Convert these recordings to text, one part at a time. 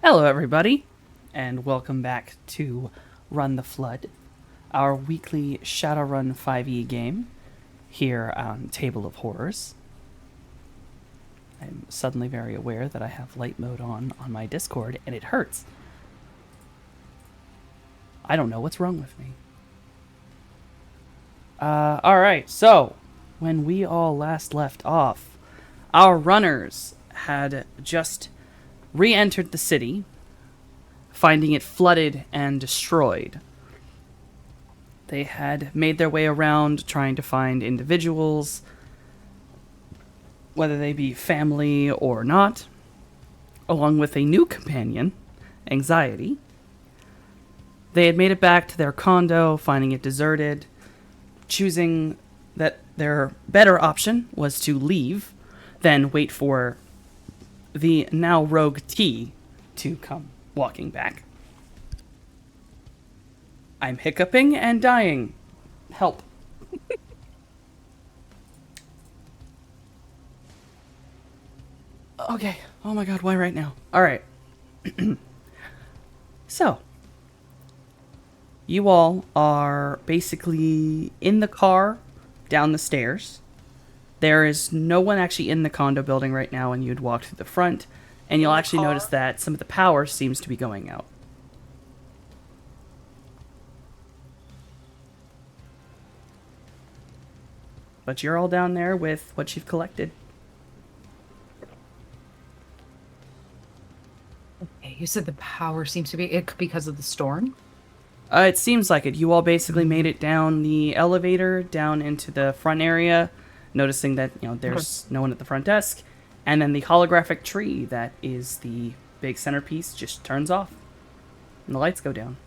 Hello, everybody, and welcome back to Run the Flood, our weekly Shadowrun 5e game here on Table of Horrors. I'm suddenly very aware that I have light mode on my Discord, and it hurts. I don't know what's wrong with me. Alright, so when we all last left off, our runners had just re-entered the city, finding it flooded and destroyed. They had made their way around trying to find individuals, whether they be family or not, along with a new companion, Anxiety. They had made it back to their condo, finding it deserted, choosing that their better option was to leave, then wait for the now rogue T to come walking back. I'm hiccuping and dying. Help. Okay. Oh my god, why right now? Alright. So, you all are basically in the car down the stairs. There is no one actually in the condo building right now, and you'd walk through the front, and you'll actually notice that some of the power seems to be going out. But you're all down there with what you've collected. Okay, you said the power seems to be because of the storm? It seems like it. You all basically made it down the elevator, down into the front area, noticing that, there's no one at the front desk, and then the holographic tree that is the big centerpiece just turns off, and the lights go down.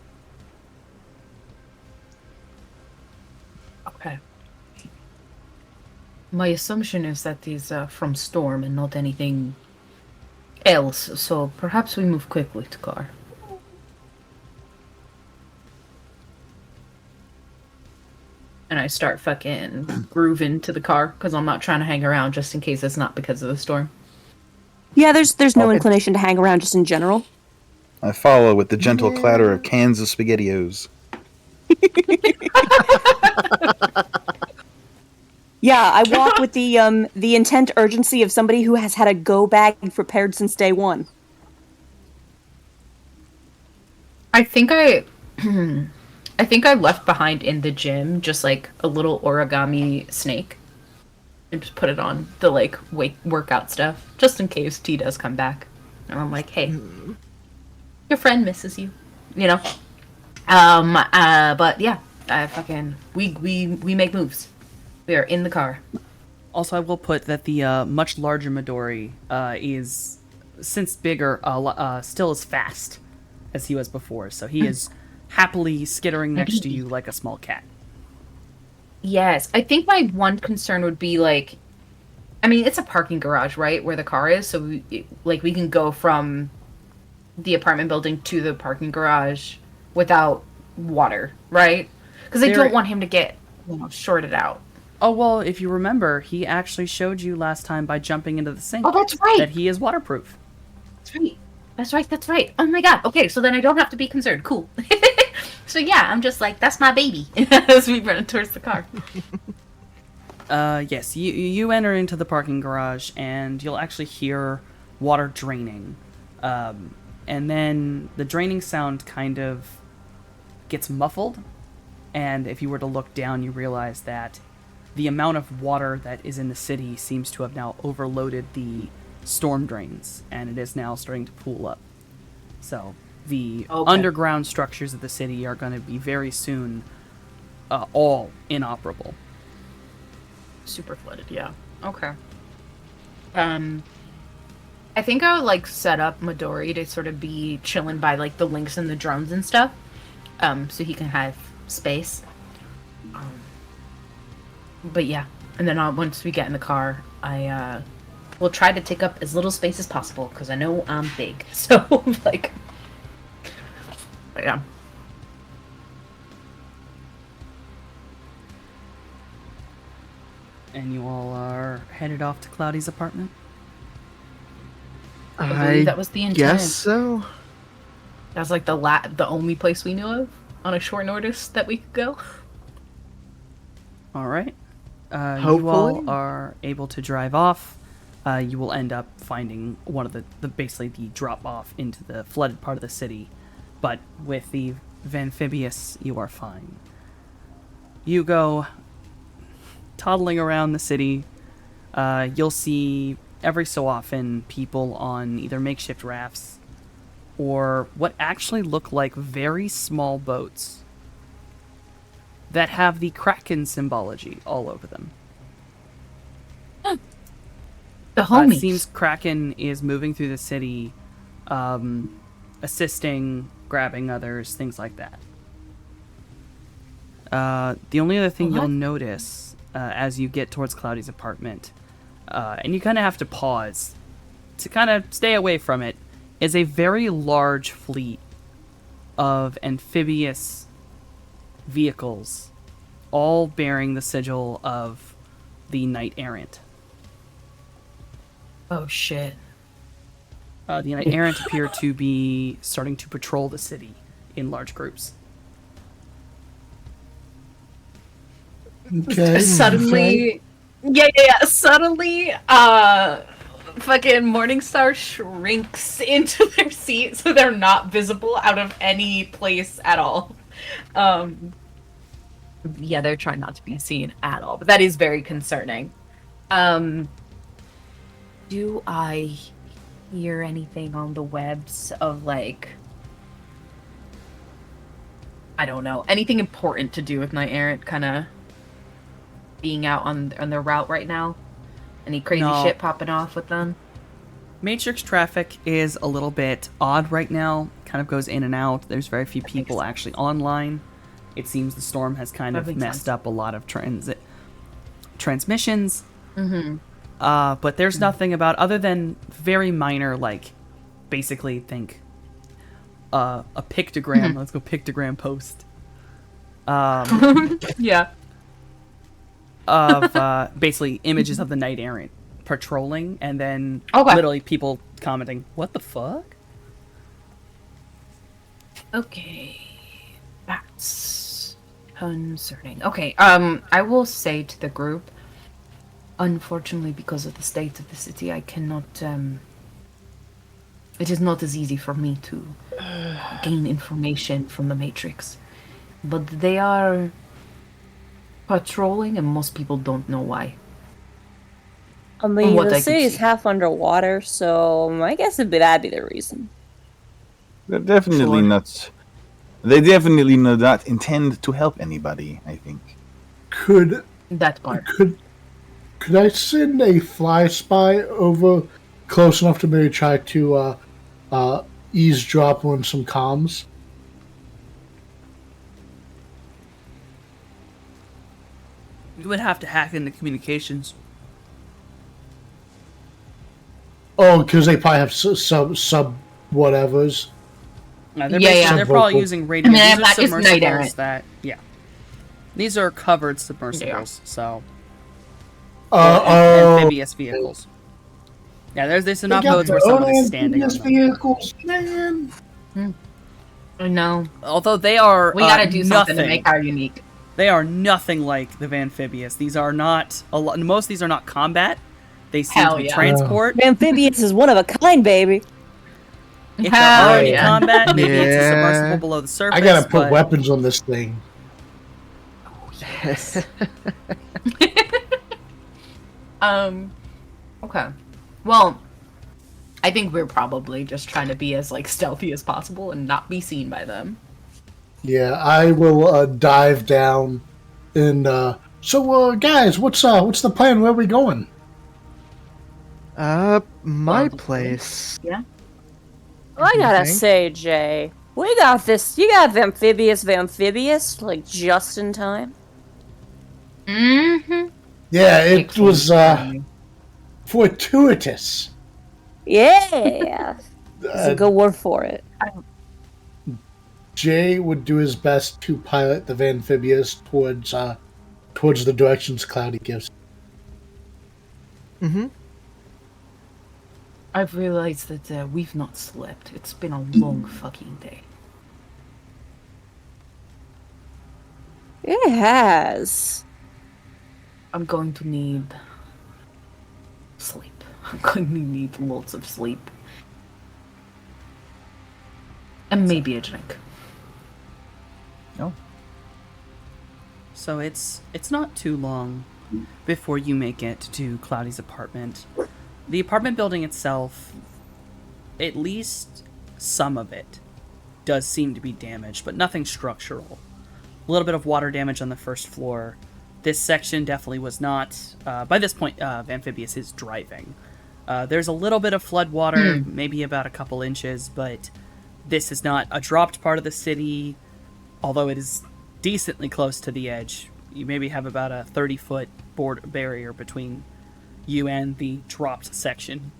Okay. My assumption is that these are from storm and not anything else, so perhaps we move quickly to car. And I start fucking grooving to the car, because I'm not trying to hang around just in case it's not because of the storm. Yeah, there's no inclination to hang around just in general. I follow with the gentle clatter of cans of SpaghettiOs. Yeah, I walk with the intent urgency of somebody who has had a go bag prepared since day one. I think I think I left behind in the gym just like a little origami snake. And just put it on the like workout stuff, just in case T does come back. And I'm like, hey, your friend misses you, you know. But yeah, we make moves. We are in the car. Also, I will put that the much larger Midori is, since bigger, still as fast as he was before, so he is happily skittering next to you like a small cat. Yes, I think my one concern would be like, I mean, it's a parking garage, right, where the car is, so we can go from the apartment building to the parking garage without water, right? Because I don't want him to get shorted out. Oh, well, if you remember, he actually showed you last time by jumping into the sink. Oh, that's right. That he is waterproof. That's right. Oh my god. Okay, so then I don't have to be concerned. Cool. So yeah, I'm just like, that's my baby. As we run towards the car. Yes, you enter into the parking garage, and you'll actually hear water draining. And then the draining sound kind of gets muffled, and if you were to look down, you realize that the amount of water that is in the city seems to have now overloaded the storm drains, and it is now starting to pool up. So the underground structures of the city are going to be very soon all inoperable. Super flooded, yeah. Okay. I think I would like set up Midori to sort of be chilling by like the links and the drones and stuff, so he can have space. But yeah, and then once we get in the car, I will try to take up as little space as possible because I know I'm big. So like, but yeah. And you all are headed off to Cloudy's apartment? I believe that was the intent. Guess so. That's like the only place we knew of on a short notice that we could go. All right. You all Hopefully. are able to drive off. You will end up finding one of the basically the drop off into the flooded part of the city, but with the Amphibious, you are fine. You go toddling around the city. You'll see every so often people on either makeshift rafts or what actually look like very small boats that have the Kraken symbology all over them. The It homies. seems Kraken is moving through the city, assisting, grabbing others, things like that. The only other thing What? you'll notice as you get towards Cloudy's apartment, and you kind of have to pause to kind of stay away from it, is a very large fleet of amphibious vehicles, all bearing the sigil of the Knight Errant. Oh shit. The Knight Errant appear to be starting to patrol the city in large groups. Okay. Suddenly, yeah. Suddenly, fucking Morningstar shrinks into their seat so they're not visible out of any place at all. Yeah, they're trying not to be seen at all, but that is very concerning. Do I hear anything on the webs of like, I don't know, anything important to do with Knight Errant kind of being out on their route right now? Any crazy No. shit popping off with them? Matrix traffic is a little bit odd right now, kind of goes in and out. There's very few people actually online. It seems the storm has kind That of makes messed sense. up a lot of transmissions. Mm-hmm. But there's nothing about, other than very minor, like, basically think a pictogram. Let's go pictogram post. Yeah. Of basically images of the Knight Errant patrolling, and then Okay. literally people commenting, "What the fuck?" Okay. That's concerning. Okay, I will say to the group, unfortunately, because of the state of the city, I cannot, it is not as easy for me to gain information from the Matrix. But they are patrolling, and most people don't know why. I mean, what I the could city's see. half underwater, so I guess that'd be the reason. They're definitely Sure. not. They definitely do not intend to help anybody, I think. Could That part. could I send a fly spy over close enough to maybe try to eavesdrop on some comms? You would have to hack into communications. Oh, because they probably have sub whatevers. No, they're Yeah, basically- yeah. They're probably Vocal. using radio. I mean, These are that is Knight submersibles Errant. that, yeah. These are covered submersibles, so Oh, amphibious vehicles. Yeah, there's they enough got boats where their own someone is standing on amphibious them. vehicles, man. I know. Although they are We gotta do something nothing. to make our unique. They are nothing like the amphibious. These are not a lot. Most of these are not combat. They seem Hell to be yeah. transport. Amphibious is one of a kind, baby. If Hell they're already yeah. combat, maybe it's a Yeah. submersible below the surface. I gotta put but weapons on this thing. Okay. Well, I think we're probably just trying to be as like stealthy as possible and not be seen by them. Yeah, I will dive down and so guys, what's the plan? Where are we going? My Well, place. Yeah. Well, I gotta think? say, Jay, we got this. You got amphibious, like just in time. Mm-hmm. Yeah, it was fortuitous. Yeah, it's a good word for it. Jay would do his best to pilot the amphibious towards the directions Cloudy gives. Mm-hmm. I've realized that we've not slept. It's been a long fucking day. It has. I'm going to need sleep. I'm going to need lots of sleep. And maybe a drink. No. So it's not too long before you make it to Cloudy's apartment. The apartment building itself, at least some of it, does seem to be damaged, but nothing structural. A little bit of water damage on the first floor. This section definitely was not. By this point, Amphibious is driving. There's a little bit of flood water, maybe about a couple inches, but this is not a dropped part of the city, although it is decently close to the edge. You maybe have about a 30-foot board barrier between you and the dropped section.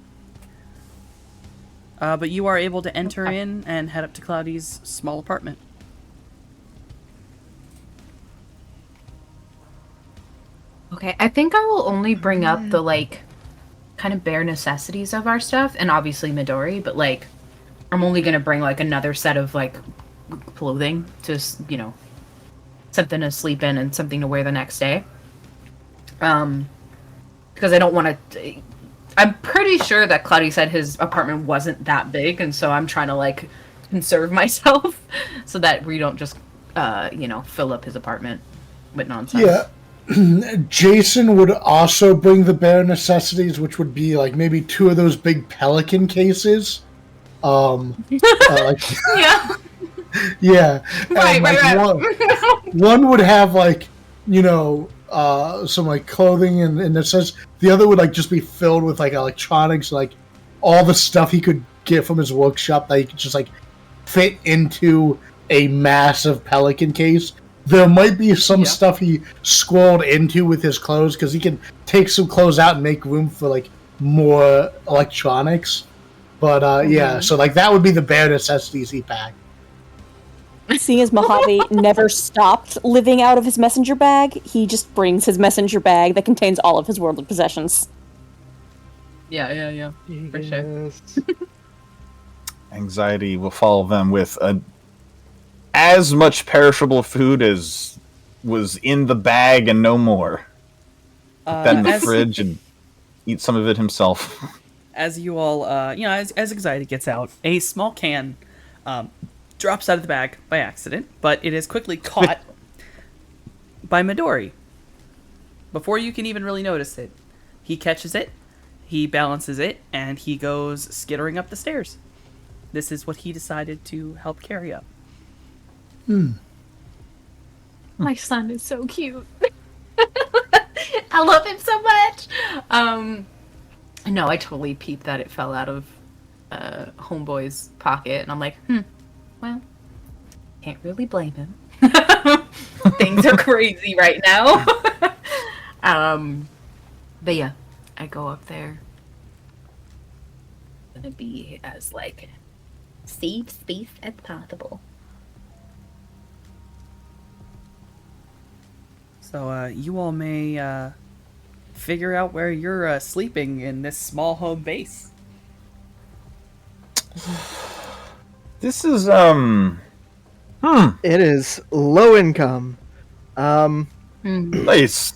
But you are able to enter in and head up to Cloudy's small apartment. Okay, I think I will only bring up the, like, kind of bare necessities of our stuff, and obviously Midori, but, like, I'm only gonna bring, like, another set of, like, clothing to, you know, something to sleep in and something to wear the next day. Because I don't want to... I'm pretty sure that Cloudy said his apartment wasn't that big, and so I'm trying to, like, conserve myself so that we don't just, you know, fill up his apartment with nonsense. Yeah. Jason would also bring the bare necessities, which would be like maybe 2 of those big Pelican cases. Like, Yeah. yeah. Right, And, like, right. one would have like, you know, some like clothing and it says the other would like just be filled with like electronics, like all the stuff he could get from his workshop that he could just like fit into a massive Pelican case. There might be some stuff he scrolled into with his clothes because he can take some clothes out and make room for like more electronics. But yeah, so like that would be the bare necessities he packed. Seeing as Mojave never stopped living out of his messenger bag, he just brings his messenger bag that contains all of his worldly possessions. Yeah. For sure. Yes. Anxiety will follow them with as much perishable food as was in the bag and no more. Put that in the fridge and eat some of it himself. As you all, as Anxiety gets out, a small can drops out of the bag by accident, but it is quickly caught by Midori. Before you can even really notice it, he catches it, he balances it, and he goes skittering up the stairs. This is what he decided to help carry up. My son is so cute. I love him so much. No, I totally peeped that it fell out of Homeboy's pocket, and I'm like, well, can't really blame him. Things are crazy right now. But yeah, I go up there. Gonna be as like safe space as possible. So you all may figure out where you're sleeping in this small home base. This is It is low income. Nice.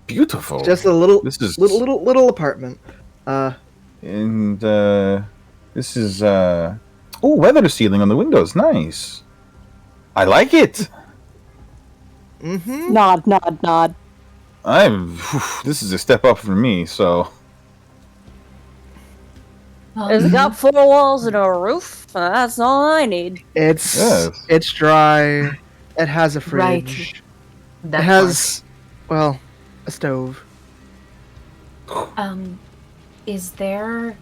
Beautiful. Just a little, This is- little apartment. And this is weather sealing on the windows. Nice. I like it. Nod, nod, nod. This is a step up for me, so Has it got 4 walls and a roof? That's all I need. It's Yes. it's dry. It has a Right. fridge. That It has, well, a stove. Is there...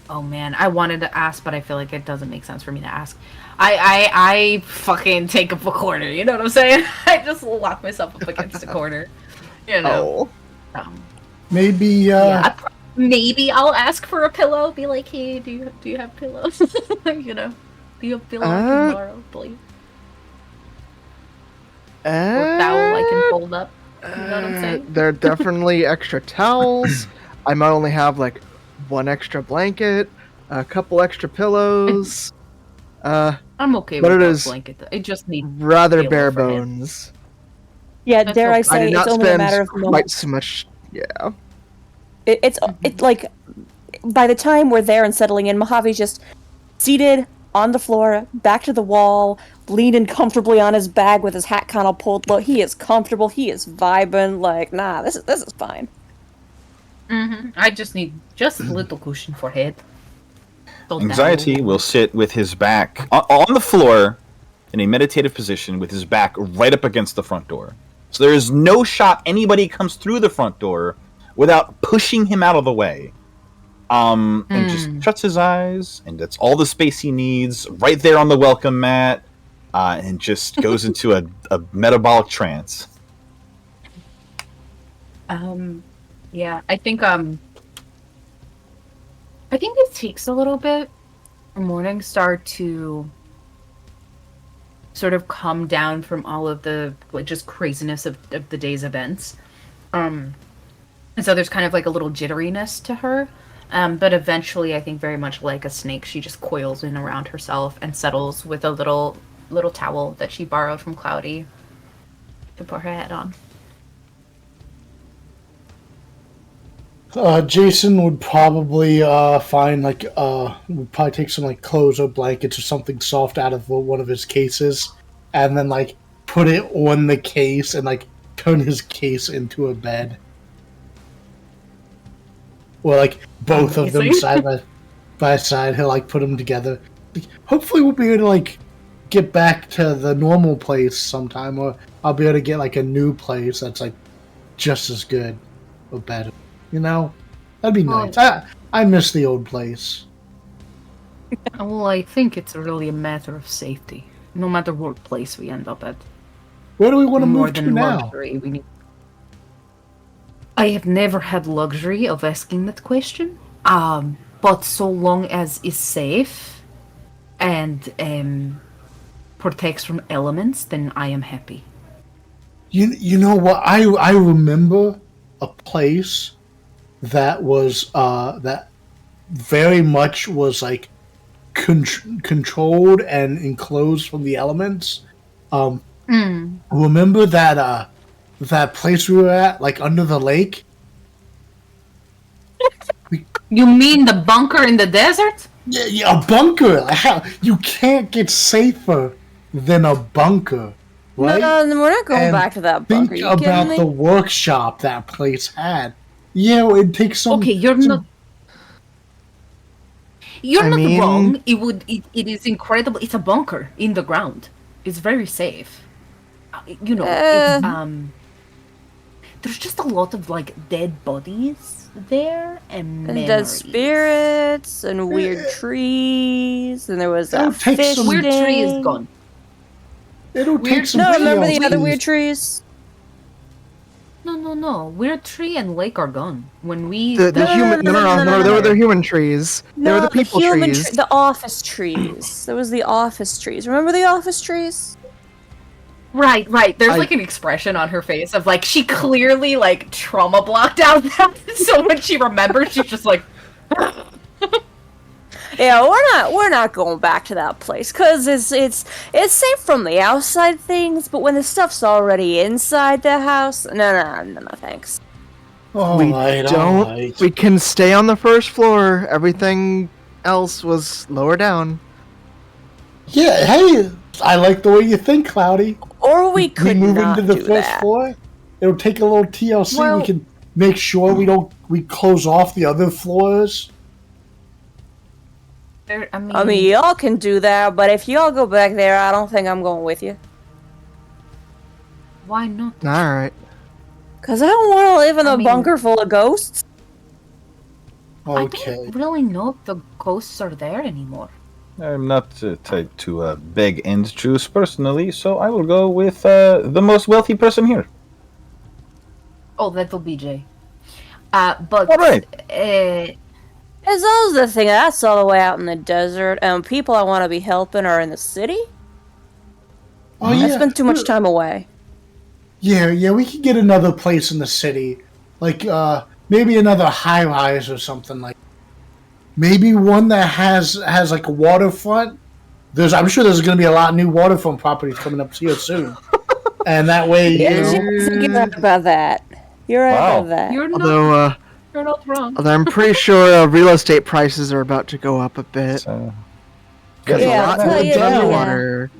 Oh man, I wanted to ask, but I feel like it doesn't make sense for me to ask. I fucking take up a corner, you know what I'm saying? I just lock myself up against a corner. You know? Oh. Maybe Maybe I'll ask for a pillow, be like, hey, do you have pillows? You know? Do you have pillows I can borrow, please? Or towel I can fold up. You know what I'm saying? There are definitely extra towels. I might only have like one extra blanket, a couple extra pillows. I'm okay But with it that is blanket. I just need rather pillow bare for him. bones. Yeah, That's dare I okay. I say, did not it's only a spend matter of quite moments. so much. Yeah. It's like by the time we're there and settling in, Mojave's just seated on the floor, back to the wall, leaning comfortably on his bag with his hat kind of pulled low. He is comfortable. He is vibing. Like, nah, this is fine. I just need just a little cushion for head. So Anxiety will sit with his back on the floor in a meditative position with his back right up against the front door. So there is no shot anybody comes through the front door without pushing him out of the way. And just shuts his eyes, and that's all the space he needs right there on the welcome mat, and just goes into a metabolic trance. Yeah, I think it takes a little bit for Morningstar to sort of come down from all of the just craziness of the day's events. And so there's kind of like a little jitteriness to her. But eventually, I think very much like a snake, she just coils in around herself and settles with a little towel that she borrowed from Cloudy to put her head on. Jason would probably find would probably take some like clothes or blankets or something soft out of one of his cases, and then like put it on the case and like turn his case into a bed. Or like both of them Amazing. side by side, he'll like put them together. Like, hopefully, we'll be able to like get back to the normal place sometime, or I'll be able to get like a new place that's like just as good or better. You know, that'd be nice. I miss the old place. Well, I think it's really a matter of safety. No matter what place we end up at. Where do we want to More move to than now? luxury, we need. I have never had luxury of asking that question. But so long as it's safe and protects from elements, then I am happy. You know what? I remember a place that was that very much was like controlled and enclosed from the elements. Remember that that place we were at, like under the lake? You mean the bunker in the desert? Yeah, a bunker. How you can't get safer than a bunker, right? No, we're not going And back to that think bunker. You about kidding me? the workshop that place had. Yeah, it takes some. Okay, you're some- not. You're I not mean- wrong. It is incredible. It's a bunker in the ground. It's very safe. You know, it's, there's just a lot of like dead bodies there and And memories. dead spirits and weird trees, and there was That'll a take fish some- Weird tree is thing. gone. It'll take some. No, remember the other TLCs. weird trees? No. Weird tree and lake are gone. When we The that- human no, they were the human trees. They were the people human trees. the office trees. There was the office trees. Remember the office trees? Right. There's I- like an expression on her face of like she clearly like trauma blocked out that. So when she remembers, she's just like, Yeah, we're not going back to that place because it's safe from the outside things, but when the stuff's already inside the house, no, thanks. All We right, all don't. right. We can stay on the first floor. Everything else was lower down. Yeah, hey, I like the way you think, Cloudy. Or we could move not into the do first that. floor. It'll take a little TLC. Well- We can make sure we close off the other floors. I mean, y'all can do that, but if y'all go back there, I don't think I'm going with you. why not? All right. Cause I don't want to live in I a mean- bunker full of ghosts. I Okay. don't really know if the ghosts are there anymore. I'm not type to beg and choose personally, so I will go with the most wealthy person here. Oh, that'll be Jay. But All right. It's also the thing that's all the way out in the desert, and people I want to be helping are in the city. Oh I yeah. spent too much time away. Yeah, we could get another place in the city, like maybe another high rise or something like. Maybe one that has like a waterfront. I'm sure there's going to be a lot of new waterfront properties coming up here soon, and that way, Yes, you're right about that. You're right Wow. about that. You're not, Although, you're not wrong. I'm pretty sure real estate prices are about to go up a bit. So, Because Yeah, a I'll lot tell of you that, yeah. water.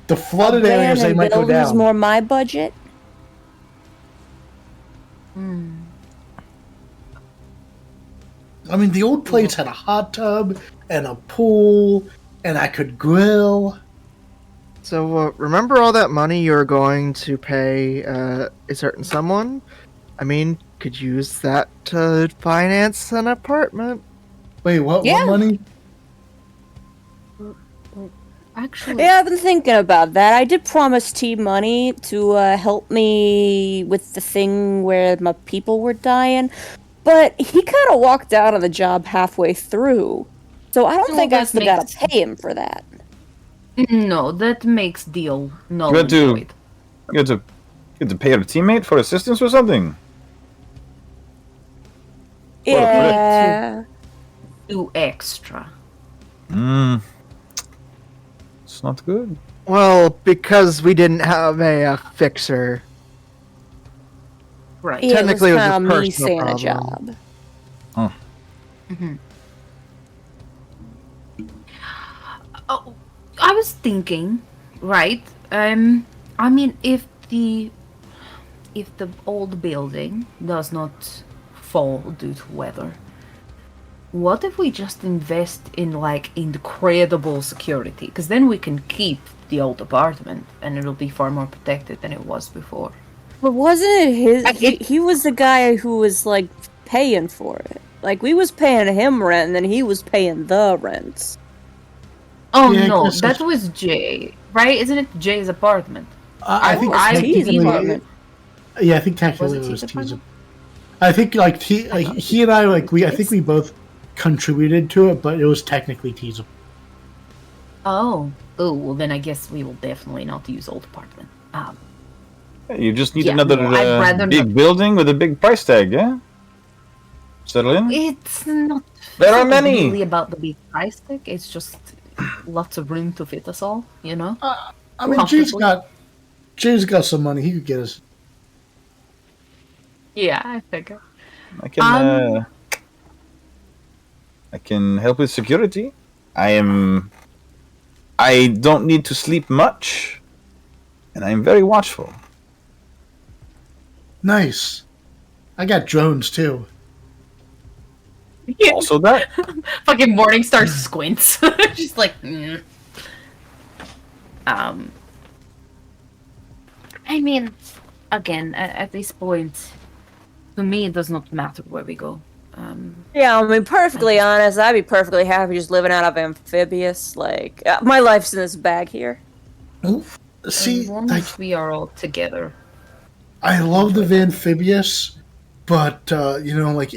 the flooded areas they Land might and go build is down. more my budget. I mean, the old place had a hot tub and a pool, and I could grill. So remember all that money you're going to pay a certain someone? I mean, could use that to finance an apartment. Wait, what? Yeah. What money? Actually, Yeah, I've been thinking about that. I did promise T money to help me with the thing where my people were dying, but he kind of walked out on the job halfway through. So I don't Well, think I that still gotta makes- pay him for that. no, that makes deal null You and had to- void. you had to pay your teammate for assistance or something. What a prick. Yeah. Do extra. It's not good. Well, because we didn't have a fixer. Right. Yeah, Technically, it was kinda a me personal saying a problem. job. Oh, I was thinking, right? I mean, if the old building does not fall due to weather, what if we just invest in like incredible security? Because then we can keep the old apartment, and it'll be far more protected than it was before. But wasn't it his? It- He was the guy who was like paying for it. Like we was paying him rent, and then he was paying the rents. Oh Yeah, I no, guess that that's- was Jay, right? Isn't it Jay's apartment? I think I- T's technically, apartment. yeah, I think technically Was it it was T's T's. apartment? I think like he and I I think we both contributed to it, but it was technically T's. Oh, well then I guess we will definitely not use old apartment. You just need Yeah, another no, I'd rather big not- building with a big price tag, yeah? Settle in? It's not. There it's are not many. Really about the big price tag. It's just lots of room to fit us all. You know. I mean, Jay's got some money. He could get us. Yeah, I figure. I can I can help with security. I don't need to sleep much, and I am very watchful. Nice. I got drones too. Yeah. Also that Fucking Morningstar squints. Just like. I mean, again, at this point, to me, it does not matter where we go. Yeah, I mean, perfectly honest, I'd be perfectly happy just living out of amphibious. Like my life's in this bag here. See, as long like, as we are all together. I love the amphibious, but like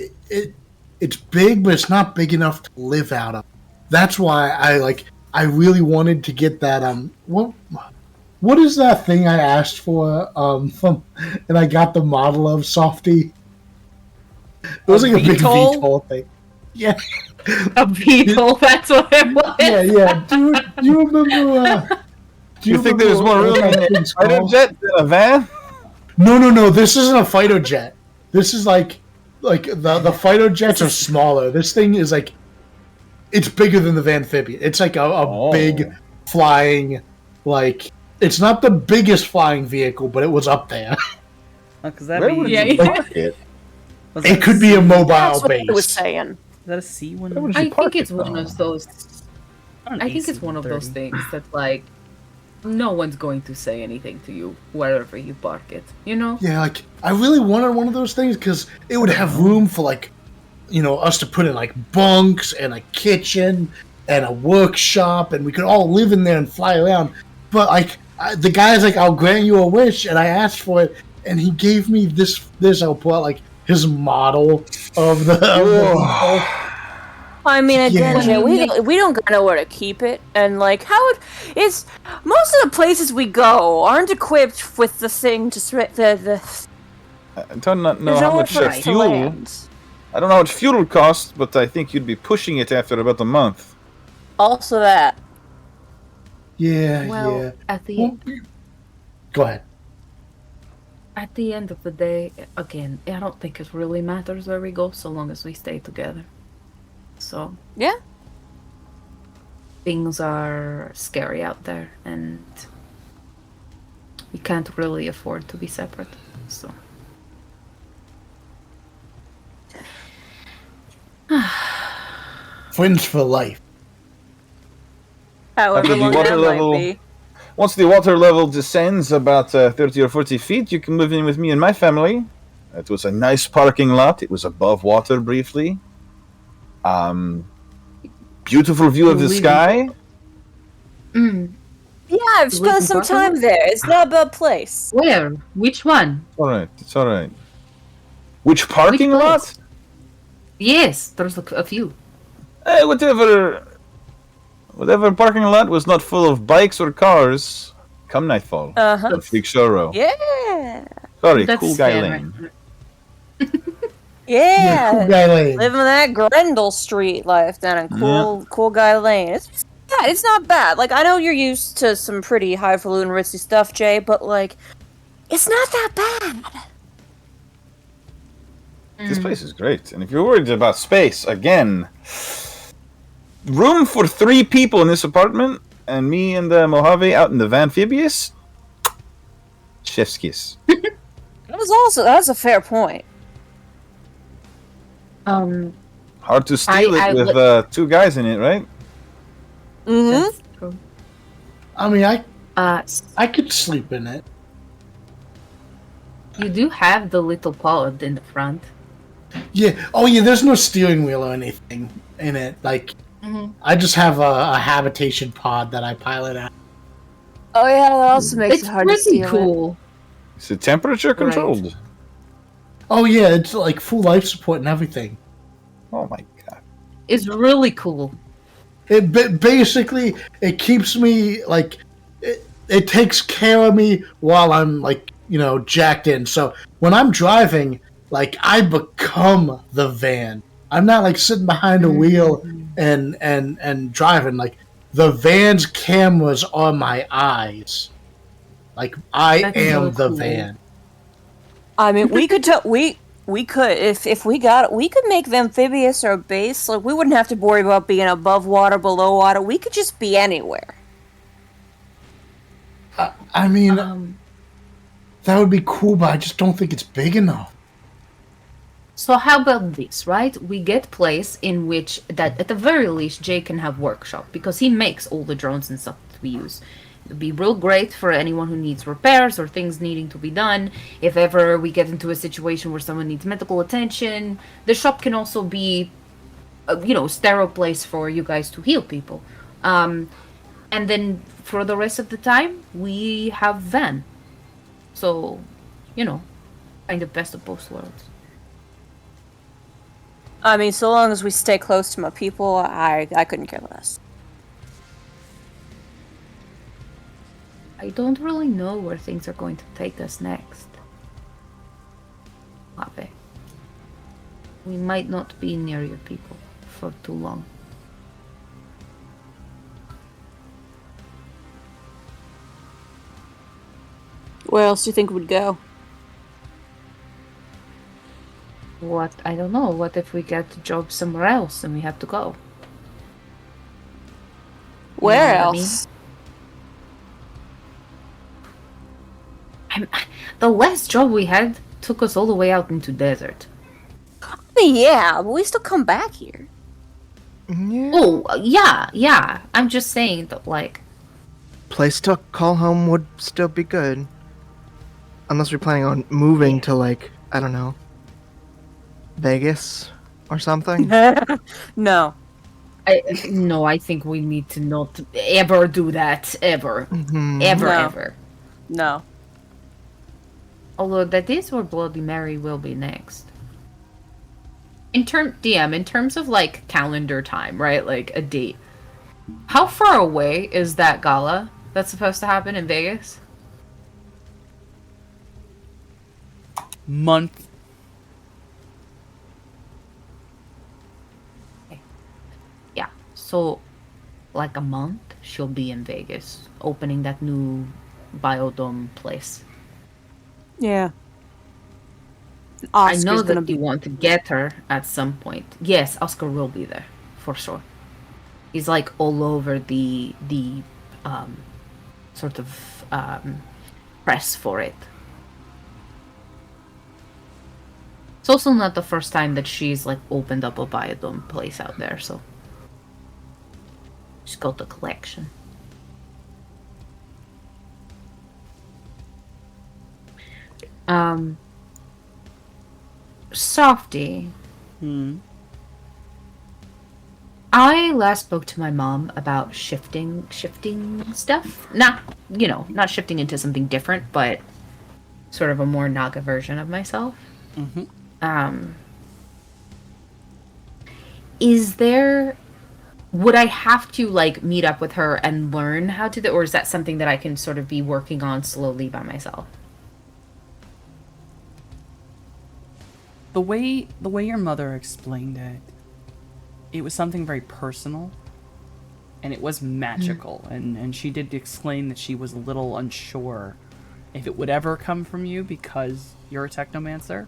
it's big, but it's not big enough to live out of. That's why I really wanted to get that what is that thing I asked for and I got the model of Softy. It was like a big VTOL? VTOL thing. Yeah, A beetle, that's what it was. yeah. Do you remember? Do you think there's more room in a fighter jet than a van? No. This isn't a fighter jet. This is like the fighter jets are smaller. This thing is like it's bigger than the Amphibian. It's like a big flying like it's not the biggest flying vehicle, but it was up there. Because that Where be would Yeah, you yeah. park it? was It that could be a C- mobile That's what base. I was saying. Is that a C one? Where would you I park think it's it, one though? of those. Not an I think it's one of those AC-130. things that like no one's going to say anything to you wherever you park it. You know? Yeah, like I really wanted one of those things because it would have room for like, us to put in like bunks and a kitchen and a workshop, and we could all live in there and fly around. But like the guy's like, "I'll grant you a wish," and I asked for it, and he gave me this. I'll pull out like his model of the. I mean, again, Yeah. Jay, we don't got nowhere to keep it, and like it's most of the places we go aren't equipped with the thing to the I don't know there's how nowhere much for us to fuel. land. I don't know how much fuel costs, but I think you'd be pushing it after about a month. Also, that Yeah, Well, yeah. at the Well, go ahead. at the end of the day, again, I don't think it really matters where we go so long as we stay together. So yeah. things are scary out there, and we can't really afford to be separate. So Friends for life. However After the long water that level- might be. Once the water level descends about 30 or 40 feet, you can move in with me and my family. It was a nice parking lot. It was above water briefly. Beautiful view of the Really? sky. Yeah, I've Do we spent some talk about time there. It's not a bad place. where? Which one? All right, it's all right. Which parking Which lot? place? Yes, there's a few. Whatever parking lot was not full of bikes or cars. Come nightfall. Uh-huh. On Freak Shoro. Yeah. Sorry, That's Cool Guy fair, Lane. right? Yeah. Cool guy lane. Living that Grendel Street life down in Cool Guy Lane. It's not bad. Like, I know you're used to some pretty highfalutin ritzy stuff, Jay, but like, it's not that bad. This place is great. And if you're worried about space, again, room for 3 people in this apartment, and me and the Mojave out in the Amphibious. Chef's kiss. That's a fair point. Hard to steal I it with would- 2 guys in it, right? Mm-hmm. That's true. I mean, Uh, I could sleep in it. you do have the little pod in the front. Yeah. Oh, yeah. There's no steering wheel or anything in it. Like, I just have a habitation pod that I pilot out. Oh yeah, that also makes It's it hard to pretty steal it. cool. Is it temperature controlled? Oh yeah, it's like full life support and everything. Oh my god. It's really cool. Basically it keeps me like it takes care of me while I'm like jacked in. So when I'm driving, like I become the van. I'm not like sitting behind a wheel and driving. Like the van's cameras are my eyes. Like I That's am so the cool. van. I mean, we could we could if we got it, we could make the amphibious our base. Like we wouldn't have to worry about being above water, below water. We could just be anywhere. I mean, Um, that would be cool, but I just don't think it's big enough. so how about this, right? We get place in which that at the very least Jay can have workshop because he makes all the drones and stuff that we use. It'd be real great for anyone who needs repairs or things needing to be done. If ever we get into a situation where someone needs medical attention, the shop can also be, sterile place for you guys to heal people. And then for the rest of the time, we have van. So, kind of best of both worlds. I mean, so long as we stay close to my people, I couldn't care less. I don't really know where things are going to take us next. Ave. We might not be near your people for too long. Where else do you think would go? What? I don't know. What if we get a job somewhere else and we have to go? Where know what I else? The last job we had took us all the way out into desert. I mean, yeah, but we still come back here. Yeah. Oh, yeah. I'm just saying that, like, Place to call home would still be good. Unless we're planning on moving to, like, I don't know, Vegas or something. No. I think we need to not ever do that. Ever. Mhm. Ever, No. ever. No. Although that is where Bloody Mary will be next. In terms of like calendar time, right? Like a date. How far away is that gala that's supposed to happen in Vegas? Month. Yeah. So, like a month, she'll be in Vegas, opening that new biodome place. Yeah. I know Oscar's gonna that you want to get her at some point. Yes, Oscar will be there for sure. He's like all over the sort of press for it. It's also not the first time that she's like opened up a biodome place out there, so she's got the collection. Softy. I last spoke to my mom about shifting stuff. Not shifting into something different, but sort of a more Naga version of myself. Would I have to like meet up with her and learn how to do, or is that something that I can sort of be working on slowly by myself? The way your mother explained it, it was something very personal, and it was magical, and she did explain that she was a little unsure if it would ever come from you because you're a technomancer,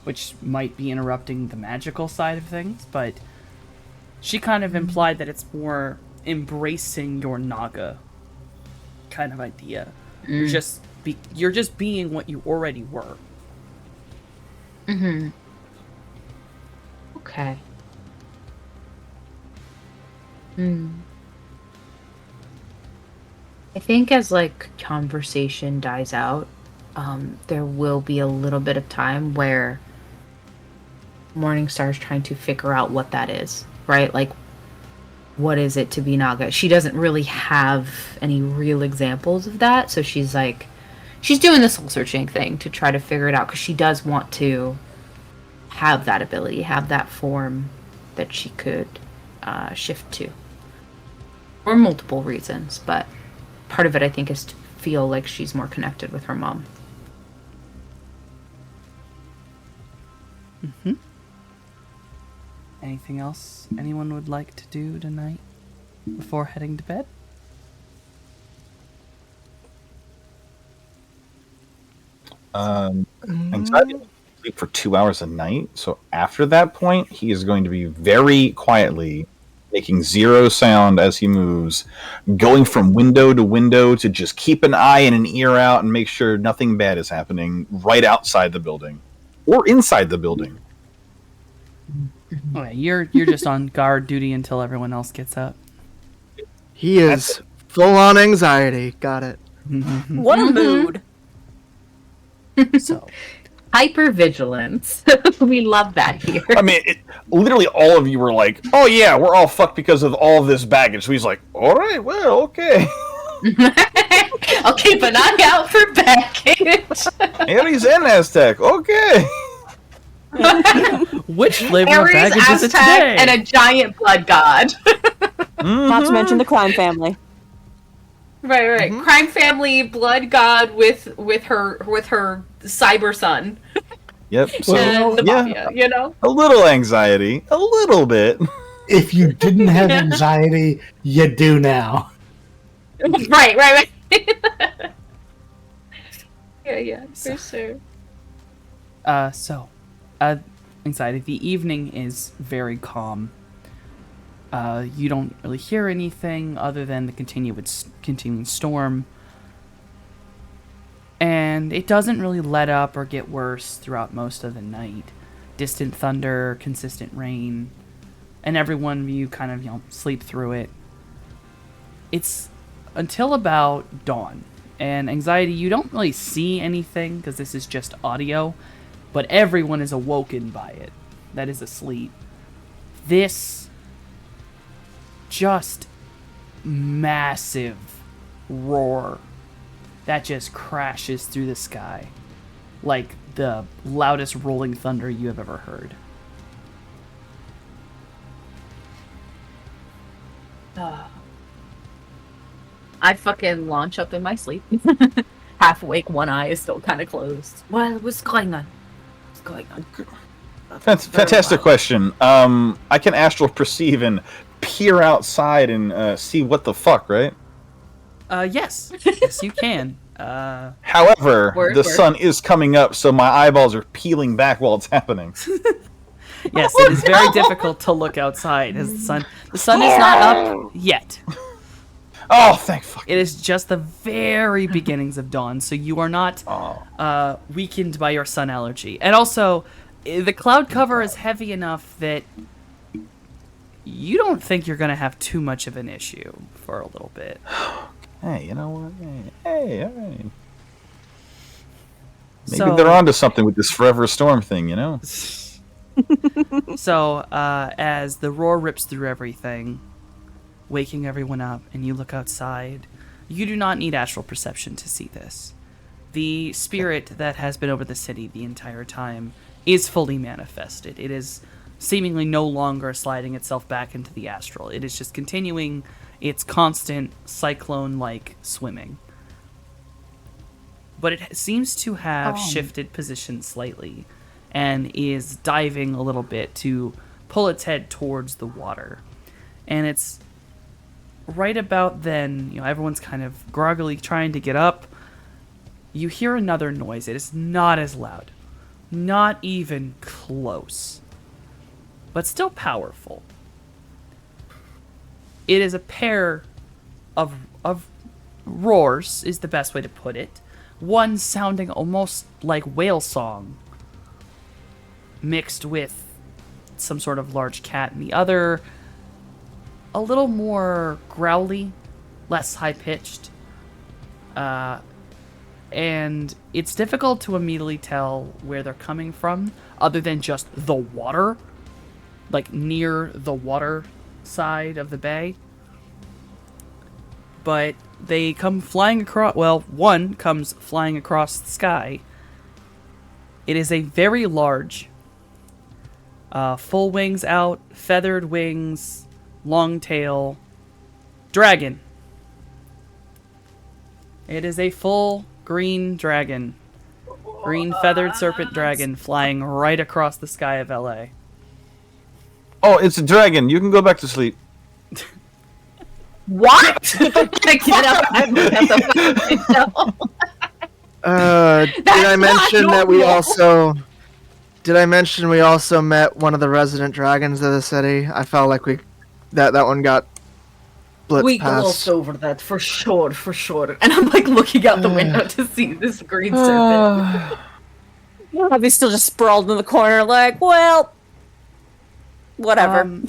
which might be interrupting the magical side of things, but she kind of implied that it's more embracing your Naga kind of idea. You're just being what you already were. Okay. I think as like conversation dies out, there will be a little bit of time where Morningstar's trying to figure out what that is, right? Like, what is it to be Naga? She doesn't really have any real examples of that, so she's doing the soul searching thing to try to figure it out, because she does want to have that ability, have that form that she could shift to. For multiple reasons, but part of it I think is to feel like she's more connected with her mom. Anything else anyone would like to do tonight before heading to bed? Anxiety will sleep for 2 hours a night. So after that point, he is going to be very quietly making zero sound as he moves, going from window to window to just keep an eye and an ear out and make sure nothing bad is happening right outside the building or inside the building. Okay, you're just on guard duty until everyone else gets up. He is full on anxiety. Got it. What a mood. So, Hypervigilance. We love that here. I mean, literally all of you were like, oh yeah, we're all fucked because of all of this baggage. So he's like, all right, well, okay. I'll keep an eye out for baggage. Aries and Aztec, okay. which flavor of Aries, baggage is it Aztec, today? and a giant blood god. Not to mention the crime family. Right. Crime family, blood god with her cyber son. Yep. So, And the yeah, mafia, you know? a little anxiety, a little bit. If you didn't have anxiety, you do now. Right. yeah, for sure. Anxiety. The evening is very calm. You don't really hear anything other than the continuing storm. And it doesn't really let up or get worse throughout most of the night. Distant thunder, consistent rain, and everyone, you kind of, sleep through it. It's until about dawn. And Anxiety, you don't really see anything because this is just audio, but everyone is awoken by it that is asleep. This just massive roar that just crashes through the sky like the loudest rolling thunder you have ever heard. I fucking launch up in my sleep. Half awake, one eye is still kind of closed. Well, what's going on? What's going on? Fantastic question. I can astral perceive and peer outside and see what the fuck, right? Yes. Yes, you can. However, Word. sun is coming up, so my eyeballs are peeling back while it's happening. Yes, it is very difficult to look outside as the sun is not up yet. Oh, thank fuck. It is just the very beginnings of dawn, so you are not weakened by your sun allergy. And also, the cloud cover is heavy enough that you don't think you're going to have too much of an issue for a little bit. Hey, you know what? Hey, all right. Maybe So- they're onto something with this forever storm thing, you know? So, as the roar rips through everything, waking everyone up, and you look outside, you do not need astral perception to see this. The spirit that has been over the city the entire time is fully manifested. It is seemingly no longer sliding itself back into the astral. It is just continuing its constant cyclone-like swimming. But it seems to have shifted position slightly and is diving a little bit to pull its head towards the water. And it's right about then, everyone's kind of groggily trying to get up. You hear another noise. It is not as loud. Not even close. But still powerful. It is a pair of roars, is the best way to put it. One sounding almost like whale song, mixed with some sort of large cat, and the other a little more growly, less high-pitched. And it's difficult to immediately tell where they're coming from, other than just the water, like near the water side of the bay. But they come flying across, well, one comes flying across the sky. It is a very large, full wings out, feathered wings, long tail, dragon. It is a full green dragon. Green feathered serpent dragon flying right across the sky of LA. Oh, it's a dragon. You can go back to sleep. What? Get up and look at the window. Did I mention that we also? Did I mention we also met one of the resident dragons of the city? I felt like that one got blitzed We past. glossed over that for sure. And I'm like looking out the window to see this green serpent. Bobby's still just sprawled in the corner, like, well, whatever.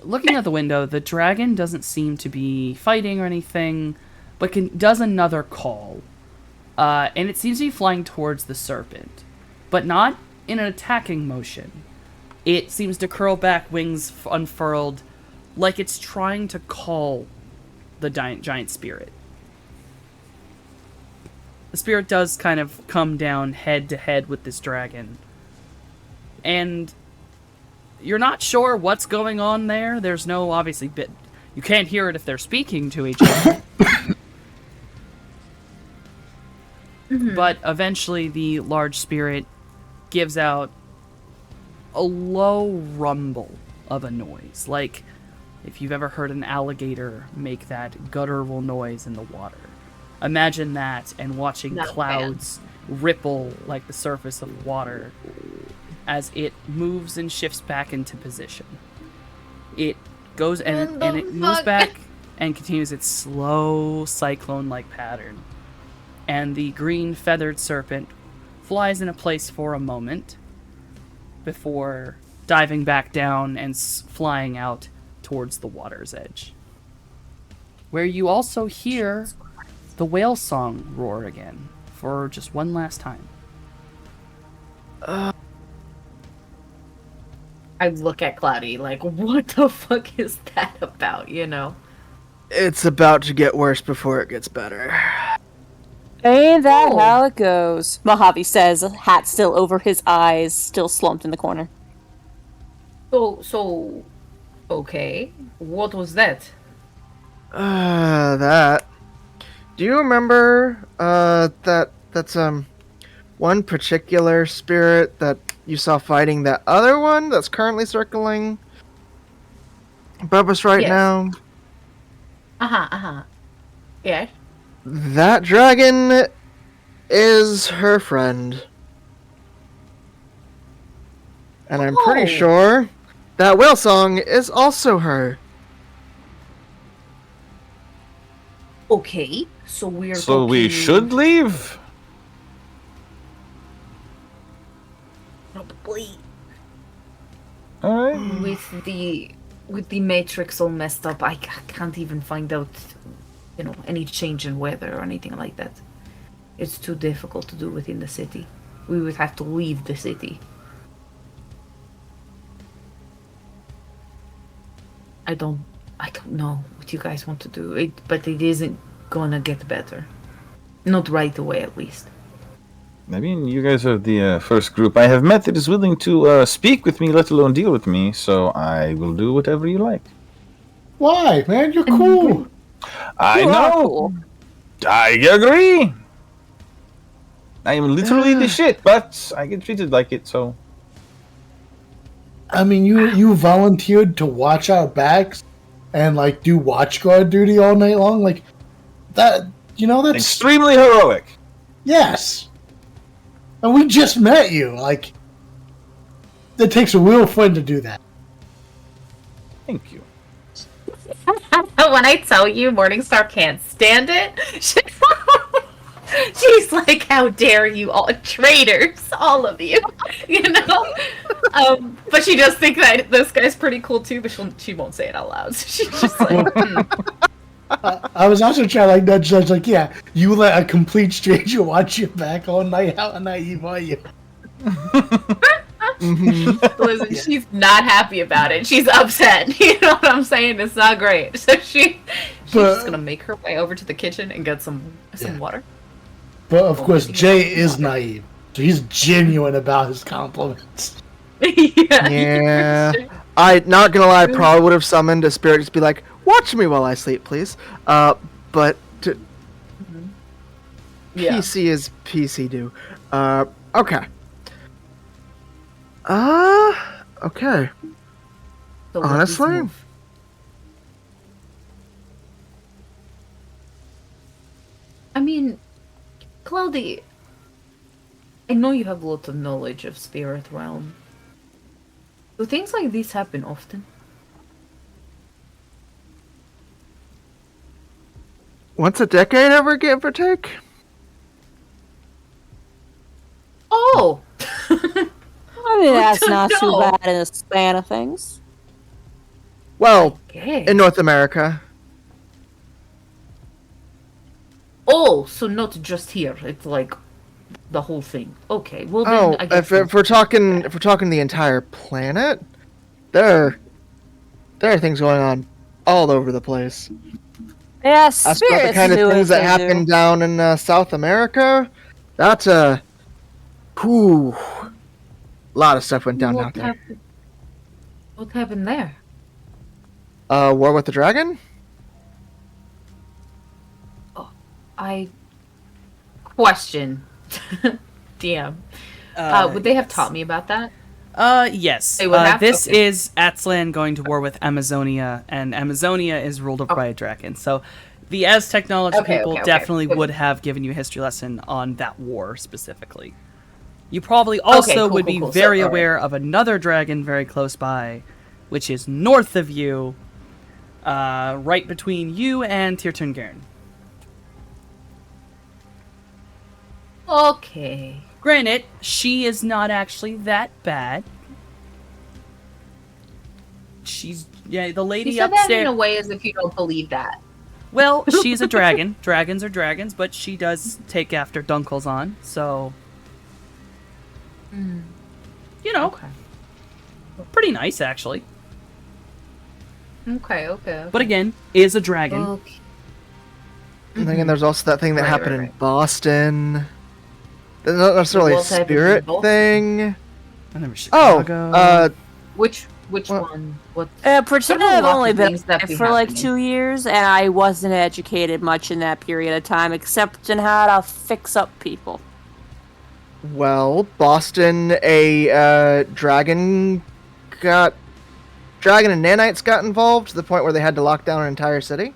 Looking out the window, the dragon doesn't seem to be fighting or anything, but does another call. And it seems to be flying towards the serpent, but not in an attacking motion. It seems to curl back, wings unfurled, like it's trying to call the giant spirit. The spirit does kind of come down head to head with this dragon. And you're not sure what's going on there. There's no, obviously, bit. You can't hear it if they're speaking to each other. But eventually the large spirit gives out a low rumble of a noise. Like if you've ever heard an alligator make that guttural noise in the water. Imagine that and watching Not a fan. clouds ripple like the surface of water as it moves and shifts back into position. It goes and it moves back and continues its slow cyclone-like pattern. And the green feathered serpent flies in a place for a moment before diving back down and flying out towards the water's edge. Where you also hear the whale song roar again for just one last time. I look at Cloudy like, what the fuck is that about, you know? It's about to get worse before it gets better. Ain't that Oh. how it goes? Mojave says, hat still over his eyes, still slumped in the corner. So, okay. What was that? That. Do you remember that's one particular spirit that you saw fighting that other one that's currently circling Bubba's right Yes. now? Yes. That dragon is her friend. And I'm pretty Oh. sure that whale song is also her. Okay, so we're So we talking- should leave? probably Alright. with the matrix all messed up. I can't even find out, any change in weather or anything like that. It's too difficult to do within the city. We would have to leave the city. I don't know what you guys want to do. But it isn't gonna get better. Not right away, at least. I mean, you guys are the first group I have met that is willing to speak with me, let alone deal with me, so I will do whatever you like. Why, man? You're cool. I You are know! cool. I agree! I am literally the shit, but I get treated like it, so... I mean, you volunteered to watch our backs and like do watch guard duty all night long, like that. That's Extremely heroic! yes. And we just met you. Like, it takes a real friend to do that. Thank you. When I tell you Morningstar can't stand it, she's like, "How dare you, all traitors, all of you," But she does think that this guy's pretty cool too, but she won't say it out loud. So she's just like, I was also trying to nudge, like, yeah, you let a complete stranger watch your back all night. How naive are you? Listen, she's not happy about it. She's upset. You know what I'm saying? It's not great. So she's just gonna make her way over to the kitchen and get some water. But of course, Jay is naive, so he's genuine about his compliments. Yeah. I, not gonna lie, I probably would have summoned a spirit to be like, watch me while I sleep, please. But Yeah. PC is PC do. Okay. Okay. So let's Honestly? move. I mean, Cloudy, I know you have lots of knowledge of spirit realm. Do things like this happen often? Once a decade ever give or take? Oh! I mean, that's to not too know. bad in the span of things. Well, Okay. in North America. Oh, so not just here. It's like the whole thing. Okay. Well then Oh, I guess if we're talking the entire planet, there are things going on all over the place. Yeah, As for the spirits kind of do things as that they happen do. down in South America, that's a lot of stuff went down what out there. happened? What happened there? War with the Dragon? I question. DM. Would they have taught me about that? Yes. They would have? This Okay. is Atlan going to war with Amazonia, and Amazonia is ruled over by a dragon. So the Aztech technology people definitely Good. would have given you a history lesson on that war specifically. You probably also would be cool. very So, alright. aware of another dragon very close by, which is north of you, right between you and Tirtungern. Okay. Granted, she is not actually that bad. She's the You lady said that in upstairs. a way as if you don't believe that. Well, she's a dragon. Dragons are dragons, but she does take after Dunkelzahn, so you know, Okay. pretty nice actually. Okay. But again, is a dragon. Okay. And then there's also that thing that Right, happened right, in Boston. That's not necessarily a What type of spirit evil? thing. And then Oh, Chicago. Which Which one? What? Pretend There's a I've lot only of been things that be for like happening. 2 years, and I wasn't educated much in that period of time, except in how to fix up people. Well, Boston, dragon and nanites got involved to the point where they had to lock down an entire city.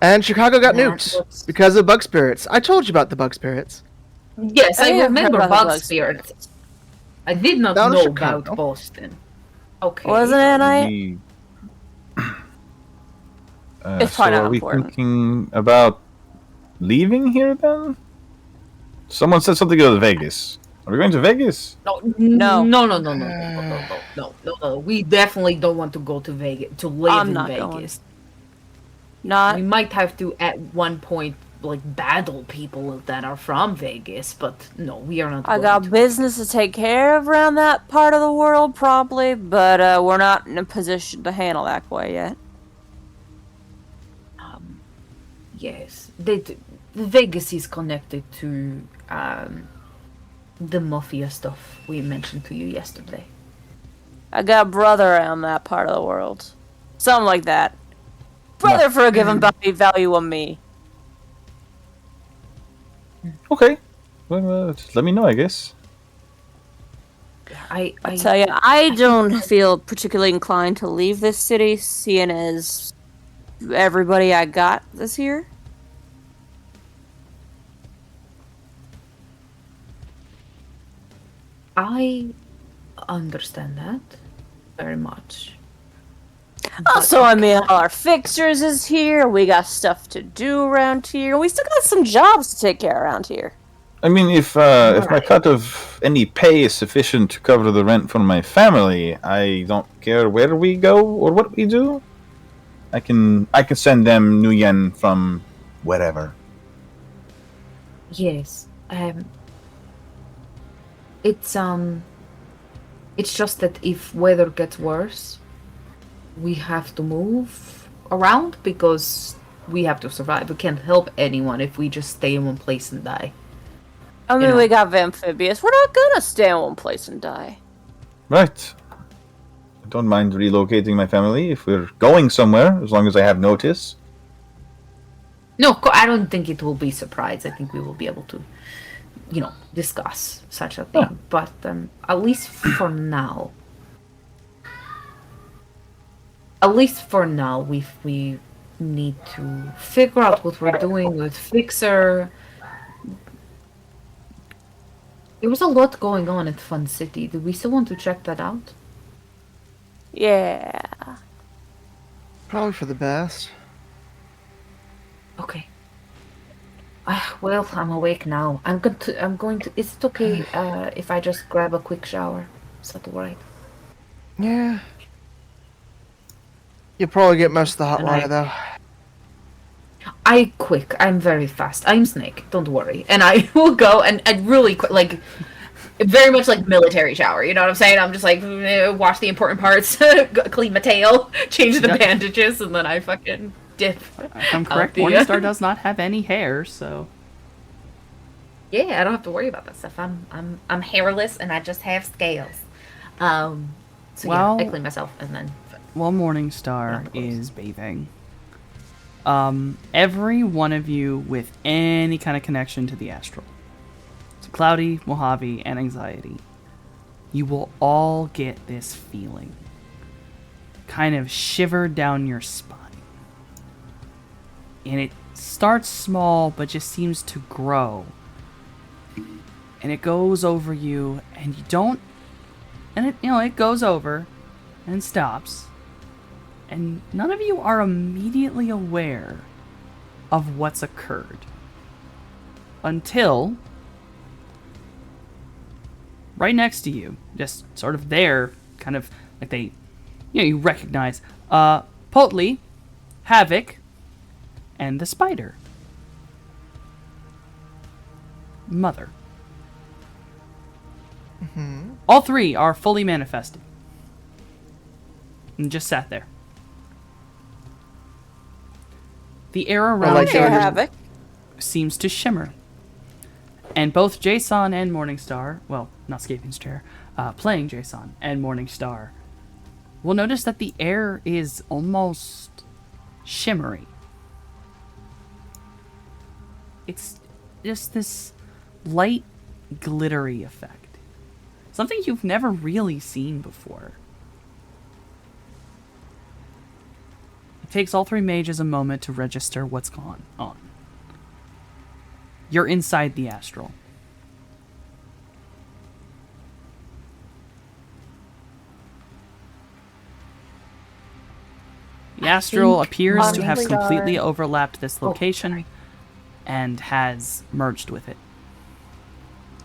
And Chicago got That nuked was- because of bug spirits. I told you about the bug spirits. Yes, I have heard remember about the bug bug spirits. I did not Down in know Chicago. about Boston. Okay. Wasn't it? I We- It's so probably not are we important. thinking about leaving here then? Someone said something about Vegas. Are we going to Vegas? No, No. no. We definitely don't want to go to Vegas to live I'm in not Vegas. not. We might have to at one point like battle people that are from Vegas, but no, we are not. I going got to. business to take care of around that part of the world, probably, but we're not in a position to handle that quite yet. Yes, Vegas is connected to the mafia stuff we mentioned to you yesterday. I got a brother around that part of the world. Something like that. Brother for a given value of me. Okay. Well, just let me know, I guess. I Tell you, I don't feel particularly inclined to leave this city, seeing as everybody I got this year. I understand that very much. Also, I mean, all our fixtures is here. We got stuff to do around here. We still got some jobs to take care around here. I mean, if my Right. cut of any pay is sufficient to cover the rent for my family, I don't care where we go or what we do. I can send them new yen from wherever. Yes. It's just that if weather gets worse, we have to move around because we have to survive. We can't help anyone if we just stay in one place and die. I mean, know. we got amphibious. We're not gonna stay in one place and die. Right. I don't mind relocating my family if we're going somewhere, as long as I have notice. No, I don't think it will be surprise. I think we will be able to, discuss such a thing. But at least for now, we need to figure out what we're doing with Fixer. There was a lot going on at Fun City. Do we still want to check that out? Yeah. Probably for the best. Okay. Well, I'm awake now. I'm going to. Is it okay if I just grab a quick shower? Is that alright? Yeah. You'll probably get most of the hot And water, though. I'm very fast. I'm Snake. Don't worry. And I will go and really quick, like very much like military shower. You know what I'm saying? I'm just like wash the important parts, clean my tail, change the Yep. bandages, and then I fucking dip. If I'm Out correct, the- Morningstar does not have any hair, so Yeah, I don't have to worry about that stuff. I'm hairless and I just have scales. So Well- yeah, I clean myself and then. while Morningstar is bathing, every one of you with any kind of connection to the astral, so Cloudy, Mojave, and Anxiety, you will all get this feeling kind of shiver down your spine. And it starts small, but just seems to grow. And it goes over you, and you don't. And it goes over and stops. And none of you are immediately aware of what's occurred. Until right next to you, just sort of there, kind of like you recognize Potli, Havoc, and the spider. Mother. All three are fully manifested. And just sat there. The air around like Here, Sure. Havoc. seems to shimmer. And both Jason and Morningstar, well, not Scaping's chair, playing Jason and Morningstar, will notice that the air is almost shimmery. It's just this light, glittery effect. Something you've never really seen before. It takes all three mages a moment to register what's gone on. You're inside the astral. The astral appears to have completely overlapped this location and has merged with it.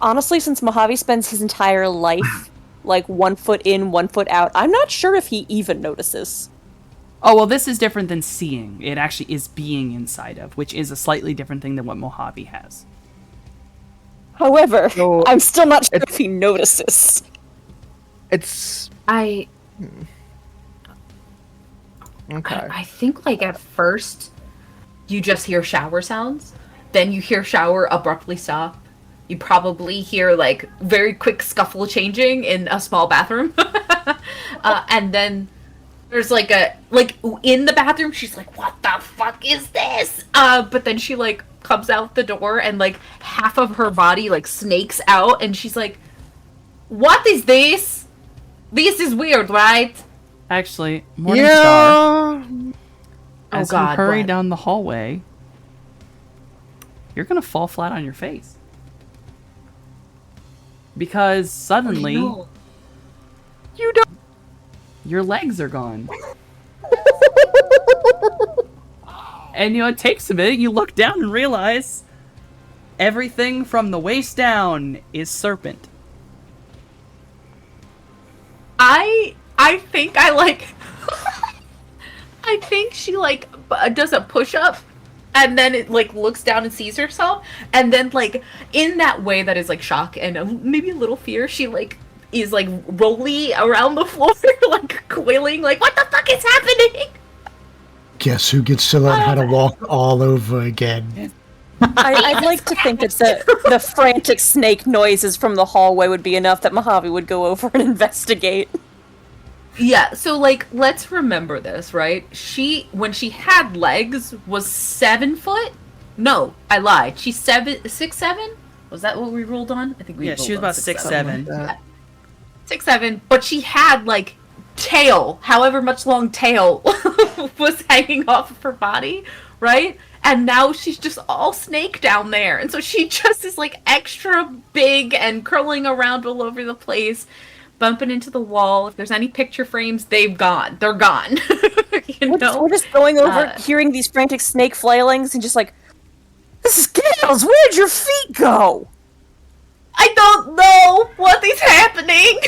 Honestly, since Mojave spends his entire life like 1 foot in, 1 foot out, I'm not sure if he even notices. Oh, well, this is different than seeing. It actually is being inside of, which is a slightly different thing than what Mojave has. However, So, I'm still not sure if he notices. It's I okay. I think like at first you just hear shower sounds, then you hear shower abruptly stop. You probably hear like very quick scuffle changing in a small bathroom. And then there's like in the bathroom she's like, what the fuck is this? But then she like comes out the door and like half of her body like snakes out and she's like, what is this? This is weird, right? Actually, Morningstar, Yeah. as God, you hurry what? down the hallway, you're gonna fall flat on your face. Because suddenly, No. You don't. your legs are gone. And it takes a minute, you look down and realize everything from the waist down is serpent. I think I like. I think she like does a push up, and then it like looks down and sees herself, and then like in that way that is like shock and maybe a little fear, she like is like rolly around the floor, like coiling, like what the fuck is happening? Guess who gets to learn how to walk all over again? I'd like to think that the frantic snake noises from the hallway would be enough that Mojave would go over and investigate. Yeah, so like let's remember this, right? She when she had legs was 7 foot. No, I lied. She's 6'7". Was that what we ruled on? I think we. Yeah, ruled she was on about 6'7". 6'7". 6'7", but she had like tail, however much long tail was hanging off of her body, right? And now she's just all snake down there, and so she just is like extra big and curling around all over the place, bumping into the wall. If there's any picture frames, they're gone. You know? We're just going over, hearing these frantic snake flailings, and just like, Scales, where'd your feet go? I don't know what is happening.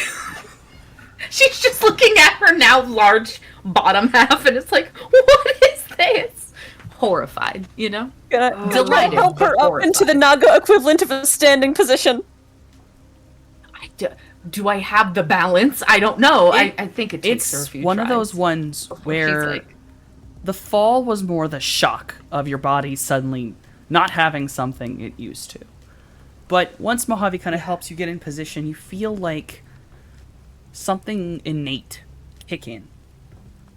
She's just looking at her now large bottom half, and it's like, what is this? Horrified, you know? Gonna Delighted, help her but up into the Naga equivalent of a standing position. Do I have the balance? I don't know. I think it takes her a It's few one of tries. those ones She's where like, the fall was more the shock of your body suddenly not having something it used to. But once Mojave kind of helps you get in position, you feel like something innate kick in.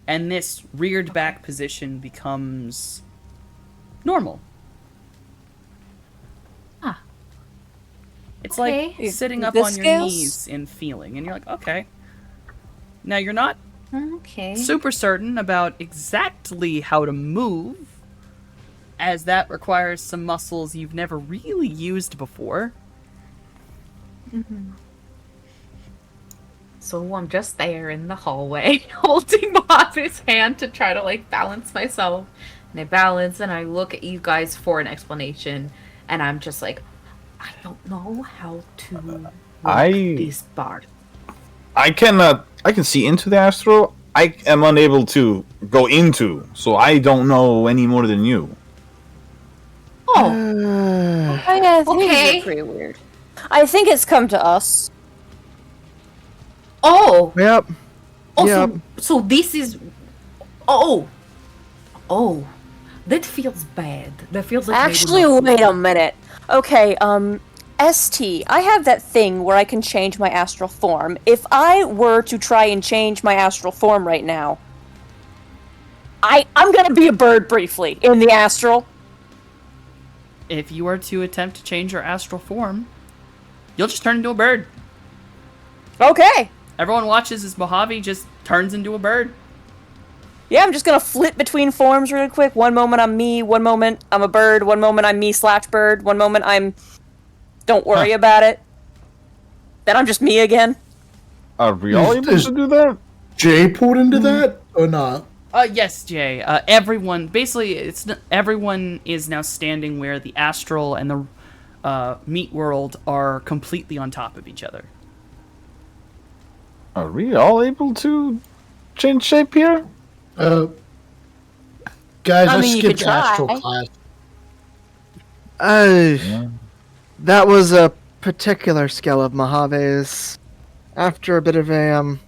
And this reared back position becomes normal. Ah. It's Okay. like sitting up This on your scales? knees and feeling. And you're like, okay. Now you're not okay. super certain about exactly how to move, as that requires some muscles you've never really used before. So I'm just there in the hallway, holding Mojave's hand to try to like balance myself. And I balance, and I look at you guys for an explanation, and I'm just like, I don't know how to work this part. I can see into the astral. I am unable to go into, so I don't know any more than you. Oh, I think Okay. it's pretty weird. I think it's come to us. oh, Yep. oh. Yep. So this is, oh, that feels bad. That feels like maybe Actually, not- wait a minute. Okay, ST, I have that thing where I can change my astral form. If I were to try and change my astral form right now, I'm gonna be a bird briefly in the astral. If you were to attempt to change your astral form, you'll just turn into a bird. Okay. Everyone watches as Mojave just turns into a bird. Yeah, I'm just gonna flip between forms really quick. One moment I'm me, one moment I'm a bird, one moment I'm me/bird, one moment I'm... Don't worry about it. Then I'm just me again. Are we all able to do that? Jay pulled into that or not? Yes, Jay. Everyone everyone is now standing where the astral and the meat world are completely on top of each other. Are we all able to change shape here? Guys, I mean, you could skipped try. astral class. That was a particular skill of Mojave's. After a bit of a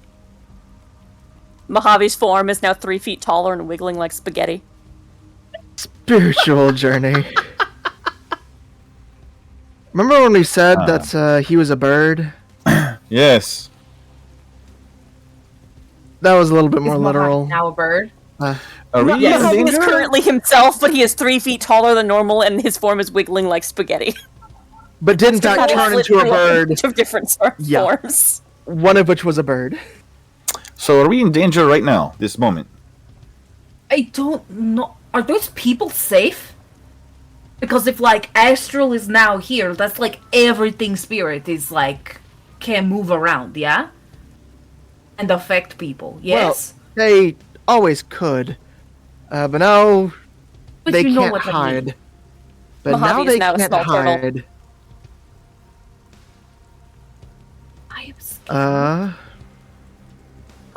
Mojave's form is now 3 feet taller and wiggling like spaghetti. spiritual journey. Remember when we said that he was a bird? Yes. That was a little bit more Is Mojave literal. now a bird? Are we in Mojave is danger? currently himself, but he is 3 feet taller than normal, and his form is wiggling like spaghetti. But did in fact Having turn flipped into a through bird, bunch of different sort of Yeah. forms. one of which was a bird. So are we in danger right now, this moment? I don't know. Are those people safe? Because if like Astral is now here, that's like everything spirit is like can move around, yeah? And affect people, yes? Well, they always could, but now But they you know can't what I mean. hide. But Mojave now is they now a can't small turtle. hide. I am scared.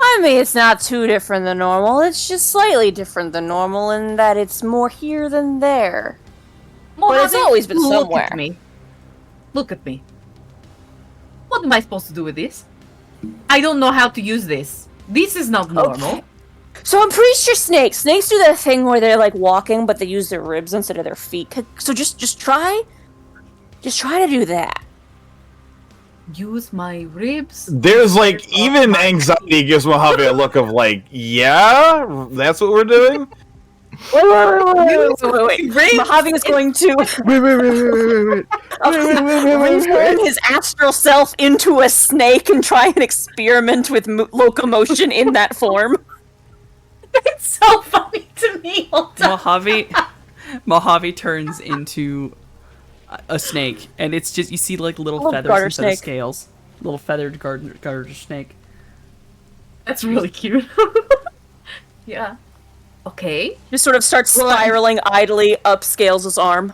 I mean, it's not too different than normal. It's just slightly different than normal in that it's more here than there. But it's always been look somewhere. At me. Look at me. What am I supposed to do with this? I don't know how to use this. This is not normal. Okay. So I'm pretty sure snakes do that thing where they're like walking, but they use their ribs instead of their feet. So just try to do that. Use my ribs. There's like even anxiety gives Mojave a look of like, yeah, that's what we're doing. Wait. Mojave is going to turn his astral self into a snake and try and experiment with locomotion in that form. It's so funny to me. Hold on. Mojave turns into a snake, and it's just you see like little Little feathers garter instead of snake. scales, little feathered garter snake. That's really cute. Yeah. Okay. Just sort of starts spiraling idly up Scales' arm.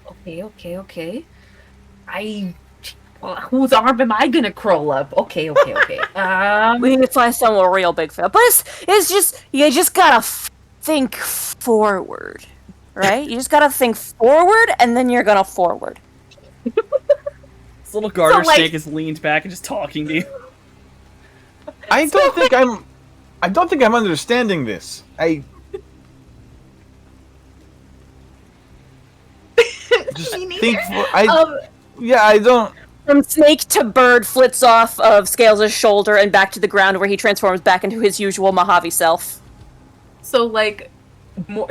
Okay. Whose arm am I gonna crawl up? Okay. We need to find someone real big fat. But it's just, you just gotta think forward, right? You just gotta think forward, and then you're gonna forward. This little garter So, like- snake is leaned back and just talking to you. I don't think I'm understanding this. Just think for I don't. From snake to bird flits off of Scales' shoulder and back to the ground where he transforms back into his usual Mojave self. So like,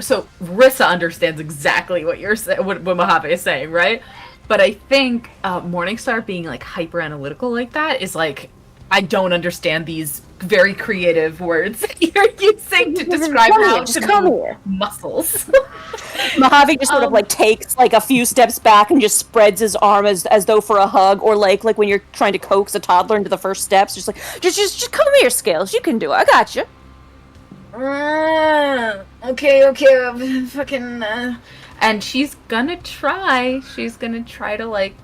so Rissa understands exactly what you're saying, what Mojave is saying, right? But I think Morningstar being like hyper analytical like that is like, I don't understand these very creative words you're using to describe how to move muscles. Mojave just sort of like takes like a few steps back and just spreads his arm as though for a hug, or like when you're trying to coax a toddler into the first steps, just like just come here, Scales, you can do it. I got you. Okay, fucking. And she's gonna try. She's gonna try to like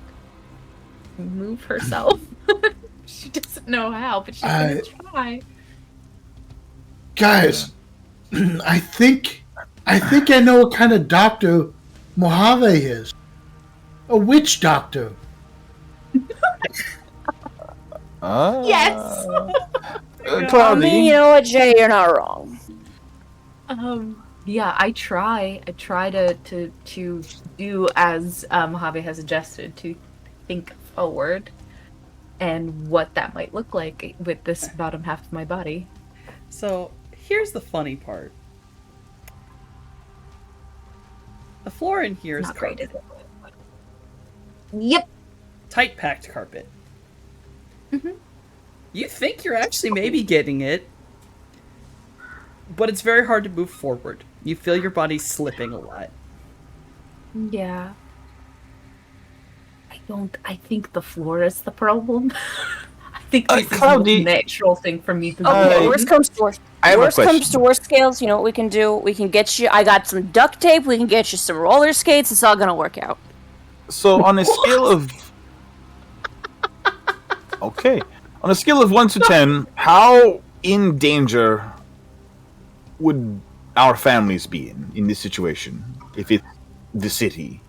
move herself. She doesn't know how, but she's gonna try. Guys, I think I know what kind of doctor Mojave is. A witch doctor. Yes. I Cloudy. mean, you know what, Jay, you're not wrong. Yeah, I try to do as Mojave has suggested, to think forward and what that might look like with this bottom half of my body. So here's the funny part. The floor in here is Not great, carpet. is it? Yep. Tight packed carpet. Mhm. You think you're actually maybe getting it, but it's very hard to move forward. You feel your body slipping a lot. Yeah. I think the floor is the problem. I think this is the Cloudy- most natural thing for me to do. Okay, worst comes to worst. I have a Worst comes question. to worst, Scales. You know what we can do? We can get you. I got some duct tape. We can get you some roller skates. It's all gonna work out. So on a scale of okay, on a scale of 1 to 10, how in danger would our families be in this situation if it's the city?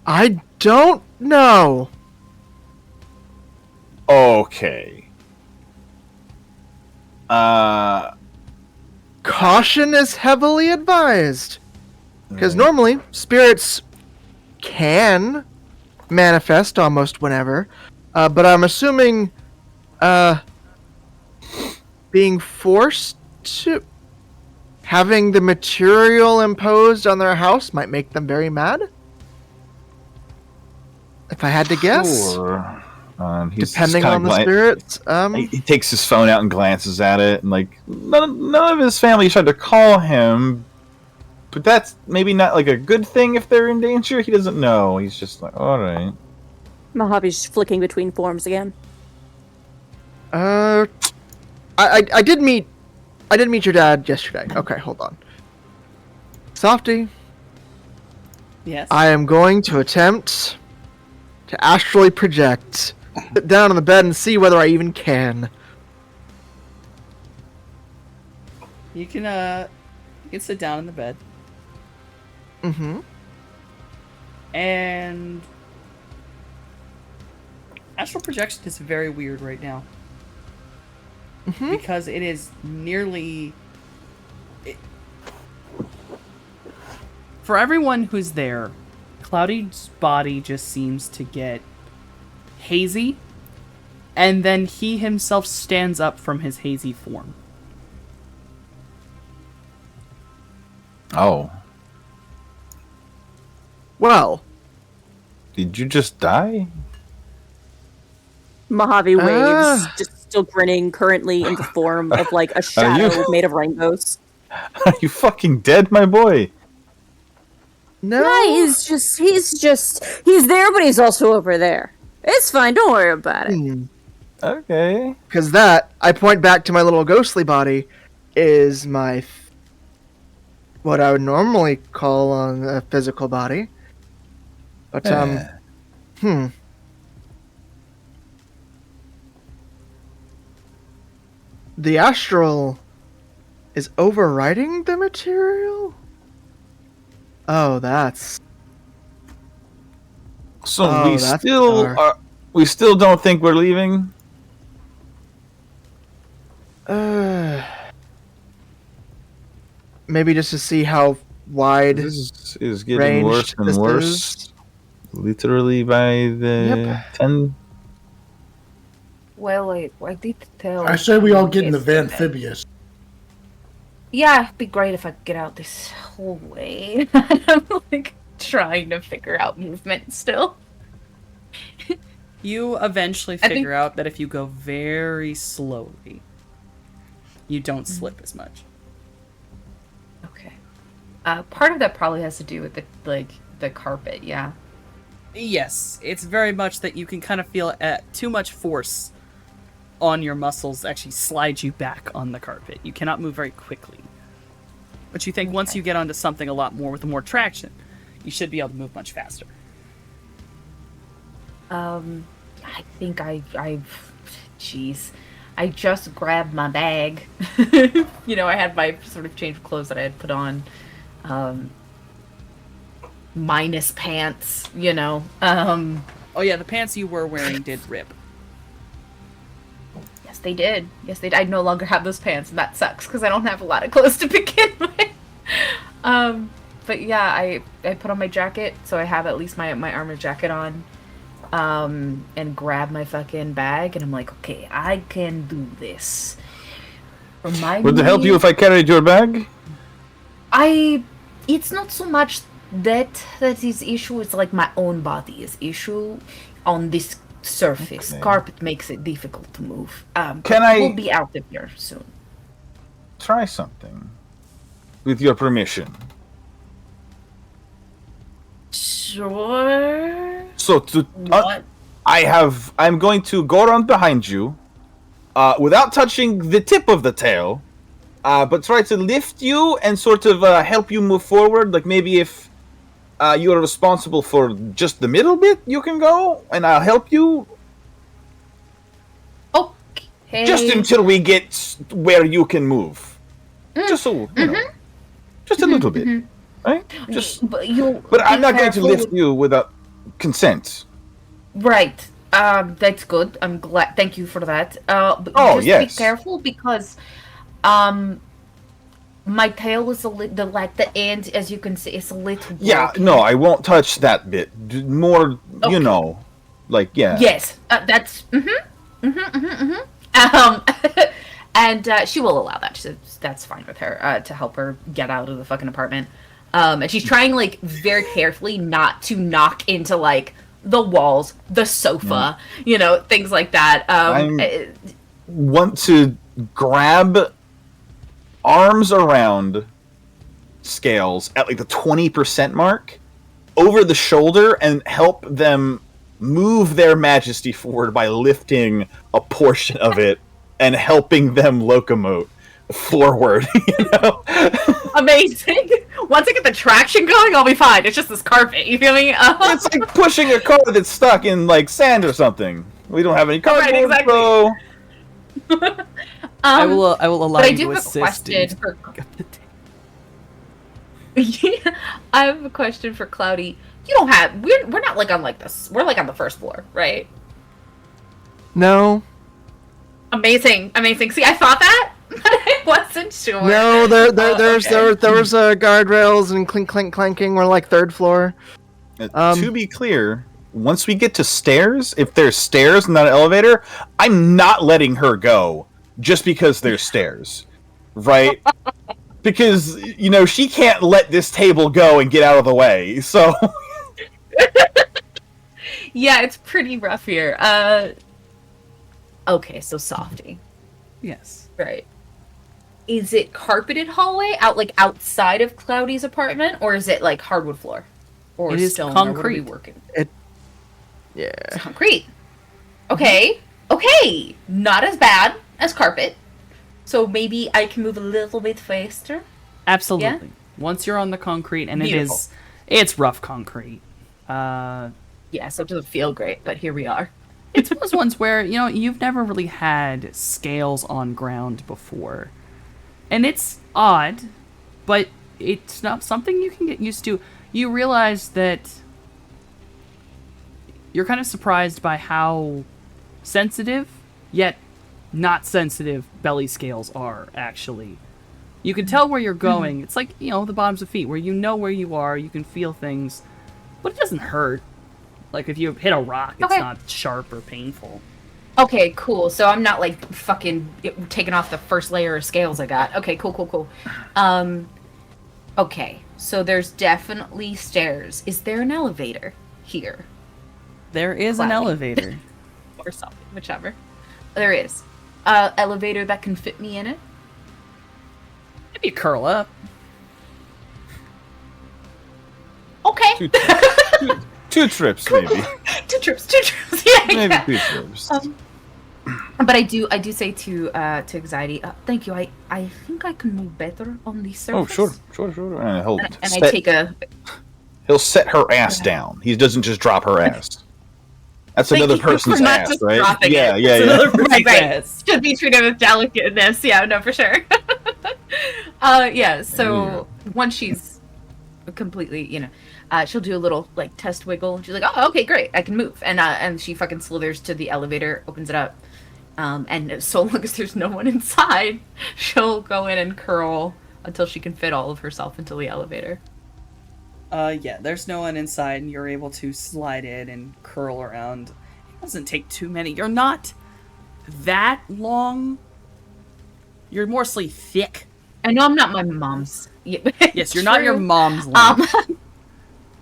I don't know. Okay. Caution is heavily advised. Because normally, spirits can manifest almost whenever. But I'm assuming being forced to... having the material imposed on their house might make them very mad. If I had to guess. Sure. He's Depending just on the kinda spirits. he takes his phone out and glances at it, and like none of his family tried to call him, but that's maybe not like a good thing if they're in danger. He doesn't know. He's just like, all right. Mojave's flicking between forms again. I did meet your dad yesterday. Okay, hold on. Softy, Yes. I am going to attempt to astrally project, sit down on the bed and see whether I even can. You can sit down in the bed. Mm-hmm. And astral projection is very weird right now. Mm-hmm. Because it is nearly for everyone who's there, Cloudy's body just seems to get hazy, and then he himself stands up from his hazy form. Oh, Well, did you just die? Mojave waves, Ah. just still grinning, currently in the form of like a shadow made of rainbows. Are you fucking dead, my boy? no. Yeah, he's there, but he's also over there. It's fine, don't worry about it. Okay. Because that, I point back to my little ghostly body, is my... what I would normally call on a physical body. But, the astral is overriding the material? Oh, that's... So Oh, we that's still dark. are. We still don't think we're leaving. Maybe just to see how wide... This is getting Ranged worse and this worse. is. Literally by the Yep. 10. Well, I did tell. I say we all get in the Yes, amphibious. Yeah, it'd be great if I could get out this hallway. I'm like trying to figure out movement still. You eventually I think- figure out that if you go very slowly, you don't slip as much. Okay. Part of that probably has to do with the carpet. Yeah. Yes, it's very much that you can kind of feel too much force on your muscles actually slide you back on the carpet. You cannot move very quickly. But you think once you get onto something a lot more with more traction, you should be able to move much faster. I think jeez. I just grabbed my bag. I had my sort of change of clothes that I had put on. minus pants, you know. Oh yeah, the pants you were wearing did rip. Yes, they did. Yes, they did. I no longer have those pants, and that sucks because I don't have a lot of clothes to begin with. But yeah, I put on my jacket, so I have at least my armor jacket on, and grab my fucking bag, and I'm like, okay, I can do this. Would it help you if I carried your bag? It's not so much that is issue. It's like my own body is issue on this surface. Okay. Carpet makes it difficult to move. We'll be out of here soon. Try something. With your permission. Sure. So What? I'm going to go around behind you, without touching the tip of the tail, but try to lift you and sort of help you move forward. Like maybe if you are responsible for just the middle bit, you can go, and I'll help you. Okay. Just until we get where you can move. Just so, you know. Just a little bit. Right? But I'm not going to lift you without consent. Right. That's good. I'm glad. Thank you for that. But just yes. be careful because, my tail is the end, as you can see, it's a little. Yeah, broken. no, I won't touch that bit. More, you know, like, yeah. Yes. That's. And she will allow that. That's fine with her. To help her get out of the fucking apartment. And she's trying like very carefully not to knock into like the walls, the sofa, you know, things like that. I want to grab arms around Scales at like the 20% mark over the shoulder and help them move their majesty forward by lifting a portion of it and helping them locomote forward, you know? Amazing. Once I get the traction going, I'll be fine. It's just this carpet, you feel me? It's like pushing a car that's stuck in like sand or something. We don't have any cardboard, exactly. so I will allow but I you do to have a assist. question for. Yeah, I have a question for Cloudy. You don't have. We're not like on like this. We're like on the first floor, right? No. Amazing. See, I thought that, but I wasn't sure. No, there was okay. guardrails and clanking. We're like third floor. To be clear, once we get to stairs, if there's stairs and not an elevator, I'm not letting her go just because there's stairs, right? Because, you know, she can't let this table go and get out of the way, so... Yeah, it's pretty rough here. Okay, so softy. Yes. Right. Is it carpeted hallway outside of Cloudy's apartment, or is it like hardwood floor? Or It is stone, concrete. Or what are we working? Yeah. It's concrete. Okay. Okay. Not as bad as carpet. So maybe I can move a little bit faster. Absolutely. Once you're on the concrete, and Beautiful. it's rough concrete. Yeah, so it doesn't feel great, but here we are. It's one of those ones where, you know, you've never really had scales on ground before. And it's odd, but it's not something you can get used to. You realize that you're kind of surprised by how sensitive, yet not sensitive belly scales are, actually. You can tell where you're going. It's like, you know, the bottoms of feet, where you know where you are, you can feel things, but it doesn't hurt. Like, if you hit a rock, it's Okay. not sharp or painful. Okay, cool. So I'm not like fucking taking off the first layer of scales I got. Okay, cool. Okay, so there's definitely stairs. Is there an elevator here? There is an Cloudy. elevator. Or something, whichever. There is. Elevator that can fit me in it? Maybe you curl up. Okay. Two trips, maybe. Two trips. Yeah. Maybe yeah. 2 trips. But I do say to Anxiety, thank you. I think I can move better on the surface. Oh, sure. And I take a. he'll set her ass down. He doesn't just drop her ass. That's Thank another you for person's not ass, just right? dropping Yeah. it. Right. Yes. Should be treated with delicateness. Yeah, no, for sure. Yeah. So once she's completely, she'll do a little like test wiggle. She's like, oh, okay, great, I can move, and she fucking slithers to the elevator, opens it up, and so long as there's no one inside, she'll go in and curl until she can fit all of herself into the elevator. Yeah, there's no one inside, and you're able to slide in and curl around. It doesn't take too many. You're not that long. You're mostly thick. I know I'm not my mom's. Yes, you're not your mom's length.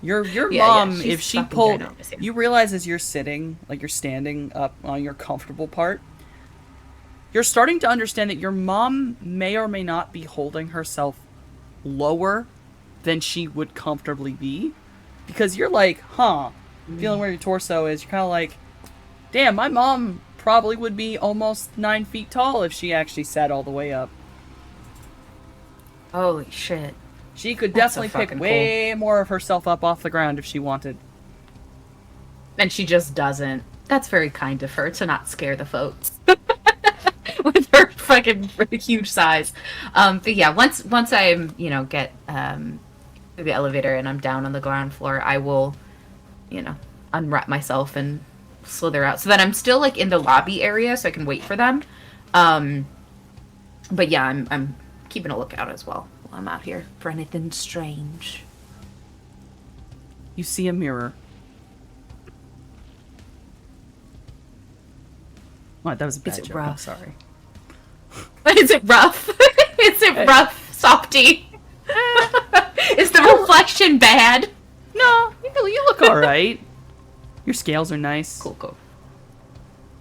Your Yeah, mom, she's if she fucking pulled, ginormous, yeah. you realize as you're sitting, like you're standing up on your comfortable part, you're starting to understand that your mom may or may not be holding herself lower than she would comfortably be, because you're like, feeling where your torso is. You're kind of like, damn, my mom probably would be almost 9 feet tall if she actually sat all the way up. Holy shit. She could That's so definitely pick fucking way more of herself up off the ground if she wanted. And she just doesn't. That's very kind of her to not scare the folks. With her fucking huge size. But yeah, once I get through the elevator and I'm down on the ground floor, I will, unwrap myself and slither out so that I'm still like in the lobby area so I can wait for them. But yeah, I'm keeping a lookout as well while I'm out here for anything strange. You see a mirror. What? That was a bad Is it joke. I'm rough? sorry. Is it rough? Is it rough, softy? Is the reflection bad? No, you look all right. Your scales are nice. Cool.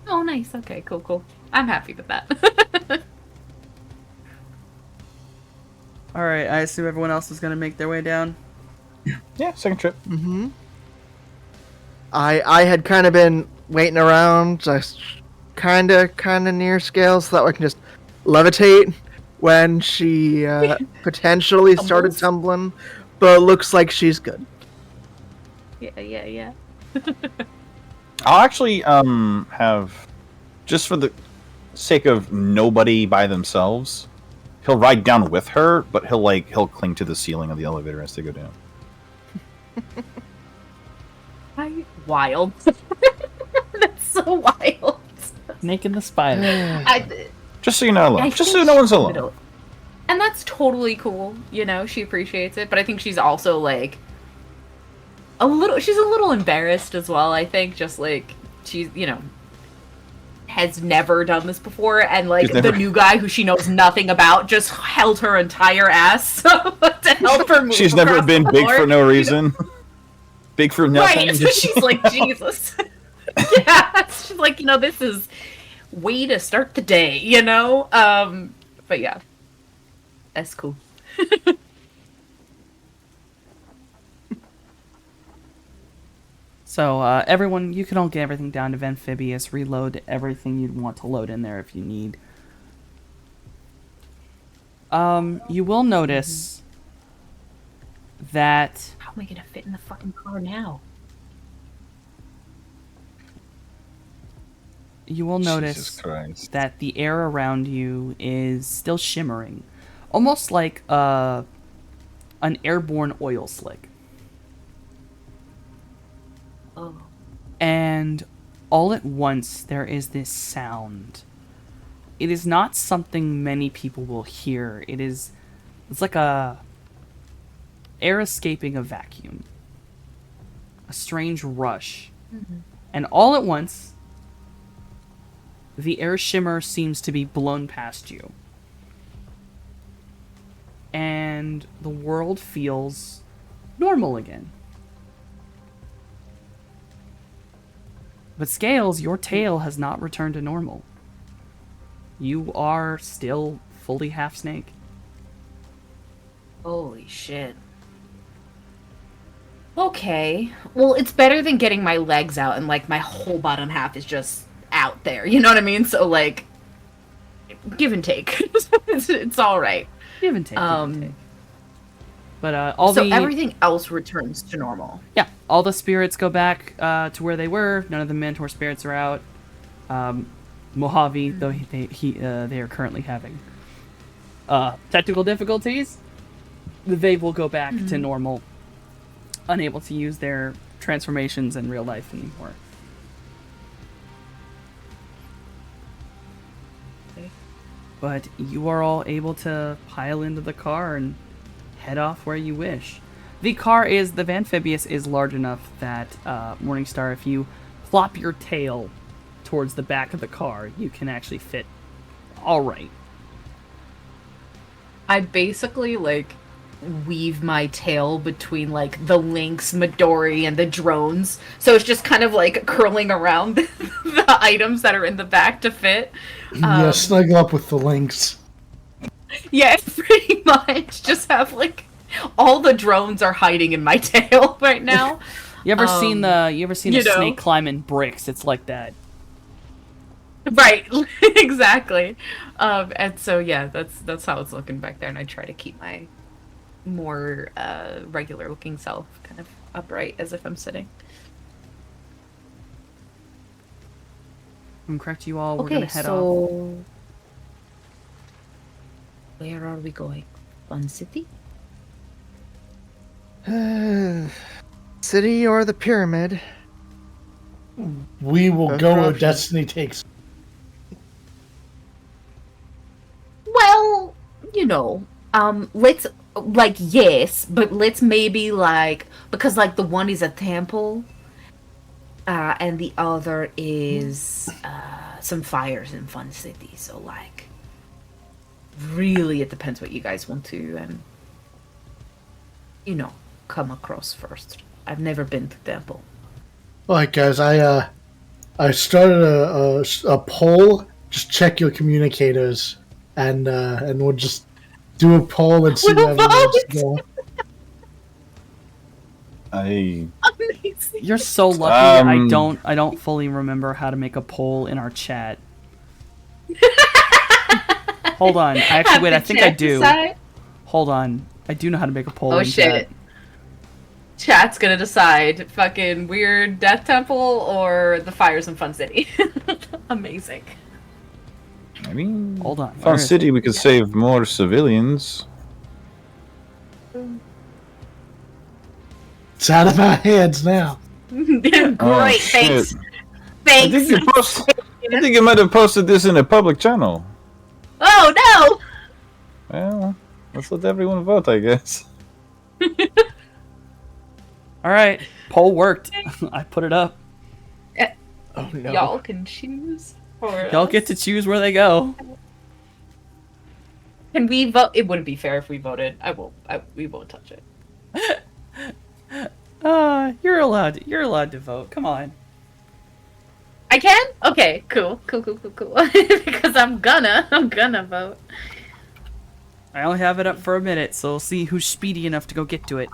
Oh, nice. Okay, cool. I'm happy with that. All right, I assume everyone else is gonna make their way down. Yeah, second trip. I had kind of been waiting around, just kind of near Scales, so that I can just levitate when she potentially started tumbling, but looks like she's good. Yeah. I'll actually have, just for the sake of nobody by themselves, he'll ride down with her, but he'll cling to the ceiling of the elevator as they go down. Wild. That's so wild. Snake and the spider. Just so you're not alone. I Just think so no one's she alone. would- And that's totally cool. She appreciates it, but I think she's also like she's a little embarrassed as well, I think, just like she's, has never done this before, and like the new guy who she knows nothing about just held her entire ass to help her move. She's never across been the big floor. for no reason. Big for nothing. Right, so she's like, Jesus. Yeah, she's like, this is way to start the day, But yeah, that's cool. So, everyone, you can all get everything down to Amphibious, reload everything you'd want to load in there if you need. You will notice that How am I gonna fit in the fucking car now? you will Jesus notice Christ. that the air around you is still shimmering, almost like an airborne oil slick. Oh. And all at once there is this sound. It is not something many people will hear. It's like air escaping a vacuum. A strange rush. And all at once the air shimmer seems to be blown past you. And the world feels normal again. But Scales, your tail has not returned to normal. You are still fully half snake. Holy shit. Okay. Well, it's better than getting my legs out and like my whole bottom half is just out there. You know what I mean? So like, give and take. it's all right. Give and take. But So everything else returns to normal. Yeah, all the spirits go back to where they were. None of the mentor spirits are out. Mojave, though they are currently having technical difficulties, they will go back to normal unable to use their transformations in real life anymore. But you are all able to pile into the car and head off where you wish. The Vanphibious is large enough that, Morningstar, if you flop your tail towards the back of the car, you can actually fit alright. I basically, like, weave my tail between, like, the Lynx, Midori, and the drones. So it's just kind of, like, curling around the items that are in the back to fit. Yeah, snuggle up with the Lynx. Yeah, pretty much. Just have, like, all the drones are hiding in my tail right now. You ever seen a you know. snake climbing bricks? It's like that. Right, exactly. And so, yeah, that's how it's looking back there. And I try to keep my more regular looking self kind of upright as if I'm sitting. I'm correct, you all. We're gonna head off. Where are we going? Fun City? City or the pyramid? We will That's go your where option. destiny takes. Well, you know, let's, like, yes, but let's maybe, like, because, like, the one is a temple, and the other is, some fires in Fun City, so, like, really it depends what you guys want to, you know, come across first. I've never been to temple. All right, guys. I started a poll. Just check your communicators, and we'll just do a poll and see where everyone's going. I Amazing. You're so lucky. I don't fully remember how to make a poll in our chat. Hold on. Actually, wait. I think I do. Hold on. I do know how to make a poll. Oh in shit. Chat. Chat's gonna decide fucking weird death temple or the fires in Fun City. Amazing. I mean, Hold on. Fun City, we could save more civilians. It's out of our hands now. Great, Oh, thanks. shit. Thanks. I think you might have posted this in a public channel. Oh Well, let's let everyone vote, I guess. All right. Poll worked. I put it up. Oh no! no. Y'all can choose. Y'all get to choose where they go. Can we vote? It wouldn't be fair if we voted. We won't touch it. You're allowed to vote. Come on. I can? Okay, cool. Because I'm gonna vote. I only have it up for a minute, so we'll see who's speedy enough to go get to it.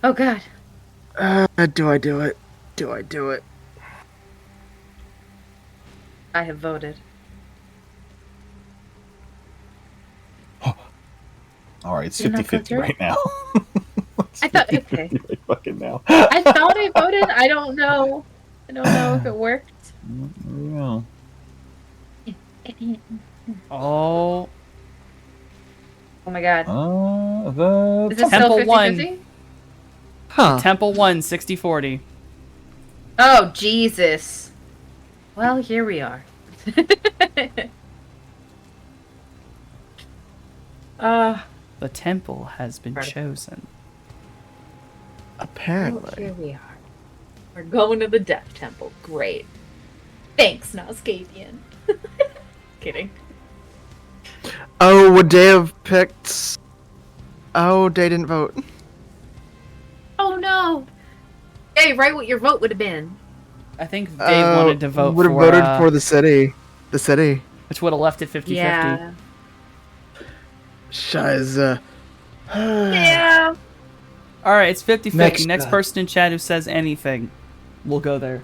Oh god. Do I do it? Do I do it? I have voted. All right, it's You're not 50-50 gonna right now. I thought okay. Right fucking now. I thought I voted. I don't know. I don't know if it worked. Yeah. Oh, Oh my god. The Is this Temple still 50-50? Huh. Temple 1, 60-40. Oh, Jesus. Well, here we are. The temple has been Right. chosen. Apparently. Here we are. We're going to the Death Temple. Great. Thanks, Noscavian. Kidding. Oh, would they have picked? Oh, they didn't vote. Oh no. Hey, write what your vote would have been. I think Dave wanted to vote would have for, voted for the city. The city. which would have left it 50-50. Yeah. Shiza. Yeah. All right, it's 50-50. Next Next time. person in chat who says anything, we'll go there.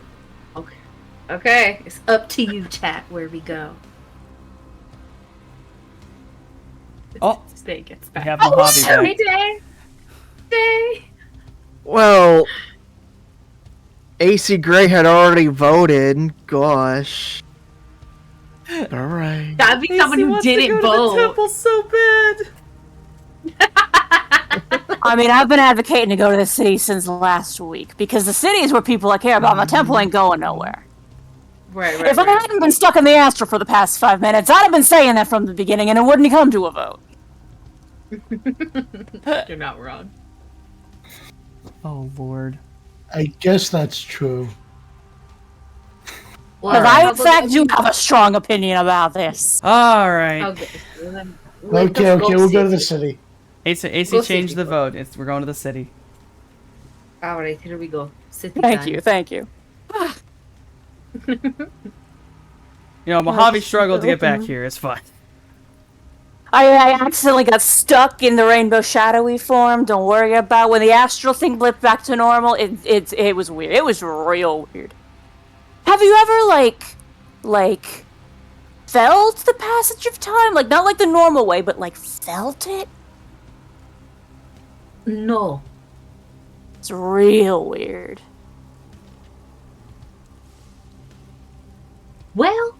Okay. It's up to you, chat, where we go. Oh, Stay gets we back. have Oh, Mojave sorry, back. Day. Day. Well, AC Gray had already voted. Gosh. All right. That'd be someone who didn't vote. temple so bad. I mean, I've been advocating to go to the city since last week because the city is where people I care about. My temple ain't going nowhere. Right. If I hadn't been stuck in the astral for the past 5 minutes, I'd have been saying that from the beginning, and it wouldn't come to a vote. You're not wrong. Oh Lord. I guess that's true. Because I, in fact, do have a strong opinion about this. All right. Okay. Okay, we'll go to the city. AC Go changed city. the vote. We're going to the city. All right, here we go. City Thank time. you, thank you. You know, Mojave struggled to get back here. It's fine. I accidentally got stuck in the rainbow shadowy form. Don't worry about when the astral thing blipped back to normal. It was weird. It was real weird. Have you ever like felt the passage of time? Like not like the normal way, but like felt it? No. It's real weird. Well,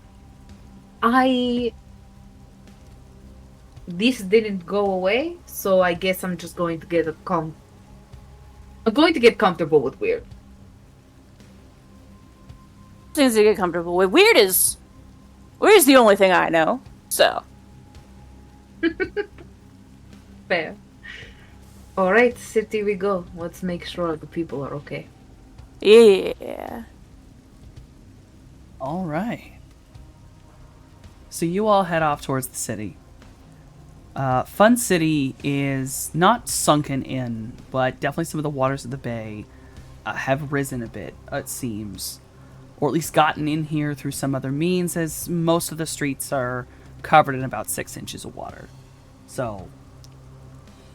this didn't go away, so I guess I'm just going to get I'm going to get comfortable with weird. Things to get comfortable with. Weird is the only thing I know. So Fair. All right, city we go. Let's make sure the people are okay. yeah. All right. So you all head off towards the city. Fun City is not sunken in, but definitely some of the waters of the bay have risen a bit, it seems. Or at least gotten in here through some other means, as most of the streets are covered in about 6 inches of water. So,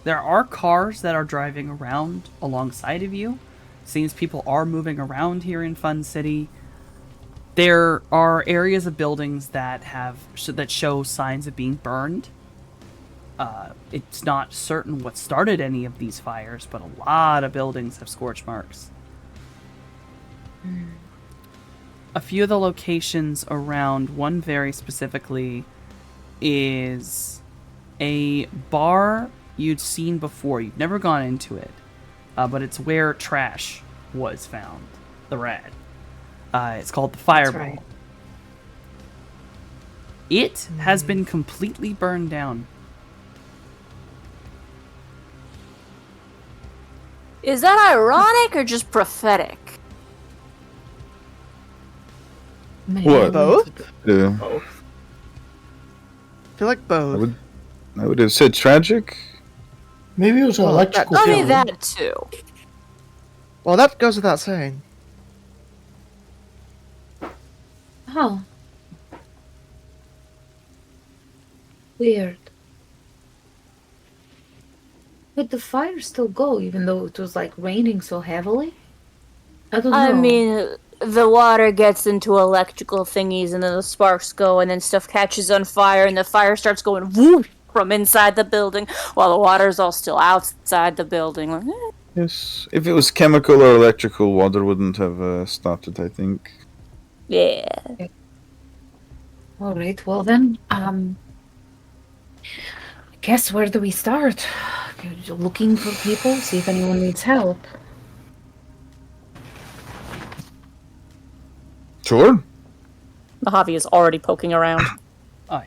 there are cars that are driving around alongside of you. Seems people are moving around here in Fun City. There are areas of buildings that show signs of being burned. It's not certain what started any of these fires, but a lot of buildings have scorch marks. A few of the locations around, one very specifically, is a bar you'd seen before. You've never gone into it, but it's where trash was found. The rat. It's called the Fireball. right. It has been completely burned down. Is that ironic or just prophetic? What? Both? Yeah. I feel like both. I would have said tragic. Maybe it was an Well, electrical I mean field. that too. Well, that goes without saying. Huh. Weird. But the fire still go, even though it was like raining so heavily? I don't know. I mean, the water gets into electrical thingies, and then the sparks go, and then stuff catches on fire, and the fire starts going whoosh from inside the building, while the water's all still outside the building. Like, Yes. If it was chemical or electrical, water wouldn't have stopped it, I think. yeah. All right, well then, I guess where do we start? Looking for people, see if anyone needs help. Sure. Mojave is already poking around. Oh, yeah.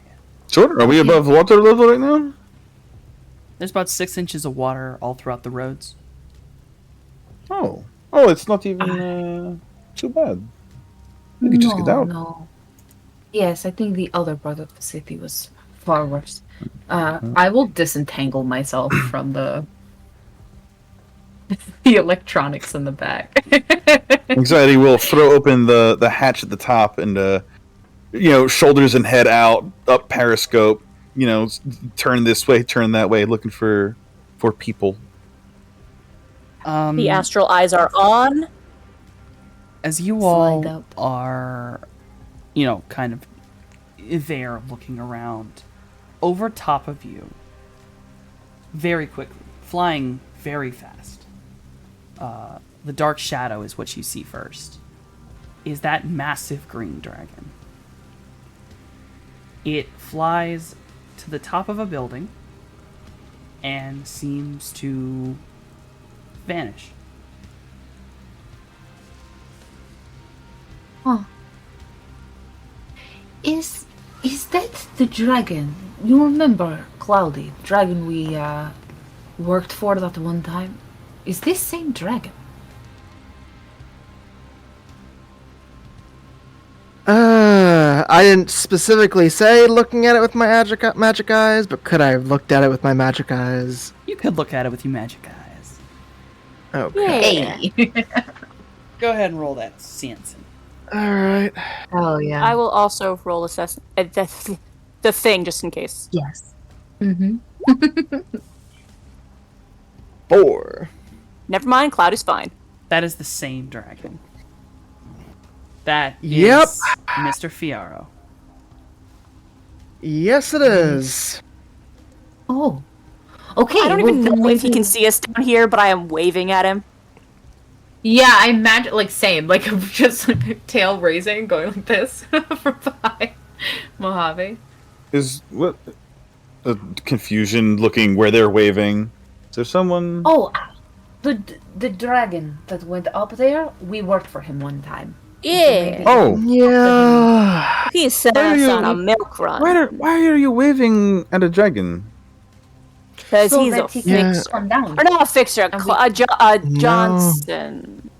Sure. Are we above water level right now? There's about 6 inches of water all throughout the roads. Oh. Oh, it's not even too bad. We could just get out. No. Yes, I think the other part of the city was far worse. I will disentangle myself from the electronics in the back. Anxiety will throw open the hatch at the top and, shoulders and head out, up periscope, turn this way, turn that way, looking for people. The astral eyes are on. As you Slide all up. are, kind of there looking around, over top of you, very quickly, flying very fast, the dark shadow is what you see first, is that massive green dragon. It flies to the top of a building and seems to vanish. Huh. Is that the dragon? You remember Cloudy, dragon we worked for that one time? Is this same dragon? I didn't specifically say looking at it with my magic eyes, but could I have looked at it with my magic eyes? You could look at it with your magic eyes. Okay. Hey. Go ahead and roll that sense. Alright. Oh yeah. I will also roll the thing just in case. Yes. Mm-hmm. 4. Never mind, Cloudy's fine. That is the same dragon. That is Yep. Mr. Fiaro. Yes, it is. Oh. Okay. I don't even know if he can see us down here, but I am waving at him. Yeah, I imagine like same, like just like tail raising, going like this from behind Mojave. Is what confusion looking where they're waving? Is there someone? Oh, the dragon that went up there. We worked for him one time. Yeah. Oh, Yeah. He sent Why are us you- on a milk run. why are you waving at a dragon? Because So he's a that he Yeah. can calm down. or not a fixer, And we- Johnson.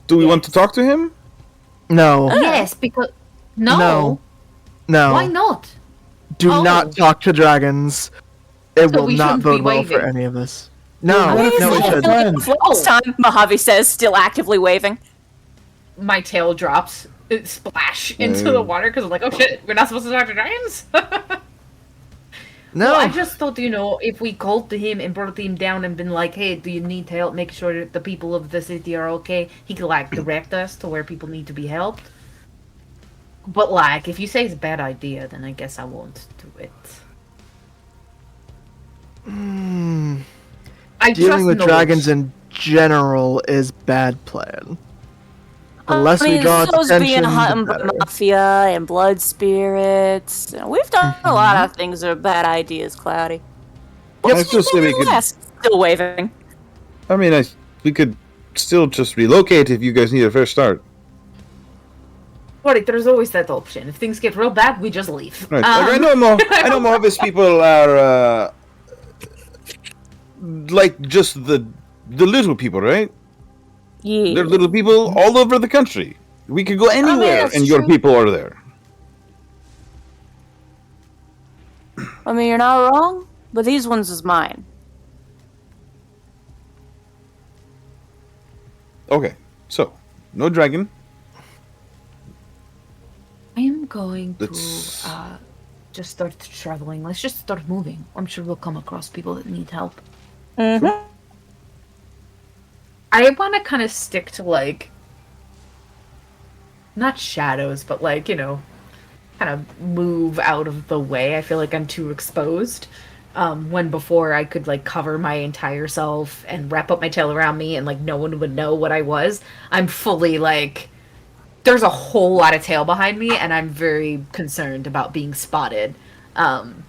Do we want to talk to him? No. Yes, because no. No. Why not? Do Oh. not talk to dragons. It So will we not shouldn't be bode well for waving. any of us. No. What if No, we he's shouldn't. friends? Last time, Mojave says, still actively waving. My tail drops, it splash into the water because I'm like, oh shit, we're not supposed to talk to dragons. No. Well, I just thought, if we called to him and brought him down and been like, hey, do you need help? Make sure that the people of the city are okay. He could, direct us to where people need to be helped. But, if you say it's a bad idea, then I guess I won't do it. I Dealing trust with Noel. dragons in general is bad plan. The less we draw its so's attention, being the hunted by better. mafia and blood spirits. We've done a lot of things that are bad ideas, Cloudy. I still say we could. Yes, still waving. I mean, we could still just relocate if you guys need a fresh start. Right, there's always that option. If things get real bad, we just leave. Right. I know Mohavis people are like just the little people, right? Yeah. They're little people all over the country. We could go anywhere, that's and your true. people are there. I mean, you're not wrong, but these ones is mine. Okay, so no dragon. I am going to Let's- just start traveling. Let's just start moving. I'm sure we'll come across people that need help. Mm-hmm. I want to kind of stick to not shadows, but kind of move out of the way. I feel like I'm too exposed. When before I could cover my entire self and wrap up my tail around me and no one would know what I was. I'm fully there's a whole lot of tail behind me and I'm very concerned about being spotted. I'm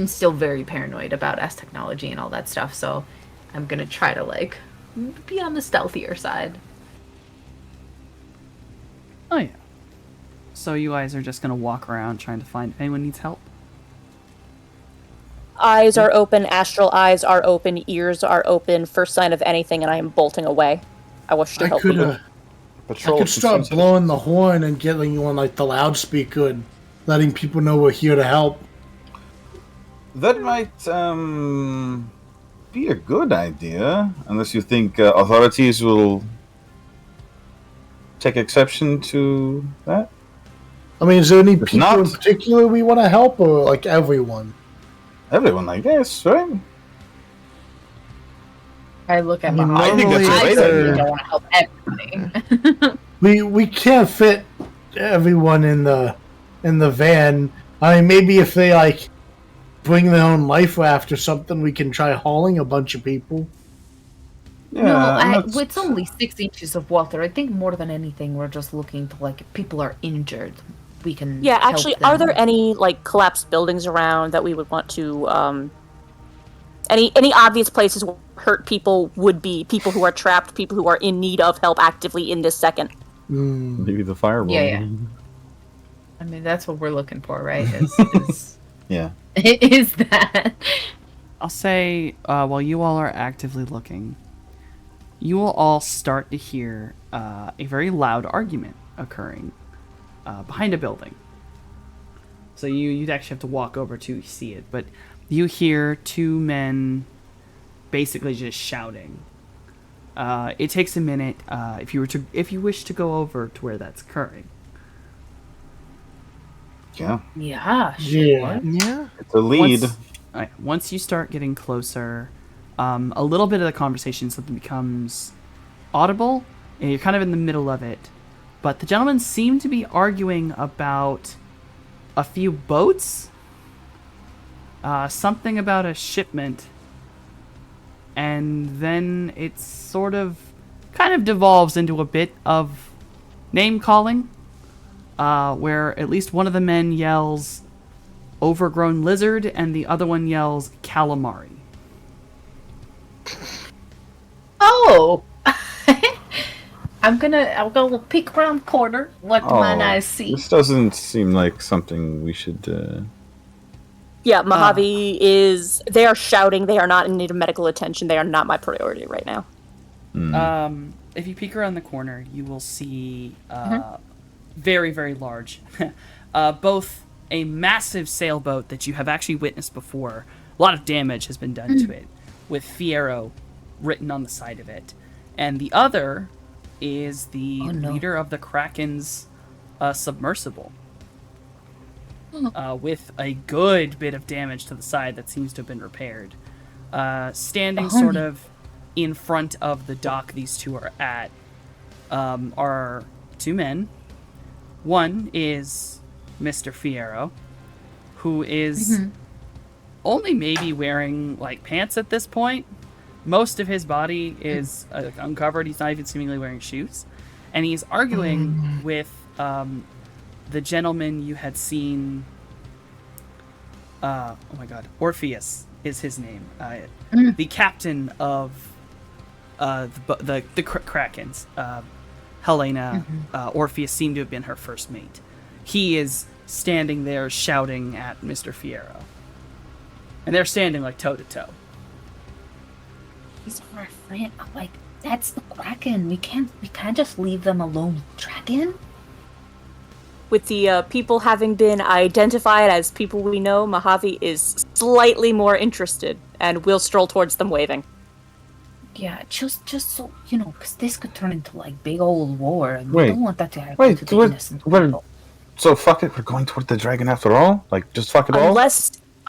still very paranoid about S technology and all that stuff, so I'm gonna try to be on the stealthier side. Oh yeah. So you guys are just gonna walk around trying to find if anyone needs help? Eyes are open, astral eyes are open, ears are open. First sign of anything, and I am bolting away. I wish to I help could you. I Patrol could start blowing the horn and getting you on the loudspeaker and letting people know we're here to help. That might be a good idea, unless you think authorities will take exception to that. I mean, is there any If people not- in particular we want to help, or everyone? Everyone, I guess, right? I look at I mean, my I think that's a I great certainly idea. don't want to help everybody. We can't fit everyone in the van. I mean, maybe if they bring their own life raft or something, we can try hauling a bunch of people. Yeah, No, I'm not- it's only 6 inches of water. I think more than anything, we're just looking to if people are injured, we can. Yeah, help actually, them. are there any collapsed buildings around that we would want to Any obvious places where hurt people would be people who are trapped, people who are in need of help actively in this second. Maybe the fireball. Yeah. I mean, that's what we're looking for, right? Is Yeah. is that? I'll say, while you all are actively looking, you will all start to hear a very loud argument occurring behind a building. So you'd actually have to walk over to see it, but you hear two men basically just shouting. It takes a minute if you wish to go over to where that's occurring. Yeah. Yeah. Yeah. Yeah. It's a lead. Once you start getting closer, a little bit of the conversation suddenly becomes audible, and you're kind of in the middle of it. But the gentlemen seem to be arguing about a few boats, something about a shipment, and then it sort of kind of devolves into a bit of name calling, where at least one of the men yells overgrown lizard and the other one yells calamari. Oh. I'll go peek around the corner. What do my eyes see? This doesn't seem like something we should. Yeah, Mojave is... They are shouting. They are not in need of medical attention. They are not my priority right now. If you peek around the corner, you will see very, very large, both a massive sailboat that you have actually witnessed before. A lot of damage has been done to it, with Fierro written on the side of it. And the other is the leader of the Kraken's submersible, with a good bit of damage to the side that seems to have been repaired. Standing sort of in front of the dock these two are at are two men. One is Mr. Fierro, who is only maybe wearing like pants at this point. Most of his body is uncovered. He's not even seemingly wearing shoes. And he's arguing with the gentleman you had seen. Oh my god. Orpheus is his name. The captain of the Krakens. Helena, Orpheus seemed to have been her first mate. He is standing there shouting at Mr. Fierro. And they're standing like toe to toe. He's our friend. I'm like, that's the Kraken. We can't just leave them alone with Dragon. With the people having been identified as people we know, Mojave is slightly more interested and will stroll towards them waving. Yeah, just so, because this could turn into, like, big old war, and we don't want that to happen to the Wait, innocent people. So fuck it, we're going toward the dragon after all? Like, just fuck it all?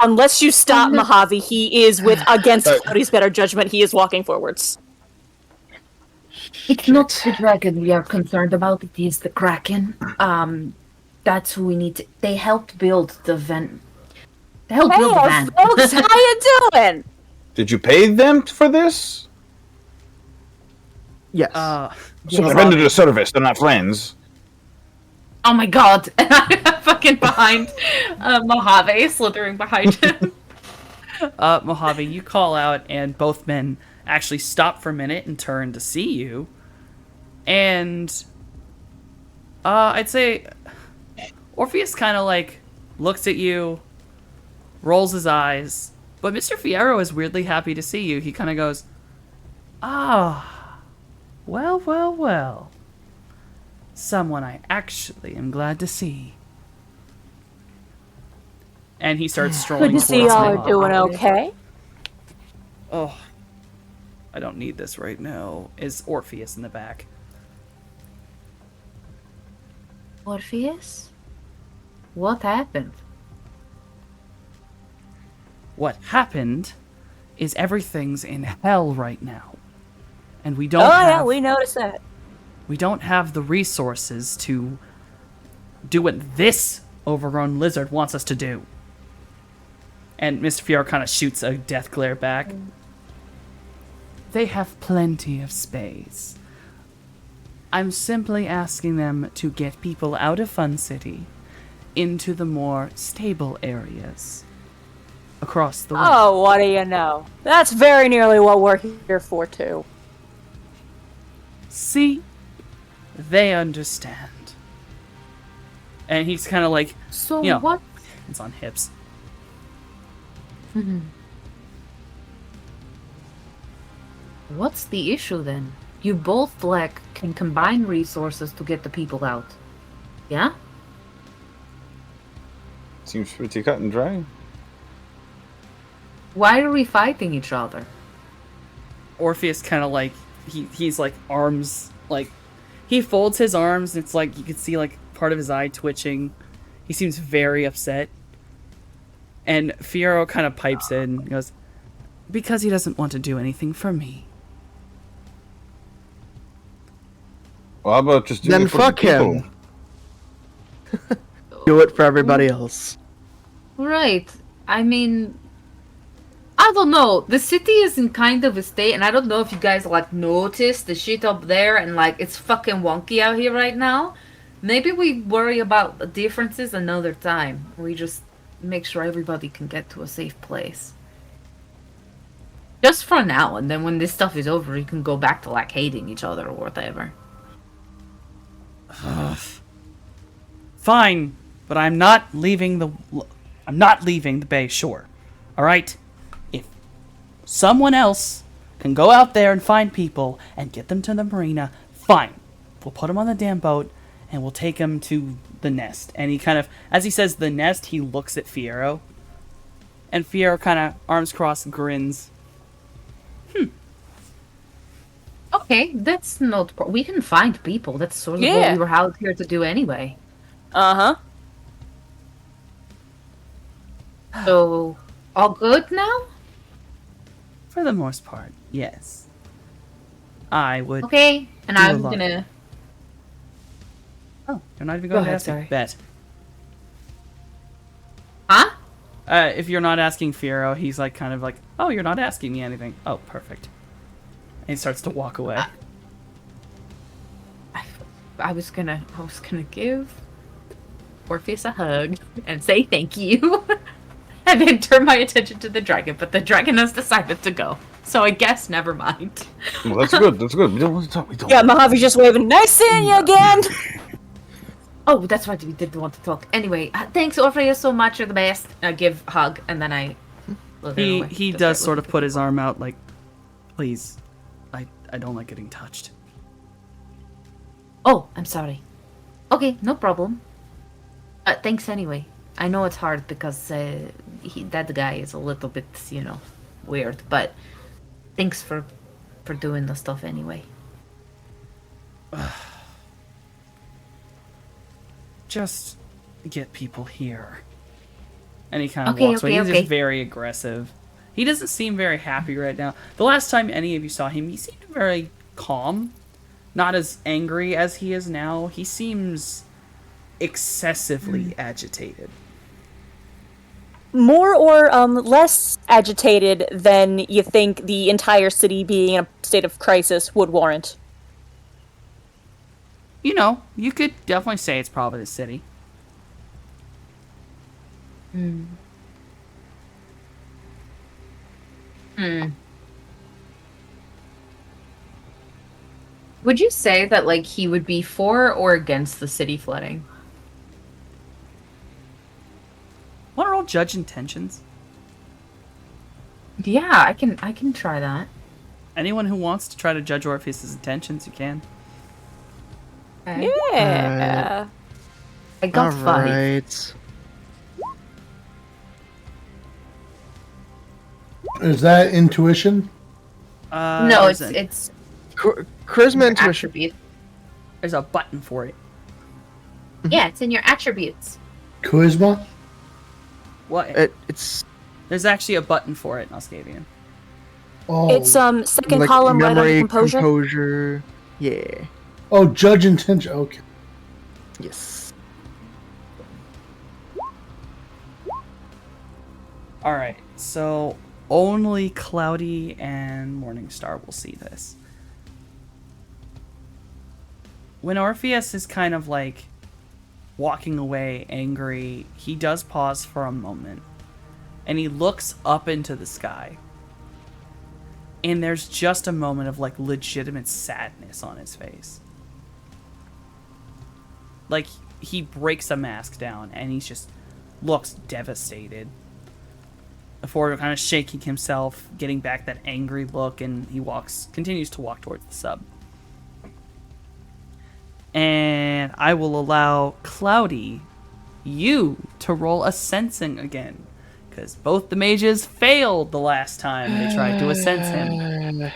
Unless you stop Mojave, he is, against Cody's better judgment, he is walking forwards. It's not the dragon we are concerned about, it is the Kraken. That's who we need to... They helped build the van. They helped build the van. Folks, how you doing? Did you pay them for this? Yes. So they rendered a service, they're not friends. Oh my god! And I'm fucking behind Mojave, slithering behind him. Mojave, you call out, and both men actually stop for a minute and turn to see you. And I'd say Orpheus kind of like looks at you, rolls his eyes, but Mr. Fierro is weirdly happy to see you. He kind of goes, well. Someone I actually am glad to see. And he starts strolling Good to towards see y'all him. are doing okay. Oh, I don't need this right now. Is Orpheus in the back? Orpheus? What happened? What happened is everything's in hell right now. And we don't Yeah, we noticed that. We don't have the resources to do what this overgrown lizard wants us to do. And Mr. Fierro kind of shoots a death glare back. They have plenty of space. I'm simply asking them to get people out of Fun City into the more stable areas. across the way. Oh, what do you know? That's very nearly what we're here for, too. See? They understand. And he's kind of like, So you know, what? it's on hips. What's the issue then? You both like can combine resources to get the people out. Yeah? Seems pretty cut and dry. Why are we fighting each other? Orpheus kind of like, he's like arms, like, he folds his arms, and it's like, you can see like part of his eye twitching. He seems very upset. And Fiero kind of pipes in and goes, because he doesn't want to do anything for me. Well, how about just doing Then it for fuck the people? him. Do it for everybody else. Right. I mean, I don't know. The city is in kind of a state, and I don't know if you guys like noticed the shit up there, and like it's fucking wonky out here right now. Maybe we worry about the differences another time. We just make sure everybody can get to a safe place. Just for now, and then when this stuff is over, you can go back to like hating each other or whatever. Fine, but I'm not leaving the Bay Shore. All right? If someone else can go out there and find people and get them to the marina, fine. We'll put them on the damn boat and we'll take them to the nest. And he kind of, as he says the nest, he looks at Fiero. And Fiero kind of arms crossed grins. Okay, that's not. We can find people. That's sort of what Yeah. we were out here to do anyway. Uh-huh. So, all good now? For the most part, yes. I would... Okay, and Do a I'm lot. gonna. Oh, you're not even Go going to ahead, ask sorry. me. Bet. Huh? If you're not asking Fiero, he's like kind of like, oh, you're not asking me anything. Oh, perfect. And he starts to walk away. I was gonna give Orpheus a hug and say thank you, and then turn my attention to the dragon. But the dragon has decided to go, so I guess never mind. Well, that's good. That's good. We don't want to talk. We don't. Yeah, Mojave's just waving, nice seeing you again! Oh, that's right. We did want to talk. Anyway, thanks Orpheus so much. You're the best. I give hug, and then I. He does sort of put his arm out like, please, I don't like getting touched. Oh, I'm sorry. Okay, no problem. Thanks anyway. I know it's hard because that guy is a little bit, weird, but thanks for doing the stuff anyway. Just get people here. And he kind of Okay, walks away. okay, He's okay. just very aggressive. He doesn't seem very happy right now. The last time any of you saw him, he seemed very calm. Not as angry as he is now. He seems excessively agitated. More or less agitated than you think the entire city being in a state of crisis would warrant. You know, you could definitely say it's probably the city. Would you say that like he would be for or against the city flooding? Want to roll judge intentions? Yeah, I can try that. Anyone who wants to try to judge Orpheus's intentions, you can. Okay. Yeah. I got 5. Alright. Is that intuition? No, there's it's Charisma intuition. attribute. there's a button for it. Yeah, it's in your attributes. Charisma? What? It's There's actually a button for it in Oscavian. Oh, It's second like column right under memory, composure. Yeah. oh, judge intention. Okay. Yes. Alright, so only Cloudy and Morningstar will see this. When Orpheus is kind of like walking away angry, he does pause for a moment. and he looks up into the sky. And there's just a moment of like legitimate sadness on his face. Like he breaks a mask down and he just looks devastated. Before kind of shaking himself, getting back that angry look, and he continues to walk towards the sub. And I will allow Cloudy, you, to roll a sensing again. Because both the mages failed the last time they tried to sense him.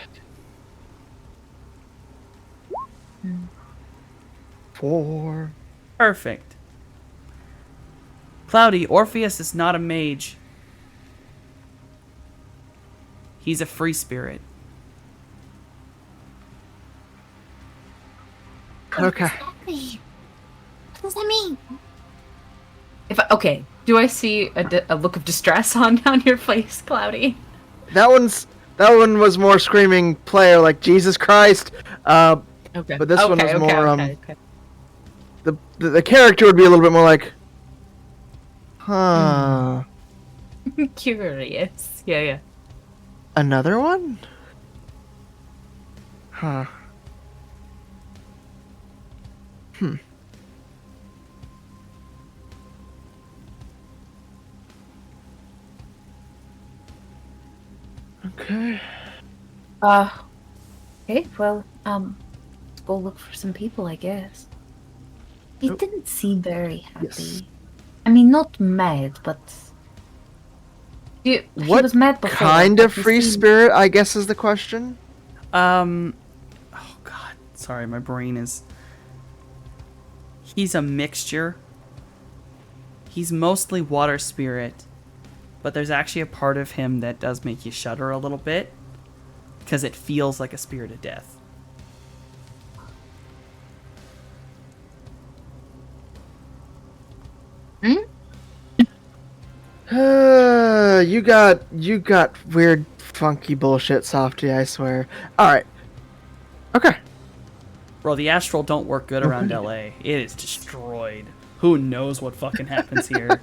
4. Perfect. Cloudy, Orpheus is not a mage. He's a free spirit. Okay. Exactly. What does that mean? Okay, do I see a look of distress on your face, Cloudy? That one was more screaming player like Jesus Christ. Okay. But this one was more okay. the character would be a little bit more like, huh. Curious. Yeah. Another one? Huh. Okay. Okay, well, let's go look for some people, I guess. He didn't seem very happy. Yes. I mean, not mad, but he What was mad before. kind but of he free seemed- spirit, I guess, is the question? Oh god, sorry, my brain is... He's a mixture. He's mostly water spirit, but there's actually a part of him that does make you shudder a little bit, because it feels like a spirit of death. You got weird, funky bullshit, Softy, I swear. Alright. Okay. Bro, the astral don't work good around LA. It is destroyed. Who knows what fucking happens here?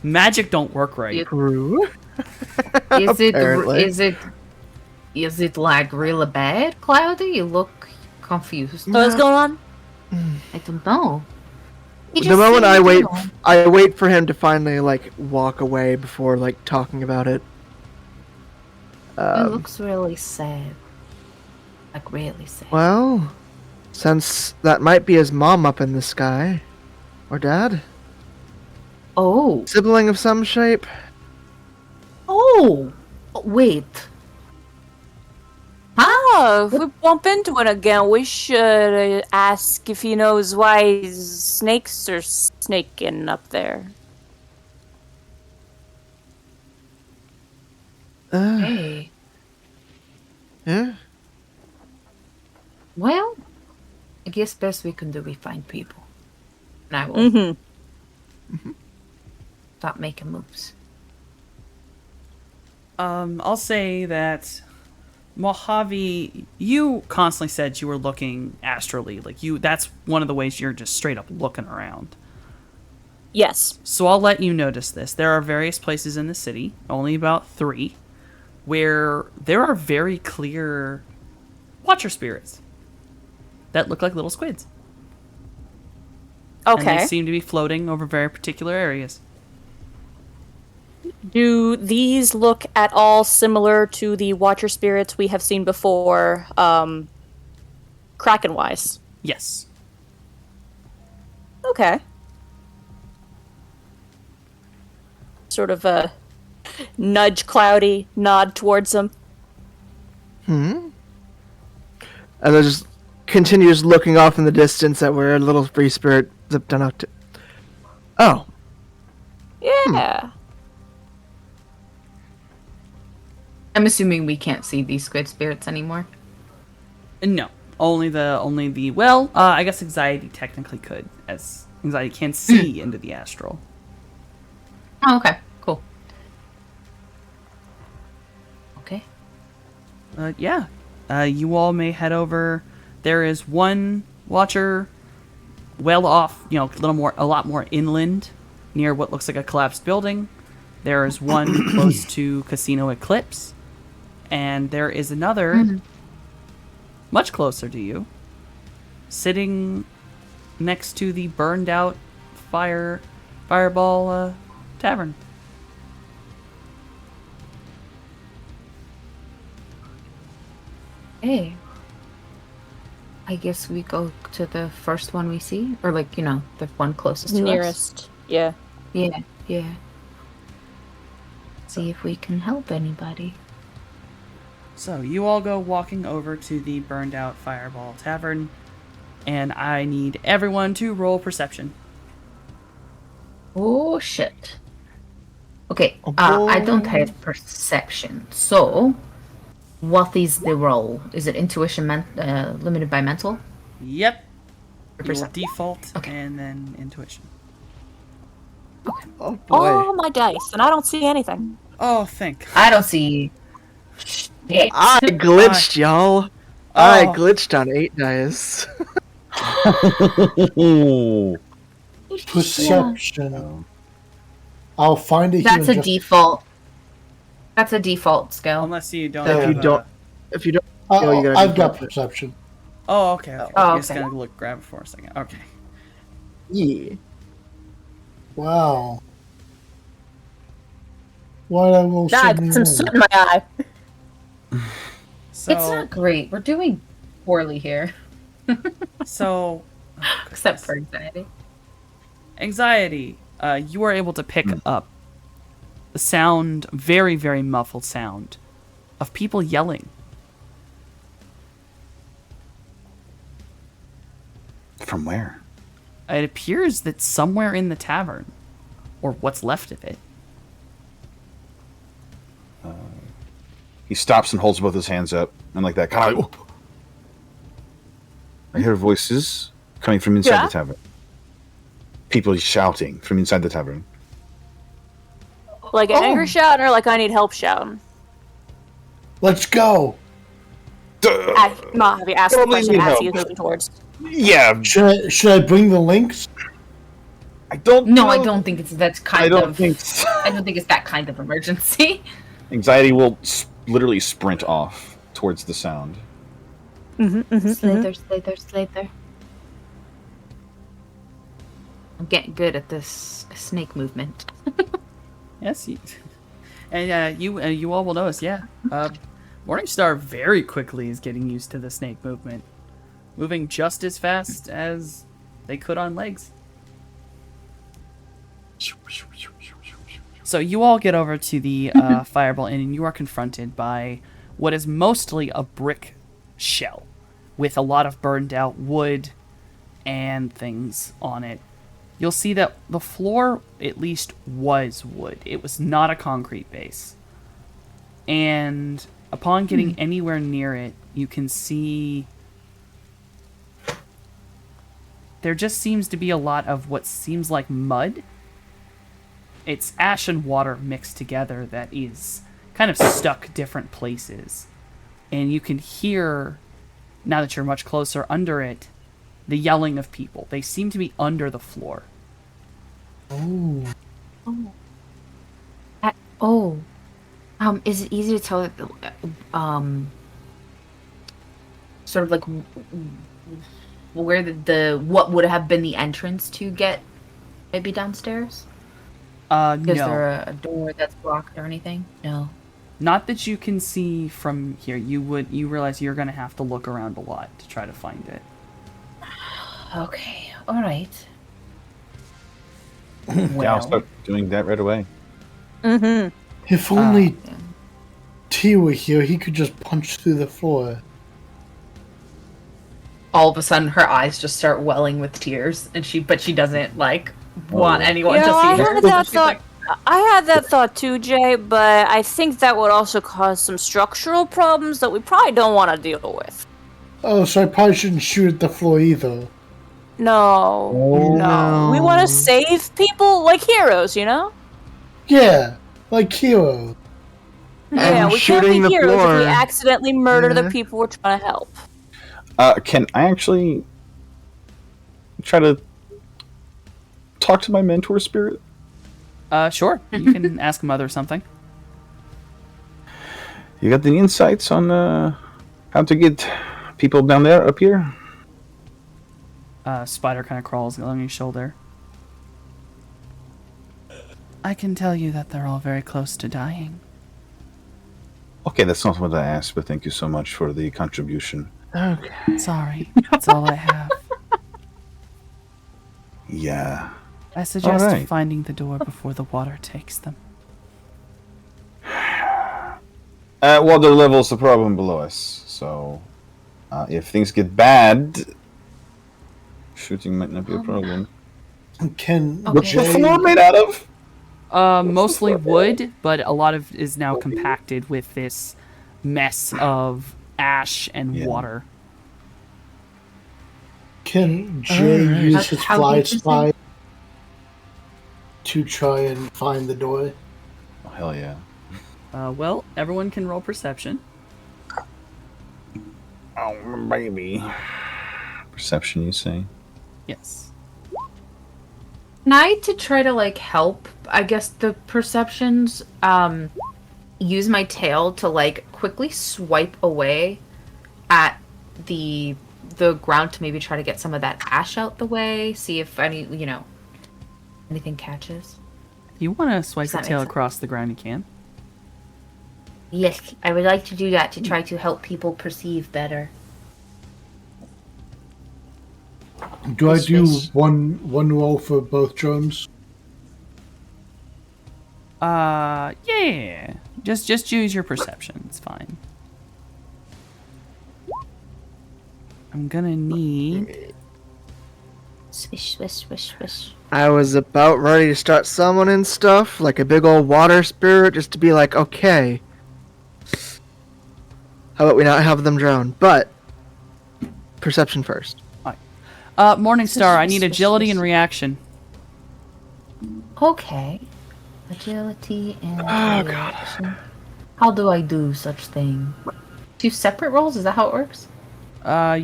Magic don't work right. True. Is Apparently. it like really bad, Cloudy? You look confused. So what's going on? I don't know. He The just moment seemed I wait for him to finally like walk away before like talking about it. He looks really sad. Like really sad. Well, since that might be his mom up in the sky, or dad, Oh. sibling of some shape. Oh. Wait. Oh, if we bump into it again, we should ask if he knows why snakes are snaking up there. Hey. Yeah. Well, I guess best we can do we find people. And I will Mm-hmm. stop making moves. I'll say that Mojave, you constantly said you were looking astrally. Like that's one of the ways you're just straight up looking around. Yes. So I'll let you notice this. There are various places in the city, only about 3, where there are very clear watcher spirits that look like little squids. And Okay. they seem to be floating over very particular areas. Do these look at all similar to the Watcher spirits we have seen before, Kraken-wise? Yes. Okay. Sort of a nudge Cloudy, nod towards him. And then just continues looking off in the distance at where a little free spirit zipped on out to. Oh. Yeah. I'm assuming we can't see these squid spirits anymore. No. Only the well, I guess Anxiety technically could, as Anxiety can see into the astral. Oh, okay. Cool. Okay. Yeah. You all may head over. There is one watcher well off, a lot more inland, near what looks like a collapsed building. There is one close to Casino Eclipse, and there is another much closer to you, sitting next to the burned out Fireball Tavern. Hey. I guess we go to the first one we see, or like, the one closest to us. Nearest. Yeah. Yeah. See if we can help anybody. So you all go walking over to the burned out Fireball Tavern, and I need everyone to roll perception. Oh shit. Okay, Oh, I don't boy. have perception, so what is the roll? Is it intuition limited by mental? Yep. You will Percep- default Okay. and then intuition. Oh boy. Oh, my dice, and I don't see anything. Oh, thank. I don't see shit. I glitched, y'all. I Oh. glitched on 8 dice. Ooh. Perception. I'll find it here. That's in a just- default. That's a default skill. Unless you don't. If have you don't, if you don't, Oh, you gotta I've got default it. perception. Oh, okay. Oh, I'm just okay. gonna grab it for a second. Okay. yeah. Wow. Why did I roll so Ah, I many got some ones? soot in my eye. So, It's not great. We're doing poorly here, so except for anxiety. anxiety. You are able to pick up the sound, very, very muffled sound, of people yelling. From where? It appears that somewhere in the tavern, or what's left of it. He stops and holds both his hands up, and like that, kind of. I hear voices coming from inside Yeah? the tavern. People shouting from inside the tavern. Like an angry shout or like I need help shouting? Let's go. Mojave, ask the Probably question need as help. he is moving towards. Yeah, Should I bring the links? I don't. No, know. I don't think that's kind I don't of. think. I don't think it's that kind of emergency. Anxiety will literally sprint off towards the sound. Slither. I'm getting good at this snake movement. Yes, and you all will notice. Yeah, Morningstar very quickly is getting used to the snake movement, moving just as fast as they could on legs. So you all get over to the Fireball Inn, and you are confronted by what is mostly a brick shell with a lot of burned out wood and things on it. You'll see that the floor at least was wood. It was not a concrete base. And upon getting anywhere near it, you can see there just seems to be a lot of what seems like mud. It's ash and water mixed together that is kind of stuck different places. And you can hear, now that you're much closer under it, the yelling of people. They seem to be under the floor. Is it easy to tell that sort of like where the what would have been the entrance to get maybe downstairs? Is No. there a door that's blocked or anything? No. Not that you can see from here. You realize you're going to have to look around a lot to try to find it. Okay. All right. Yeah, I'll start doing that right away. Mm-hmm. If only T were here, he could just punch through the floor. All of a sudden, her eyes just start welling with tears, and she doesn't like want anyone You know, I to see her. had that She's thought. like, I had that thought too, Jay, but I think that would also cause some structural problems that we probably don't want to deal with. Oh, so I probably shouldn't shoot at the floor either. No, no. We want to save people like heroes, you know? Yeah, like Hero. Yeah, And we can't shooting be the heroes if floor. we accidentally murder the Yeah. people we're trying to help. Can I actually try to talk to my mentor spirit? Sure. You can ask Mother something. You got any insights on how to get people down there up here? Spider kind of crawls along his shoulder. I can tell you that they're all very close to dying. Okay, that's not what I asked, but thank you so much for the contribution. Okay. Sorry, that's all I have. Yeah. I suggest Alright. finding the door before the water takes them. Water level's the problem below us, so if things get bad, shooting might not be a problem. Can What's the Jay, floor made out of? Mostly wood, but a lot of it is now compacted with this mess of ash and Yeah. water. can Jay use his How fly deep is it? spy to try and find the door? Oh, hell yeah. Well, everyone can roll perception. Oh, baby. Perception, you say? Yes. Can I, to try to like help, I guess the perceptions, use my tail to like quickly swipe away at the ground to maybe try to get some of that ash out the way, see if any, anything catches. If you want to swipe Does your that tail make sense? across the ground, you can. Yes, I would like to do that to try to help people perceive better. Do I do Swish. one roll for both drones? Yeah. Just use your perception. It's fine. I'm gonna need. Swish, swish, swish, swish. I was about ready to start summoning stuff, like a big old water spirit, just to be like, okay, how about we not have them drown? But perception first. Morningstar, I need Swish, agility swish. and reaction. Okay. Agility and reaction. How do I do such thing? 2 separate rolls? Is that how it works?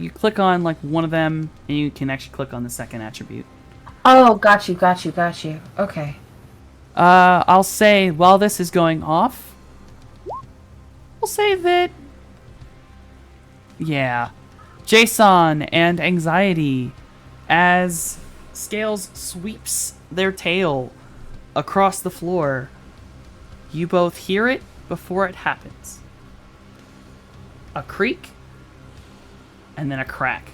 You click on like one of them, and you can actually click on the second attribute. Oh, got you. Okay. I'll say while this is going off, we'll say that. Yeah, Jason and Anxiety, as Scales sweeps their tail across the floor, you both hear it before it happens. A creak, and then a crack.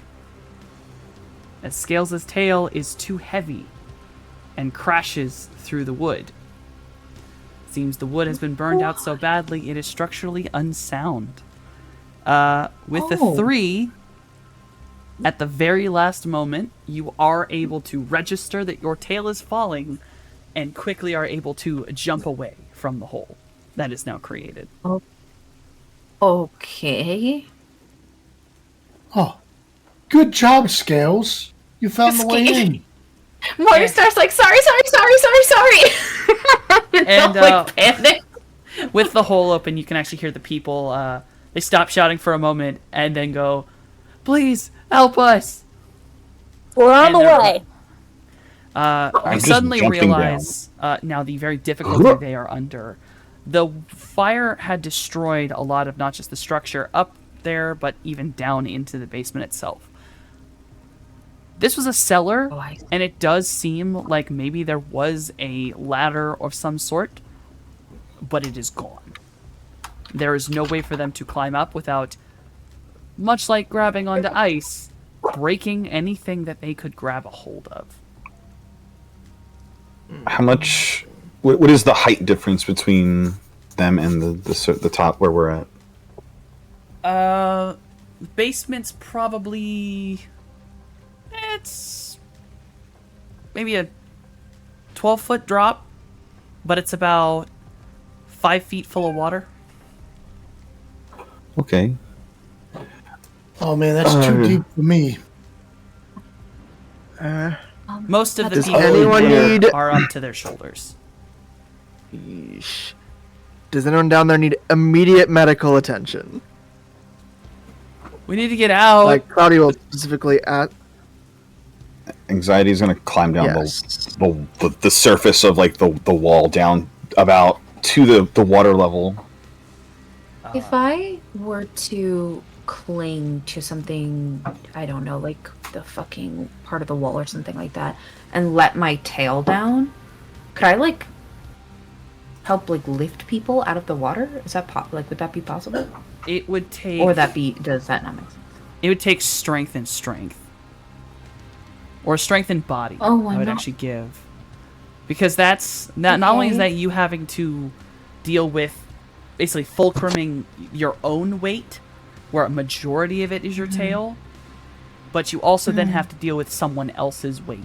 As Scales' tail is too heavy and crashes through the wood. Seems the wood has been burned out so badly it is structurally unsound. With the 3, at the very last moment, you are able to register that your tail is falling and quickly are able to jump away from the hole that is now created. Okay. Oh, good job, Scales. You found the way in. Morningstar's like, sorry. And, like panic. With the hole open, you can actually hear the people, they stop shouting for a moment and then go, "Please, help us!" We're on And the they're- way. You just suddenly jumping realize now the very difficulty they are under. The fire had destroyed a lot of not just the structure up there, but even down into the basement itself. This was a cellar, Oh, I see. and it does seem like maybe there was a ladder of some sort, but it is gone. There is no way for them to climb up without, much like grabbing onto ice, breaking anything that they could grab a hold of. How much? What is the height difference between them and the top where we're at? The basement's probably... It's maybe a 12-foot drop, but it's about 5 feet full of water. Okay. Oh man, that's too deep for me. Most of the Does people anyone there need- are up to their shoulders. Yeesh. Does anyone down there need immediate medical attention? We need to get out. Like Claudio will specifically at. Anxiety's gonna climb down Yes. the surface of like the wall down about to the water level. If I were to cling to something, I don't know, like the fucking part of the wall or something like that, and let my tail down, could I like help like lift people out of the water? Is that like would that be possible? It would take. Or does that not make sense? It would take strength and strength. Or strength and body. Oh, why I would not? actually give. Because that's not only is Okay. that you having to deal with basically fulcruming your own weight, where a majority of it is your tail, but you also then have to deal with someone else's weight.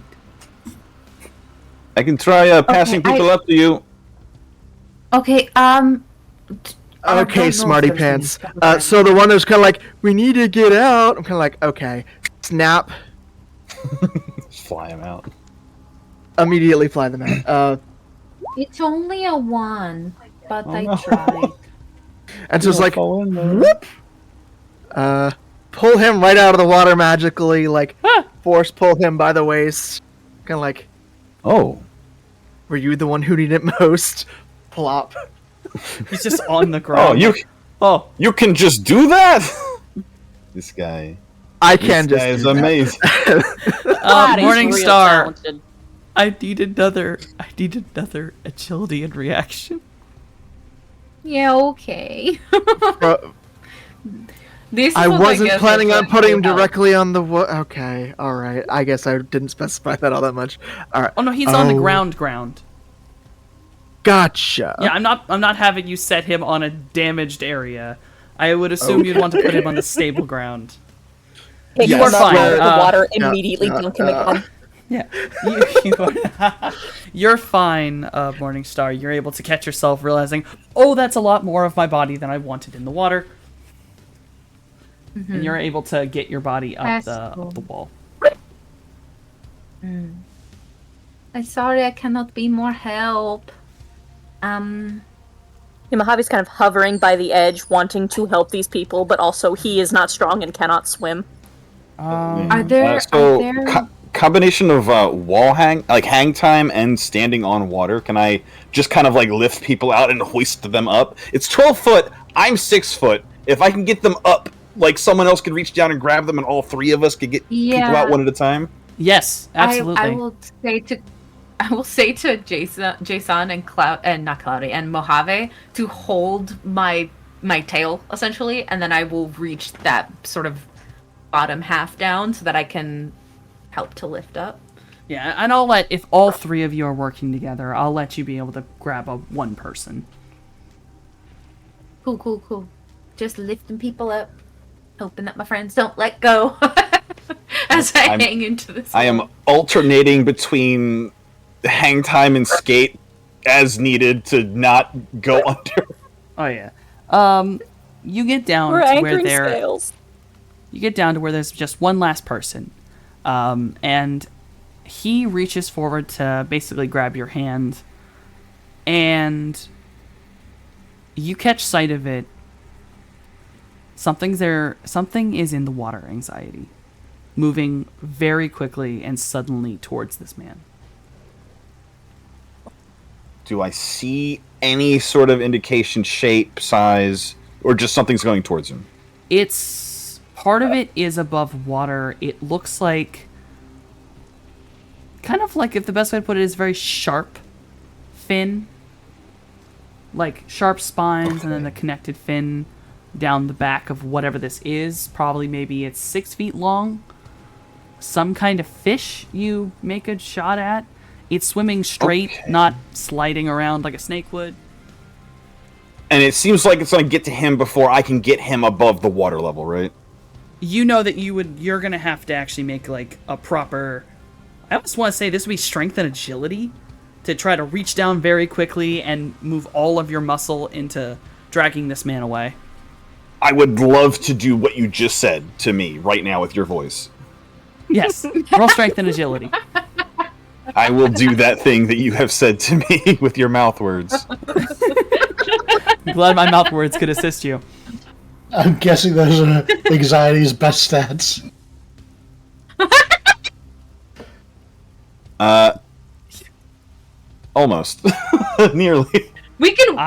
I can try passing Okay, people up to you. Okay, Okay, smarty pants. So the one who's kind of like, we need to get out. I'm kind of like, okay, snap. Just fly him out. Immediately fly them out. It's only a 1, but I no. tried. And so it's like, Fall in there. whoop. Pull him right out of the water magically, like force pull him by the waist. Kind of like, Oh, were you the one who needed it most? Plop. He's just on the ground. oh, you can just do that. This guy. I can This just. guy is do that. amazing. God, he's Morning real Star. talented. I need another agility and reaction. Yeah, okay. Bro, This is I what wasn't guess planning is on what putting him will help. directly on the Okay, alright. I guess I didn't specify that all that much. Alright. Oh no, he's on the Oh. ground. Gotcha. Yeah, I'm not having you set him on a damaged area. I would assume you'd want to put him on the stable ground. Pick Yes. him up Fine, out of the uh, water, yeah, immediately yeah, dunk him again. Yeah, you're fine, Morningstar. You're able to catch yourself realizing, oh, that's a lot more of my body than I wanted in the water. And you're able to get your body up That's cool. up the wall. I'm sorry, I cannot be more help. Yeah, Mojave's kind of hovering by the edge, wanting to help these people, but also he is not strong and cannot swim. Are there? So are there... combination of hang time and standing on water. Can I just kind of like lift people out and hoist them up? It's 12 foot. I'm 6 foot. If I can get them up, like someone else could reach down and grab them, and all three of us could get people out one at a time. Yes, absolutely. I will say to Jason and Cloud and not Cloudy and Mojave to hold my tail essentially, and then I will reach that sort of bottom half down so that I can help to lift up. Yeah, and I'll let, if all three of you are working together, I'll let you be able to grab one person. Cool. Just lifting people up, hoping that my friends don't let go as I hang into this. I am alternating between hang time and skate as needed to not go under. Oh yeah. You get down We're to where anchoring there. sails. You get down to where there's just one last person, and he reaches forward to basically grab your hand, and you catch sight of it. Something is in the water, Anxiety, moving very quickly and suddenly towards this man. Do I see any sort of indication, shape, size, or just something's going towards him? It's part of it is above water. It looks like kind of like, if the best way to put it is, very sharp fin, like sharp spines, and then the connected fin down the back of whatever this is. Probably maybe it's 6 feet long. Some kind of fish you make a shot at. It's swimming straight, Okay. not sliding around like a snake would. And it seems like it's going to get to him before I can get him above the water level, right? You know that you're gonna have to actually make like a proper, I almost want to say this would be strength and agility to try to reach down very quickly and move all of your muscle into dragging this man away. I would love to do what you just said to me right now with your voice. Yes, roll strength and agility. I will do that thing that you have said to me with your mouth words. I'm glad my mouth words could assist you. I'm guessing those are Anxiety's best stats. Almost. Nearly. We can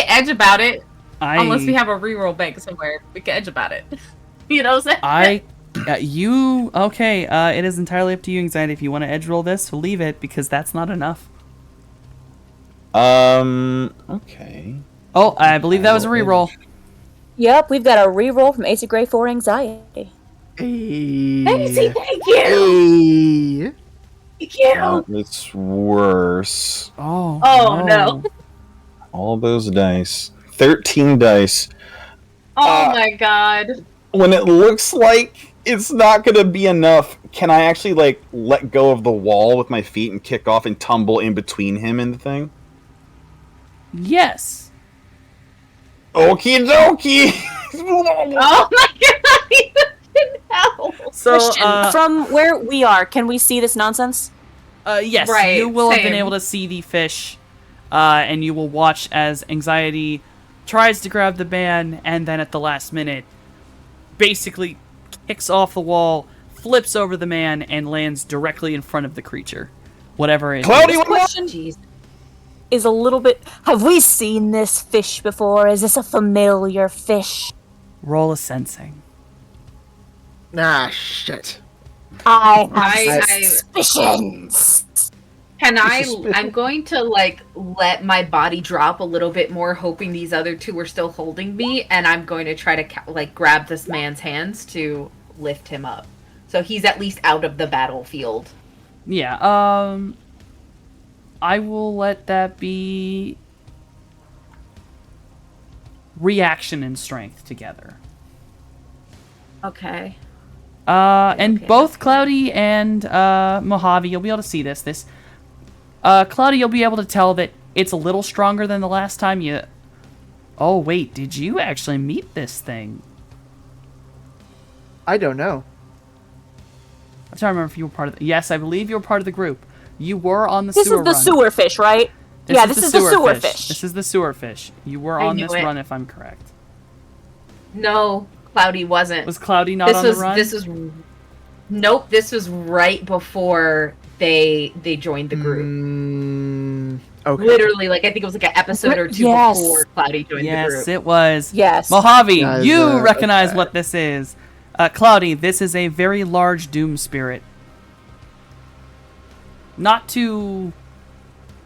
edge about it. Unless we have a reroll bank somewhere, we can edge about it. You know what I'm saying? It is entirely up to you, Anxiety, if you want to edge roll this, leave it, because that's not enough. Okay. Oh, I believe that was a reroll. Yep, we've got a reroll from Ace of Grey for Anxiety. Hey. Daisy, thank you! Hey. Thank you! It's worse. Oh, no. All those dice. 13 dice. Oh my god. When it looks like it's not gonna be enough, can I actually, like, let go of the wall with my feet and kick off and tumble in between him and the thing? Yes. Okie dokie! Oh my god! No. So, Question, from where we are, can we see this nonsense? yes, Right, you will have been same. able to see the fish, and you will watch as Anxiety tries to grab the man, and then at the last minute, basically kicks off the wall, flips over the man, and lands directly in front of the creature. Whatever it is. Cloudy, This question Jeez. is a little bit... Have we seen this fish before? Is this a familiar fish? Roll a sensing. Ah, shit. I have I- suspicions. I'm going to, like, let my body drop a little bit more, hoping these other two are still holding me, and I'm going to try to, like, grab this man's hands to lift him up. So he's at least out of the battlefield. Yeah, I will let that be reaction and strength together. Okay. And Okay, both okay. Cloudy and Mojave, you'll be able to see this. Cloudy, you'll be able to tell that it's a little stronger than the last time you... Oh, wait, did you actually meet this thing? I don't know. I'm trying to remember if you were part of the... Yes, I believe you were part of the group. You were on the This sewer is the run. sewer fish, right? This is the sewer fish. This is the sewer fish. You were I on knew this it. run, if I'm correct. No, Cloudy wasn't. Was Cloudy not on the run? Nope, this was right before they joined the group. Okay. Literally, like, I think it was like an episode or two Yes. before Cloudy joined the Yes, group. it was. Yes. Mojave, Guys, you recognize okay. what this is. Cloudy, this is a very large doom spirit. Not too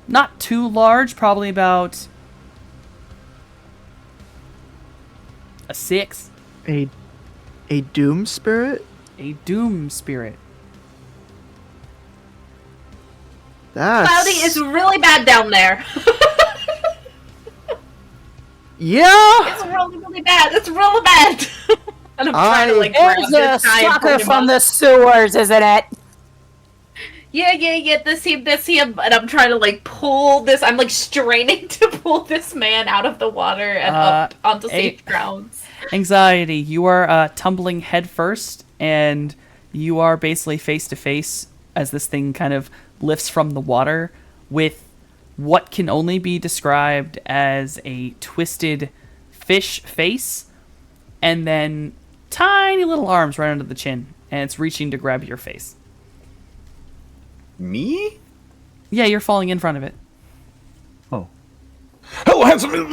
large, probably about a 6. A doom spirit? A doom spirit. That's... Cloudy is really bad down there. Yeah! It's really, really bad. It's really bad. And I'm trying to, like, grab It's this a guy and sucker pull him from up. the sewers, isn't it? Yeah, this him. And I'm trying to, like, pull this. I'm, like, straining to pull this man out of the water and up onto safe grounds. Anxiety, you are tumbling headfirst, and you are basically face to face as this thing kind of lifts from the water with what can only be described as a twisted fish face, and then tiny little arms right under the chin, and it's reaching to grab your face. Me? Yeah, you're falling in front of it. Hello, handsome. What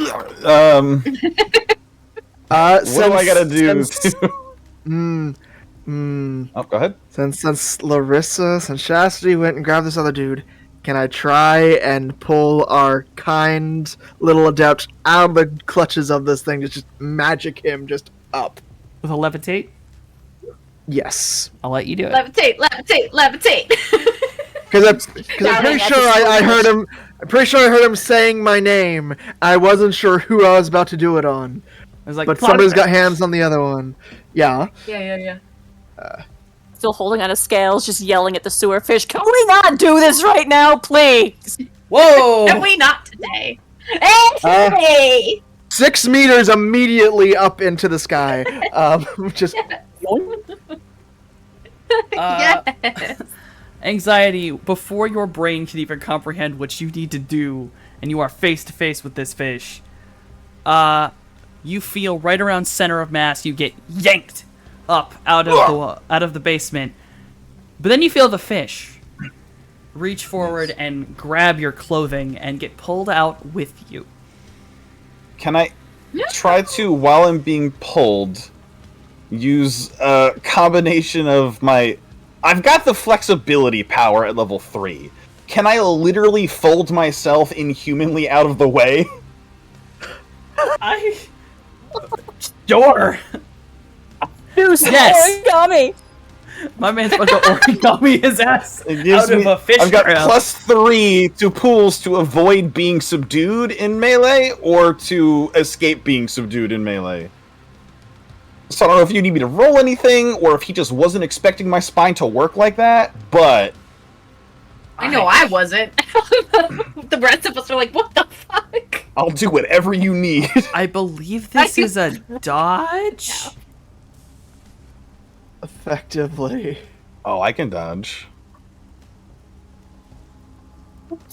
do I gotta do? Oh, go ahead. Since Larissa, since Chastity went and grabbed this other dude, can I try and pull our kind little adept out of the clutches of this thing? Just magic him just up. With a levitate, Yes. I'll let you do it. Levitate. Because I'm pretty Darling, sure that's I so heard him. I'm pretty sure I heard him saying my name. I wasn't sure who I was about to do it on, I was like, but "Cloudy." somebody's got hands on the other one. Yeah. Yeah. Still holding on his scales, just yelling at the sewer fish. Can we not do this right now, please? Whoa! Can we not today? Hey! 6 meters immediately up into the sky. Just Yes. Anxiety, before your brain can even comprehend what you need to do, and you are face to face with this fish, you feel right around center of mass, you get yanked up out of the basement. But then you feel the fish reach forward and grab your clothing and get pulled out with you. Can I try to, while I'm being pulled, use a combination of my... I've got the flexibility power at level 3. Can I literally fold myself inhumanly out of the way? Sure. Do some Yes. origami. My man's about to origami his ass It gives out of me... a fish I've got trap. +3 to pools to avoid being subdued in melee, or to escape being subdued in melee. So I don't know if you need me to roll anything, or if he just wasn't expecting my spine to work like that, but... I know I wasn't. The rest of us are like, what the fuck? I'll do whatever you need. I believe this is a dodge. Effectively. Oh, I can dodge.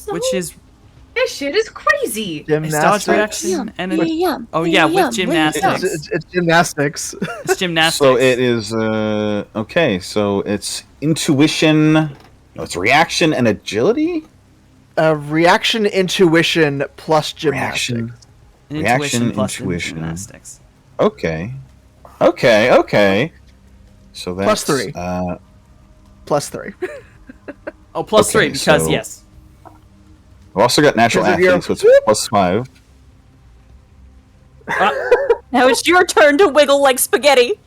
Which is This shit is crazy. it's dodge Gymnastics. reaction and a, Yeah. oh yeah, with gymnastics. It's gymnastics. It's gymnastics. So it is, okay, so it's intuition, no, it's reaction and agility? Reaction, intuition plus gymnastics. Reaction. An reaction, plus intuition. gymnastics. Okay. So that's... Plus 3. Plus 3. Oh, plus Okay, 3 because so- yes. I've also got natural Because of your- athlete, so it's +5. Now it's your turn to wiggle like spaghetti.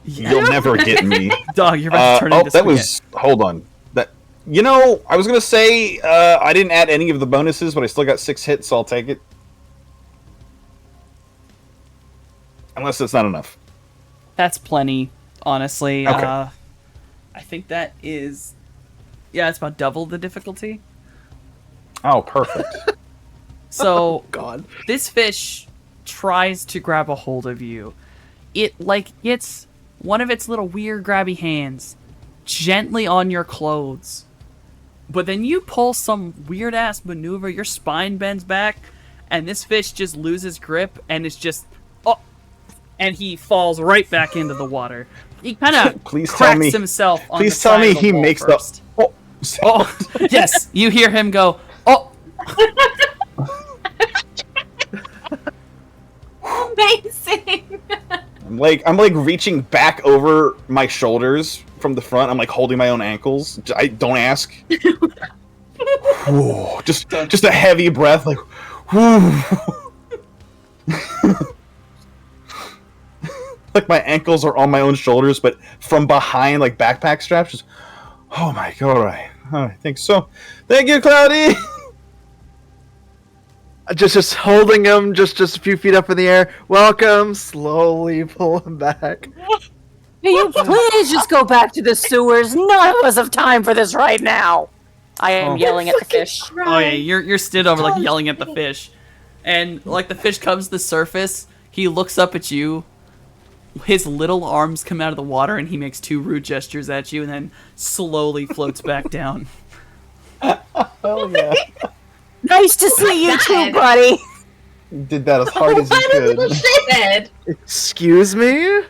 You'll never get me. Dog, you're about to turn into that spaghetti. was... Hold on. I was gonna say, I didn't add any of the bonuses, but I still got 6 hits, so I'll take it. Unless it's not enough. That's plenty, honestly. Okay. I think that is... Yeah, it's about double the difficulty. Oh, perfect. So, God. this fish tries to grab a hold of you. It, gets one of its little weird grabby hands gently on your clothes. But then you pull some weird-ass maneuver, your spine bends back, and this fish just loses grip, and it's just... Oh! And he falls right back into the water. He kind of Please tell cracks me- himself on Please the tell side me of the he wall makes first. the... Oh, Oh, yes, you hear him go, oh! Amazing. I'm like reaching back over my shoulders from the front. I'm like holding my own ankles. I don't ask. Whew, just a heavy breath, like. Whew. Like my ankles are on my own shoulders, but from behind, like backpack straps. Just, oh my god! All right, think so. Thank you, Cloudy. Just holding him just a few feet up in the air. Welcome. Slowly pull him back. Will you please just go back to the sewers? None of us have time for this right now. I am yelling at the fish. Oh yeah, you're stood over like yelling at the fish. And like the fish comes to the surface, he looks up at you. His little arms come out of the water and he makes 2 rude gestures at you and then slowly floats back down. Oh yeah. Nice to see you too, buddy. Did that as hard as you What a little could. shithead. Excuse me?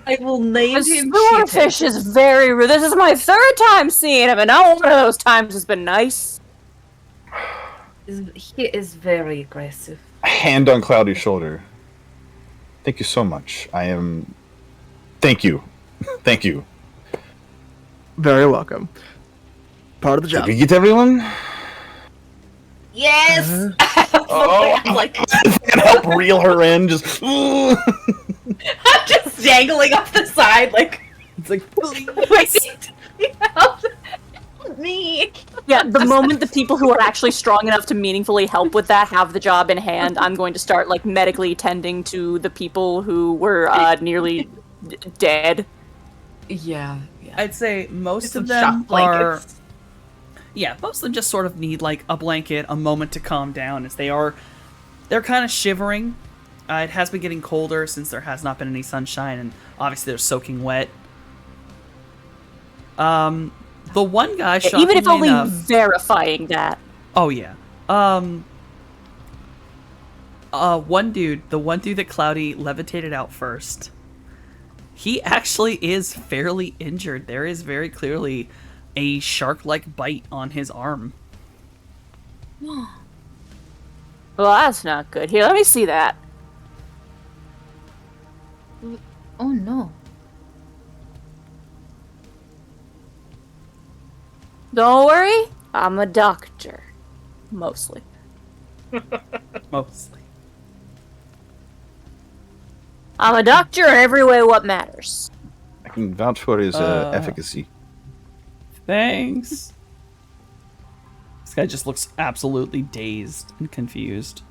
I will name The him sewer shithead. fish is very rude. This is my 3rd time seeing him, and not one of those times has been nice. He is very aggressive. Hand on Cloudy's shoulder. Thank you so much. Thank you. Thank you. Very welcome. Part of the Did job. we get everyone? Yes. I'm like I can help reel her in. Just. I'm just dangling off the side, like It's like help me. Yeah, the moment the people who are actually strong enough to meaningfully help with that have the job in hand, I'm going to start like medically tending to the people who were nearly dead. Yeah. I'd say most Some of them shock are blankets. yeah, most of them just sort of need like a blanket, a moment to calm down as they're kind of shivering. It has been getting colder since there has not been any sunshine and obviously they're soaking wet. The one guy, Even if shockingly only enough, verifying that. oh yeah. One dude, the one dude that Cloudy levitated out first, he actually is fairly injured. There is very clearly a shark-like bite on his arm. Well, that's not good. Here, let me see that. Oh no. Don't worry, I'm a doctor. Mostly. Mostly. I'm a doctor in every way what matters. I can vouch for his efficacy. Thanks. This guy just looks absolutely dazed and confused.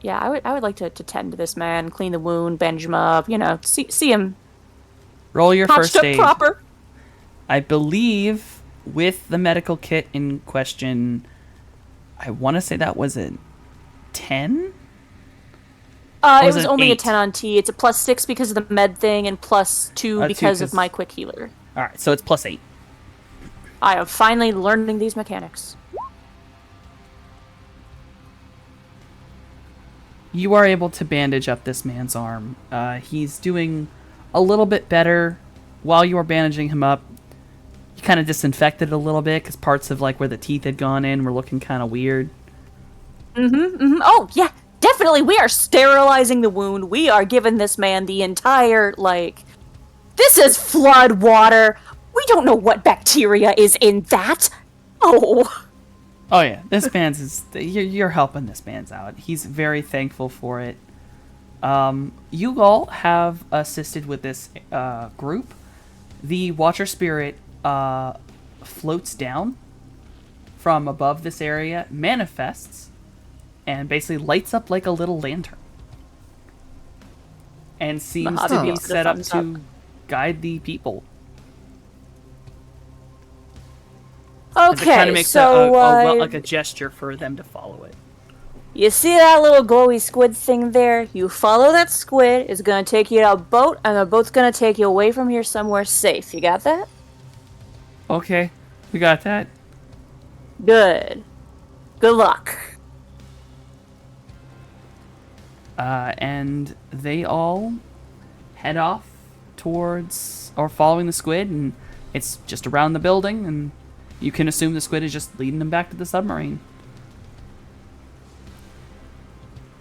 Yeah, I would like to tend to this man, clean the wound, bandage him up, see him Roll your patched first up aid. proper. I believe with the medical kit in question, I want to say that was a 10? It was was it only a 8? 10 on T. It's a +6 because of the med thing and +2 2 because of 'cause- my quick healer. Alright, so it's +8. I am finally learning these mechanics. You are able to bandage up this man's arm. He's doing a little bit better. While you were bandaging him up, you kind of disinfected it a little bit because parts of like where the teeth had gone in were looking kind of weird. Oh, yeah, definitely. We are sterilizing the wound. We are giving this man the entire, this is flood water. We don't know what bacteria is in that. Oh. Oh yeah, this man's you're helping this man's out. He's very thankful for it. You all have assisted with this group. The Watcher Spirit floats down from above this area, manifests, and basically lights up like a little lantern. And seems to Mojave be gives the set up thumbs to guide the people. As it Okay, kind of makes so, like a gesture for them to follow it. you see that little glowy squid thing there? You follow that squid, it's gonna take you to a boat, and the boat's gonna take you away from here somewhere safe. You got that? Okay, we got that. Good. Good luck. And they all head off towards, or following the squid, and it's just around the building, and you can assume the squid is just leading them back to the submarine.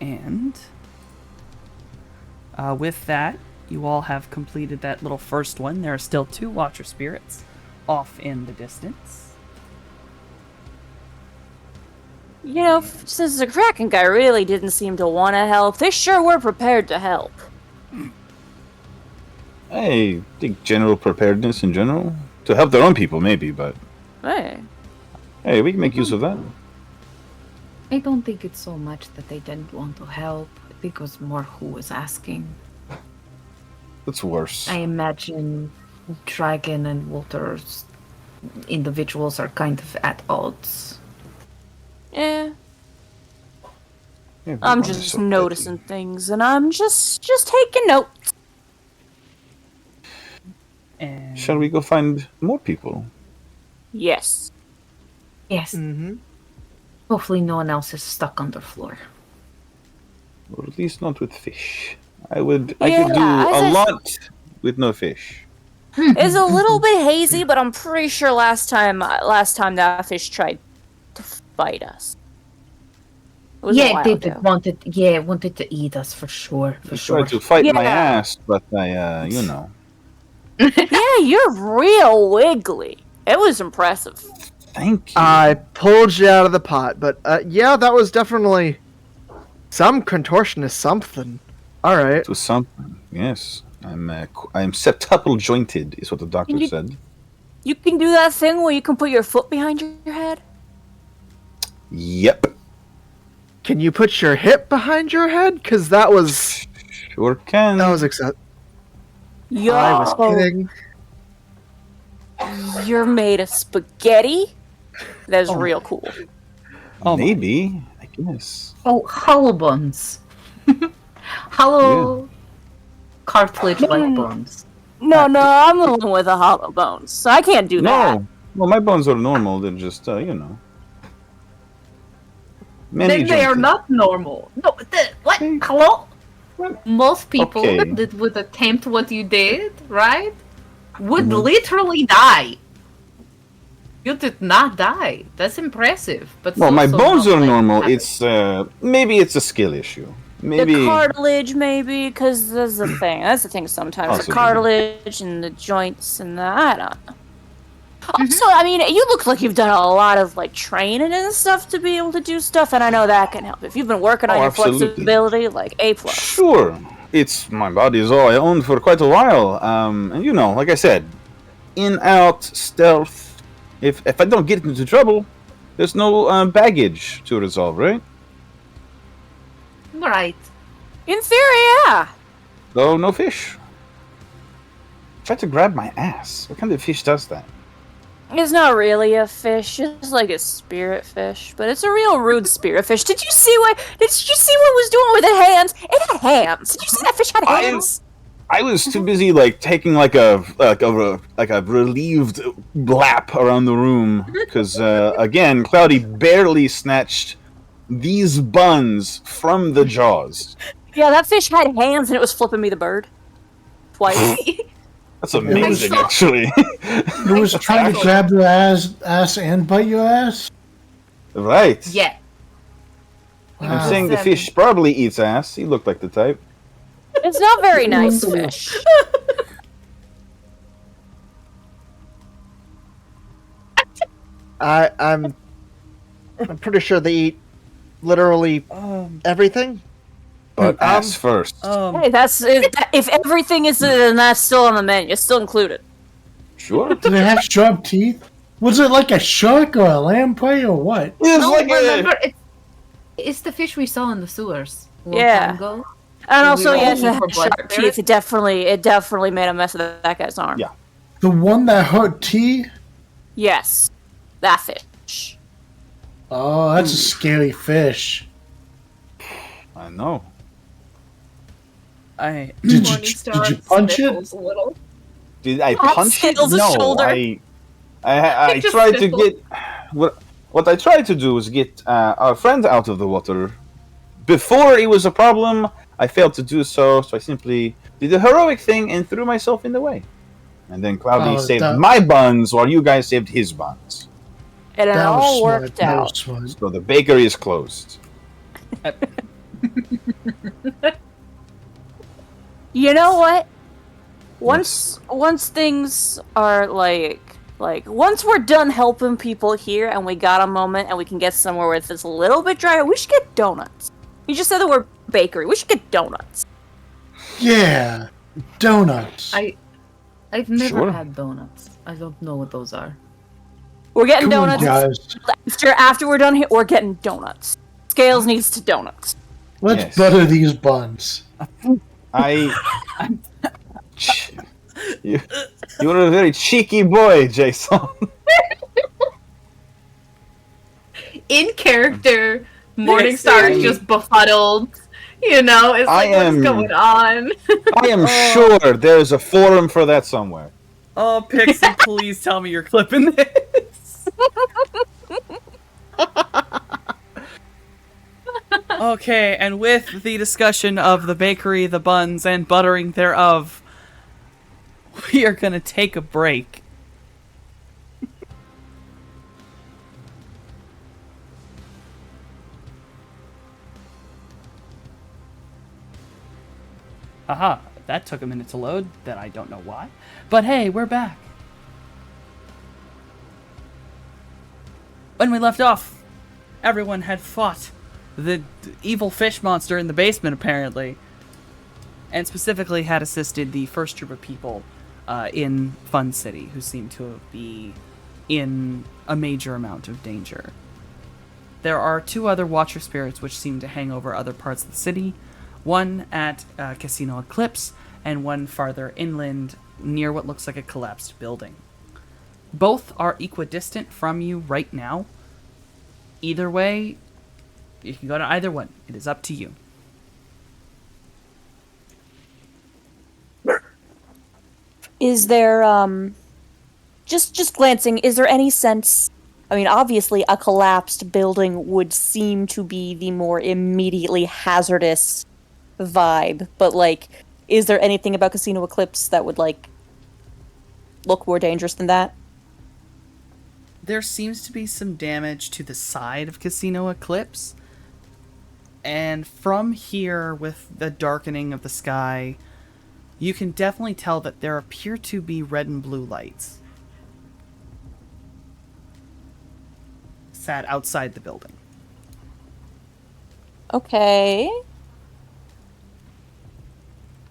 And with that, you all have completed that little first one. There are still 2 Watcher Spirits off in the distance. Since the Kraken guy really didn't seem to want to help, they sure were prepared to help. I think general preparedness in general. To help their own people, maybe, but Hey. hey, we can make use of that. I don't think it's so much that they didn't want to help. I think it was more who was asking. That's worse. I imagine Dragon and Walter's individuals are kind of at odds. Yeah. Yeah, I'm why just so noticing things, and I'm just taking notes. And petty? Shall we go find more people? Yes. Yes. Mm-hmm. Hopefully no one else is stuck underfloor. Or at least not with fish. I could do Yeah, a as lot with no fish. It's a little bit hazy, but I'm pretty sure last time that fish tried to fight us. It was a Yeah, while they ago. wanted to eat us for sure. For He sure. tried to fight my Yeah. ass, but I, Yeah, you're real wiggly. It was impressive. Thank you. I pulled you out of the pot, but yeah, that was definitely some contortionist something. All right. To something, yes. I'm septuple jointed, is what the doctor you- said. You can do that thing where you can put your foot behind your head? Yep, Can you put your hip behind your head? Because that was sure can. accept. Yo, I was kidding. you're made of spaghetti? That is real cool. Oh my. Maybe, I guess. Oh, hollow bones. Hollow cartilage-like bones. No, I'm the one with the hollow bones, so I can't do that. No, well, my bones are normal. They're just, Many Then they are jointed. not normal. No, what? Hello? Most people Okay. that would attempt what you did, right, would literally die. You did not die. That's impressive. But Well, my also bones not are like normal. habit. It's maybe it's a skill issue. Maybe The cartilage, maybe, because that's the thing. That's the thing sometimes. The Possibly. cartilage and the joints and the... I don't know. Also, I mean, you look like you've done a lot of, like, training and stuff to be able to do stuff, and I know that can help. If you've been working on Oh, your absolutely. flexibility, like, A+. Sure, it's my body is all I owned for quite a while. And you know, like I said, in out stealth. If I don't get into trouble, there's no baggage to resolve, right? Right. In theory, yeah. Though no fish. Try to grab my ass. What kind of fish does that? It's not really a fish. It's like a spirit fish, but it's a real rude spirit fish. Did you see what it was doing with its hands? It had hands. Did you see that fish had hands? I was too busy like taking like a relieved lap around the room because again, Cloudy barely snatched these buns from the jaws. Yeah, that fish had hands and it was flipping me the bird. Twice. That's amazing, actually. It was trying to grab your ass and bite your ass? Right. Yeah. I'm saying the fish probably eats ass. He looked like the type. It's not very nice fish. I'm pretty sure they eat literally everything. But ass first. Hey, if everything is then that's still on the menu. It's still included. Sure. Did it have sharp teeth? Was it like a shark or a lamprey or what? No, remember, it's the fish we saw in the sewers. a long Yeah. time ago. And We also, were yes, it looking had for blood sharp spirits. teeth. It definitely made a mess of that guy's arm. Yeah. The one that hurt T? Yes, that fish. Oh, that's a scary fish. I know. I Did you Morningstar punch sniffles it? a little. Did I That punch it? Skittles' No. shoulder. I Just tried to sniffle. get what I tried to do was get our friend out of the water. Before it was a problem, I failed to do so, so I simply did a heroic thing and threw myself in the way. And then Cloudy Oh, saved that- my buns while you guys saved his buns. And it That was all smart. worked That was out. smart. So the bakery is closed. You know what? Once things are like once we're done helping people here and we got a moment and we can get somewhere where it's a little bit drier, we should get donuts. You just said the word bakery. We should get donuts. Yeah. Donuts. I've never Sure. had donuts. I don't know what those are. We're getting Come on, donuts. guys. After we're done here, we're getting donuts. Scales needs to donuts. Let's Yes. butter these buns. You're a very cheeky boy, Jason. In character, Morningstar is just befuddled. You know, it's I like, what's am- going on? I am sure there's a forum for that somewhere. Oh, Pixie, please tell me you're clipping this. Okay, and with the discussion of the bakery, the buns, and buttering thereof, we are gonna take a break. Aha, that took a minute to load, then I don't know why. But hey, we're back. When we left off, everyone had fought the evil fish monster in the basement, apparently. And specifically had assisted the first group of people in Fun City, who seemed to be in a major amount of danger. There are two other Watcher spirits which seem to hang over other parts of the city. One at Casino Eclipse, and one farther inland near what looks like a collapsed building. Both are equidistant from you right now. Either way, you can go to either one. It is up to you. Is there just glancing, is there any sense, I mean, obviously a collapsed building would seem to be the more immediately hazardous vibe, but like, is there anything about Casino Eclipse that would like look more dangerous than that? there seems to be some damage to the side of Casino Eclipse. And from here, with the darkening of the sky, you can definitely tell that there appear to be red and blue lights sat outside the building. Okay.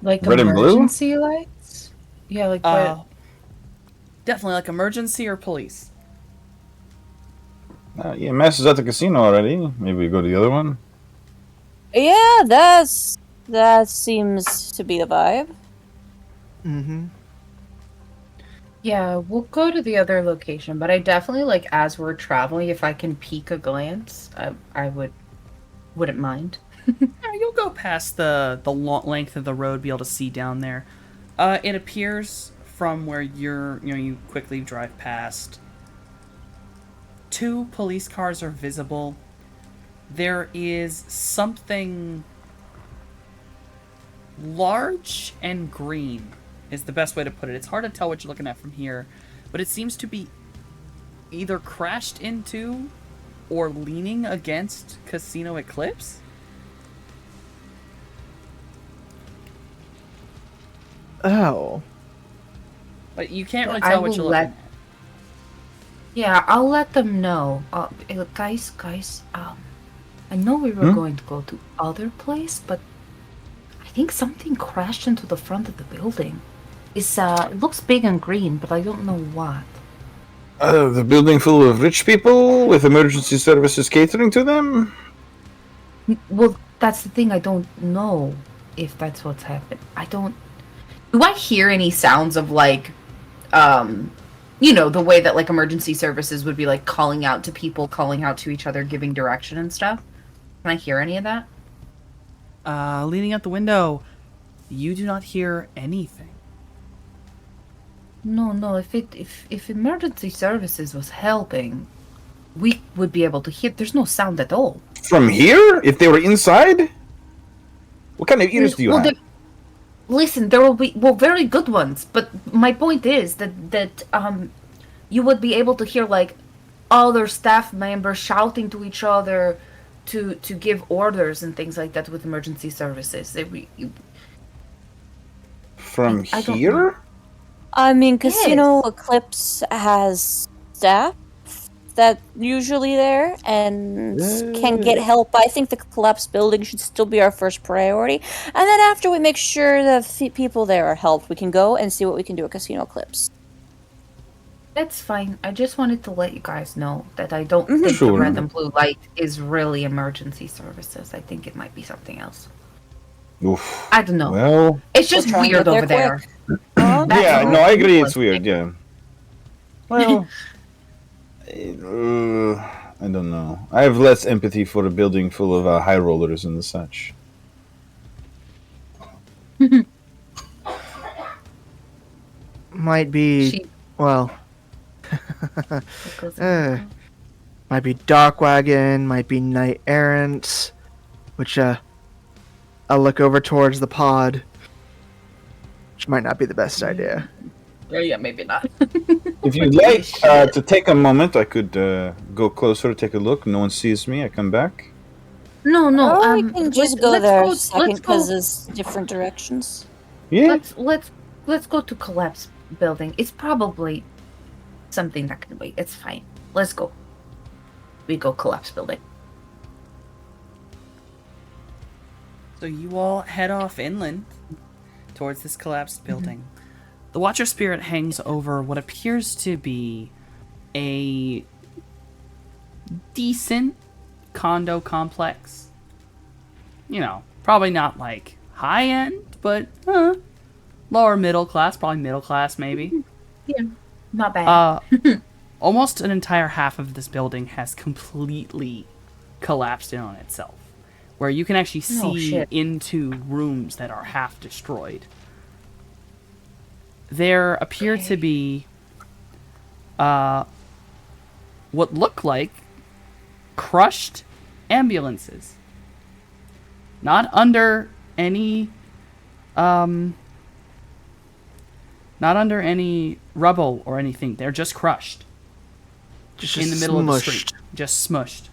Like Red and blue? emergency lights? Yeah, like what? Definitely like emergency or police. EMS is at the casino already. Maybe we go to the other one. Yeah, that seems to be the vibe. Mm-hmm. Yeah, we'll go to the other location, but I definitely like as we're traveling, if I can peek a glance, I wouldn't mind. Yeah, you'll go past the long length of the road, be able to see down there. It appears from where you quickly drive past. 2 police cars are visible. There is something large and green is the best way to put it. It's hard to tell what you're looking at from here, but it seems to be either crashed into or leaning against Casino Eclipse. Oh. But you can't really I tell what will you're looking at. Yeah, I'll let them know. Guys, I know we were going to go to other place, but I think something crashed into the front of the building. It looks big and green, but I don't know what. The building full of rich people with emergency services catering to them? Well, that's the thing. I don't know if that's what's happened. Do I hear any sounds of like, the way that like emergency services would be like calling out to people, calling out to each other, giving direction and stuff? Can I hear any of that? Leaning out the window, you do not hear anything. No. If emergency services was helping, we would be able to hear. There's no sound at all. From here? If they were inside? What kind of ears do you have? Listen, there will be very good ones. But my point is that you would be able to hear like other staff members shouting to each other to give orders and things like that with emergency services. From I don't here? know. I mean, Casino Eclipse has staff that usually there and can get help. I think the collapsed building should still be our first priority. And then after we make sure the people there are helped, we can go and see what we can do at Casino Eclipse. That's fine. I just wanted to let you guys know that I don't think Sure. the red and blue light is really emergency services. I think it might be something else. Oof. I don't know. Well, It's just try and weird get over there there. Huh? yeah, all. no, I agree it's weird, yeah. Well, I don't know. I have less empathy for a building full of high rollers and such. Might be. She- Well, goes might be Dock Wagon, might be Knight Errant, which I'll look over towards the pod, which might not be the best idea. yeah, maybe not. If you'd like to take a moment, I could go closer, take a look. No one sees me. I come back. No. Or we can just go there a second let's go. because it's different directions. Yeah. Let's go to Collapse Building. It's probably something that can wait. It's fine. Let's go. We go Collapse Building. So you all head off inland towards this collapsed building. The Watcher Spirit hangs over what appears to be a decent condo complex. Probably not like high end, but lower middle class, probably middle class maybe. Not bad. Almost an entire half of this building has completely collapsed in on itself, where you can actually Oh, see shit. into rooms that are half destroyed. There appear to be what look like crushed ambulances. Not under any rubble or anything. They're just crushed. Just in the middle of the smushed. street, just smushed.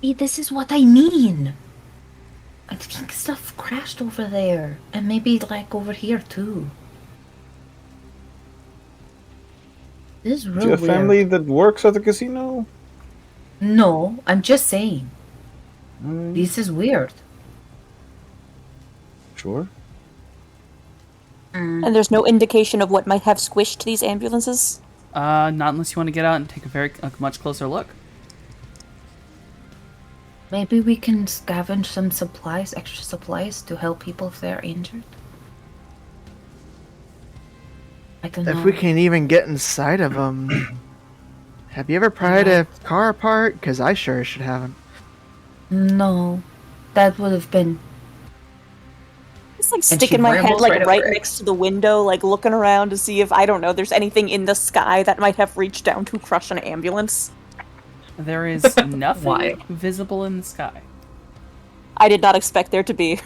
See, this is what I mean. I think stuff crashed over there, and maybe like over here too. This is Do real you have weird. family that works at the casino? No, I'm just saying. Mm, This is weird. sure. And there's no indication of what might have squished these ambulances. Not unless you want to get out and take a much closer look. Maybe we can scavenge some supplies, extra supplies, to help people if they're injured. I don't know. If we can even get inside of them. Have you ever pried a car apart? Because I sure should haven't. No, that would have been. It's like And sticking she my head rambles like right right over it. next to the window, like looking around to see if, I don't know, there's anything in the sky that might have reached down to crush an ambulance. There is nothing Why? visible in the sky. I did not expect there to be.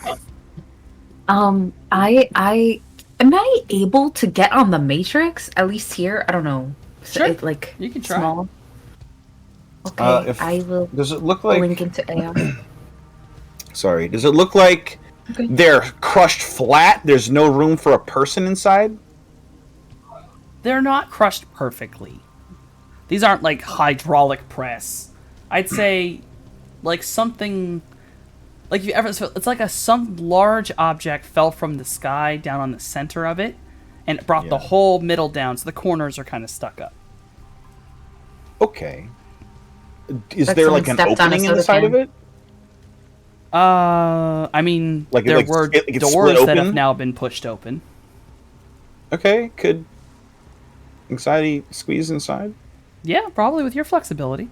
I am I able to get on the Matrix? At least here, I don't know. Sure. Like You can try. small. Okay, If- I will Does it look like? link into AI. Sorry. Does it look like Okay. they're crushed flat? There's no room for a person inside. They're not crushed perfectly. These aren't like hydraulic press. I'd say like something like you ever so it's like some large object fell from the sky down on the center of it and it brought the Yeah. whole middle down so the corners are kind of stuck up. Okay. Is Like there like someone an stepped on a opening in the soda side of can. it? I mean Like- there like were it split doors that have open? now been pushed open. Okay. Could anxiety squeeze inside? Yeah, probably with your flexibility.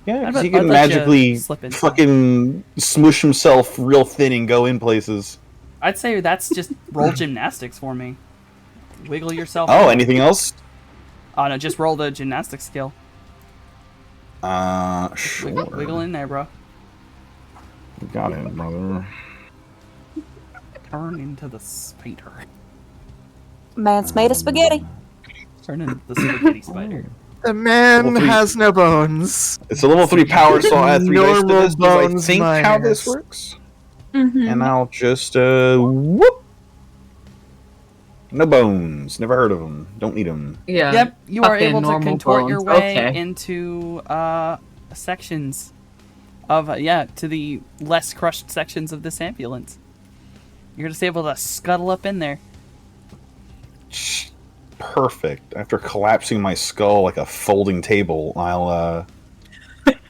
Yeah, I'd because let- he can I'd let you magically slip inside. fucking smush himself real thin and go in places. I'd say that's just roll gymnastics for me. Wiggle yourself. Oh, in. anything else? Oh no, just roll the gymnastics skill. Sure. Wiggle in there, bro. Got it, brother. Turn into the spider. Man's made of spaghetti. Turn into the spaghetti spider. The man Level three. has no bones. It's a level 3 power, so I'll add 3 dice to Normal this because I bones think how this minus. works. And I'll just, whoop! No bones. Never heard of them. Don't need them. Yeah. Yep, you are fucking able to normal contort your bones. way Okay. into sections of to the less crushed sections of this ambulance. You're just able to scuttle up in there. Perfect. After collapsing my skull like a folding table, I'll,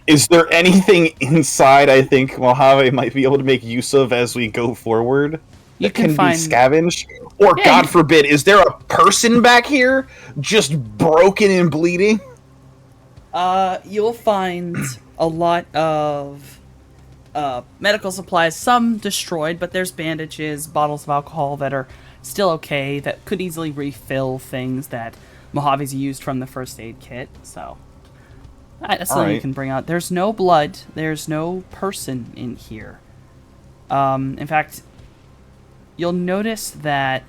Is there anything inside I think Mojave might be able to make use of as we go forward? You That can be find scavenged? Or, Yeah, God you- forbid, is there a person back here just broken and bleeding? you'll find a lot of medical supplies, some destroyed, but there's bandages, bottles of alcohol that are still okay, that could easily refill things that Mojave's used from the first aid kit, so that's something you Alright. can bring out. There's no blood, there's no person in here. In fact, you'll notice that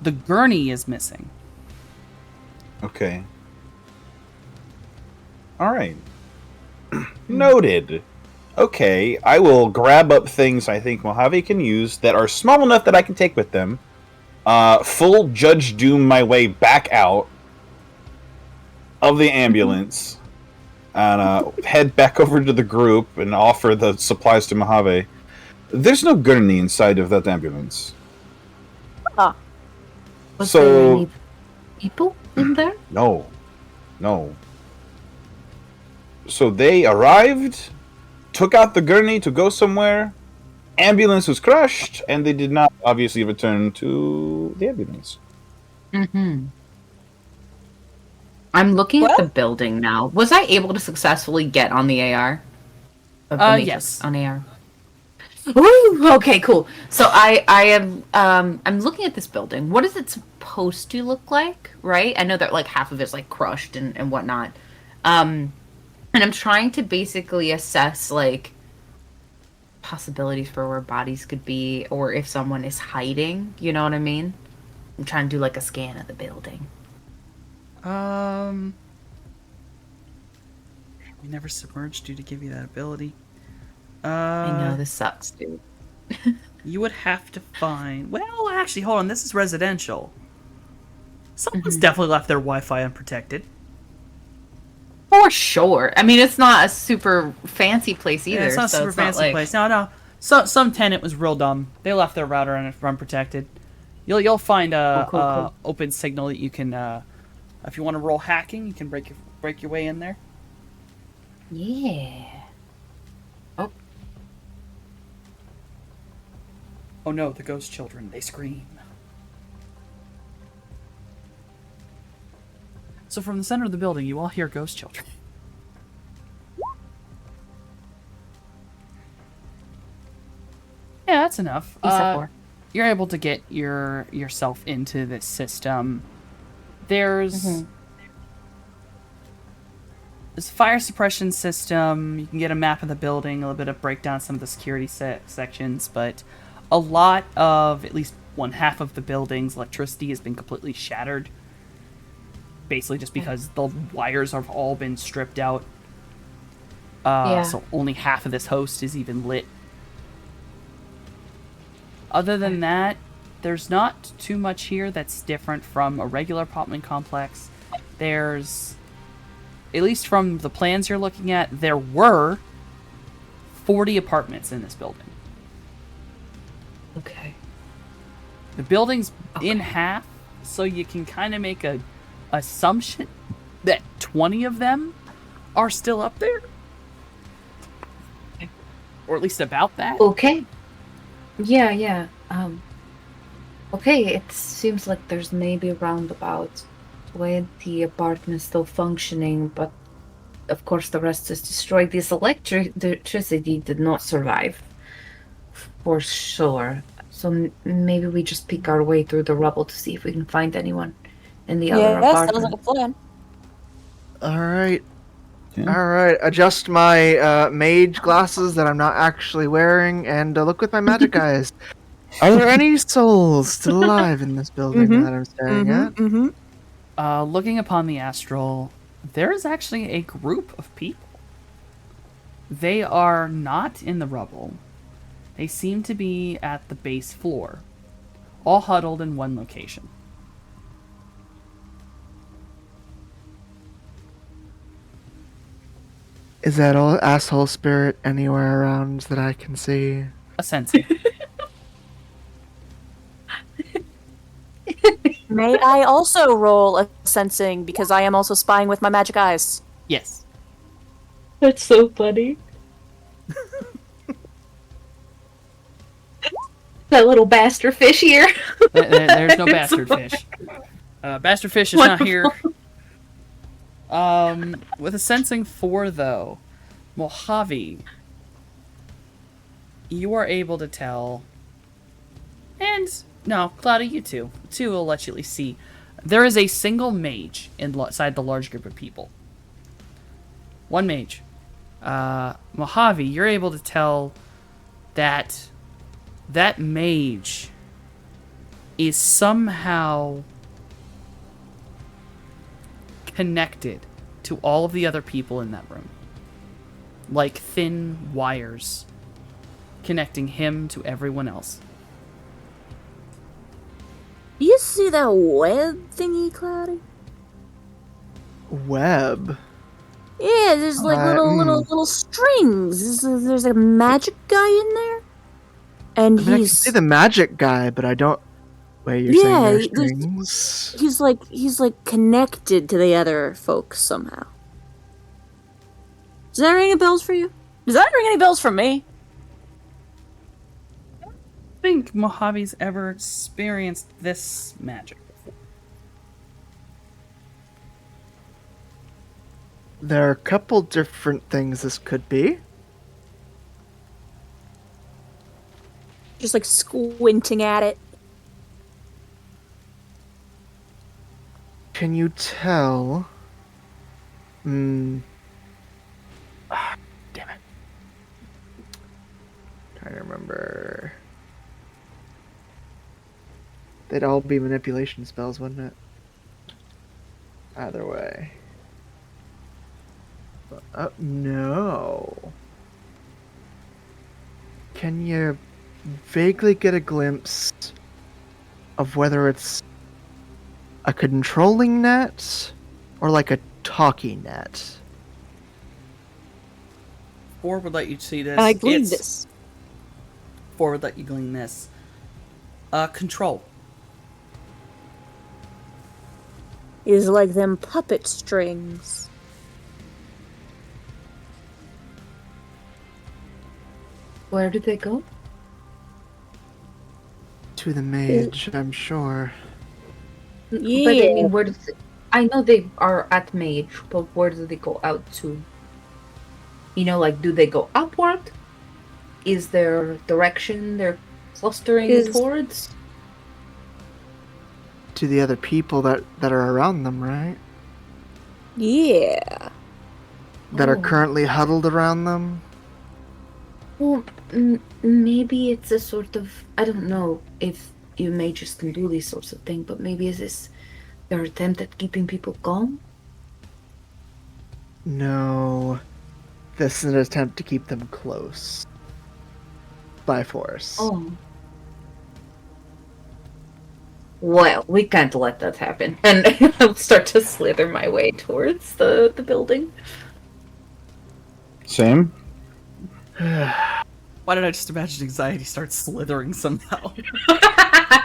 the gurney is missing. Okay. Alright. Noted. Okay, I will grab up things I think Mojave can use that are small enough that I can take with them. Full Judge Doom my way back out of the ambulance. And head back over to the group and offer the supplies to Mojave. There's no gurney inside of that ambulance. Was So- there any people in there? No. No. So they arrived, took out the gurney to go somewhere, ambulance was crushed, and they did not obviously return to the ambulance. Mm-hmm. I'm looking at What? the building now. Was I able to successfully get on the AR? Of the Matrix Yes. On AR. Woo! Okay, cool. So I am I'm looking at this building. What is it supposed to look like? Right? I know that like half of it's like crushed and whatnot. And I'm trying to basically assess like possibilities for where bodies could be or if someone is hiding, you know what I mean? I'm trying to do like a scan of the building. We never submerged you to give you that ability. I know this sucks, dude. You would have to find. Well, actually, hold on. This is residential. Someone's definitely left their Wi-Fi unprotected. For sure. I mean, it's not a super fancy place either. Yeah, it's not a so super it's not fancy like... place. No. Some tenant was real dumb. They left their router unprotected. You'll find a cool. open signal that you can. If you want to roll hacking, you can break your way in there. Yeah. Oh no, the ghost children. They scream. So from the center of the building, you all hear ghost children. Yeah, that's enough. You're able to get yourself into this system. There's a fire suppression system. You can get a map of the building, a little bit of breakdown some of the security sections, but a lot of, at least one half of the building's electricity has been completely shattered. Basically just because the wires have all been stripped out. So only half of this host is even lit. Other than that, there's not too much here that's different from a regular apartment complex. There's, at least from the plans you're looking at, there were 40 apartments in this building. Okay. The building's in half, so you can kind of make a assumption that 20 of them are still up there. Or at least about that. Okay. Yeah. Okay, it seems like there's maybe around about 20 apartments still functioning, but of course the rest is destroyed. This electricity did not survive, for sure. So maybe we just pick our way through the rubble to see if we can find anyone in the other apartment. Sounds like a plan. All right. Yeah. All right. Adjust my mage glasses that I'm not actually wearing, and look with my magic eyes. Are there any souls still alive in this building that I'm staring at? Looking upon the astral, there is actually a group of people. They are not in the rubble. They seem to be at the base floor, all huddled in one location. Is that all asshole spirit anywhere around that I can see? A sensei. May I also roll a sensing because I am also spying with my magic eyes? Yes. That's so funny. That little bastard fish here. There's no bastard fish. Bastard fish is not here. With a sensing 4, though, Mojave, you are able to tell, and no, Cloudy, you too. Two will let you at least see. There is a single mage inside the large group of people. One mage. Mojave, you're able to tell that that mage is somehow connected to all of the other people in that room. Like thin wires connecting him to everyone else. You see that web thingy, Cloudy? Web? Yeah, there's like little strings. There's a magic guy in there, and I can see the magic guy, but I don't. Wait, you're saying there's strings? He's like connected to the other folks somehow. Does that ring any bells for you? Does that ring any bells for me? I don't think Mojave's ever experienced this magic before. There are a couple different things this could be. Just like squinting at it. Can you tell? Damn it. Trying to remember. They'd all be manipulation spells, wouldn't it? Either way. No. Can you vaguely get a glimpse of whether it's a controlling net or like a talking net? 4 would let you see this. I gleaned It's- this. 4 would let you glean this. Control. Is like them puppet strings. Where did they go? To the mage, I'm sure. But I Yeah. mean, where does I know they are at Mage, but where do they go out to? You know, like, do they go upward? Is there direction they're clustering Is- towards? To the other people that are around them, right? Yeah. That are Oh. currently huddled around them? Well, maybe it's a sort of, I don't know if you mages can do these sorts of things, but maybe is this their attempt at keeping people calm? No. This is an attempt to keep them close. By force. Oh. Well, we can't let that happen. And I'll start to slither my way towards the building. Same. Why did I just imagine anxiety starts slithering somehow?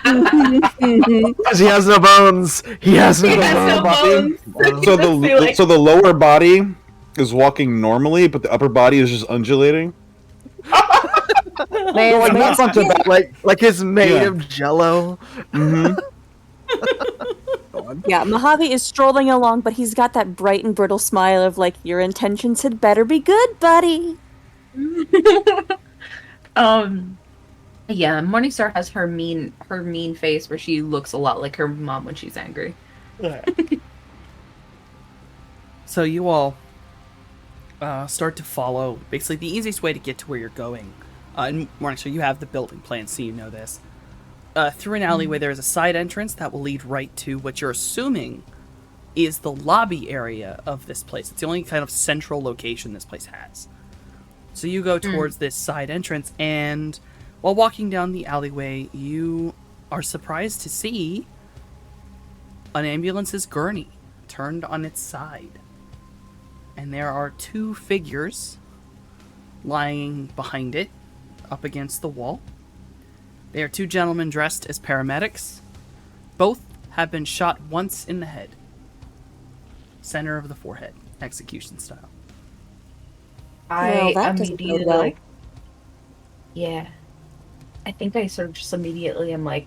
Because he has no bones! He has no bones! So Let's be like- the lower body is walking normally, but the upper body is just undulating. Man, Like, man's not getting- like it's made Yeah. of jello. Mm-hmm. Yeah, Mojave is strolling along, but he's got that bright and brittle smile of like, your intentions had better be good, buddy. Yeah, Morningstar has her mean face where she looks a lot like her mom when she's angry. So you all start to follow. Basically, the easiest way to get to where you're going. And Morningstar, you have the building plan, so you know this. Through an alleyway, there is a side entrance that will lead right to what you're assuming is the lobby area of this place. It's the only kind of central location this place has. So you go towards this side entrance, and while walking down the alleyway, you are surprised to see an ambulance's gurney turned on its side. And there are 2 figures lying behind it, up against the wall. They are 2 gentlemen dressed as paramedics. Both have been shot once in the head. Center of the forehead, execution style. Well, that doesn't immediately bode well. like, yeah. I think I sort of just immediately am like,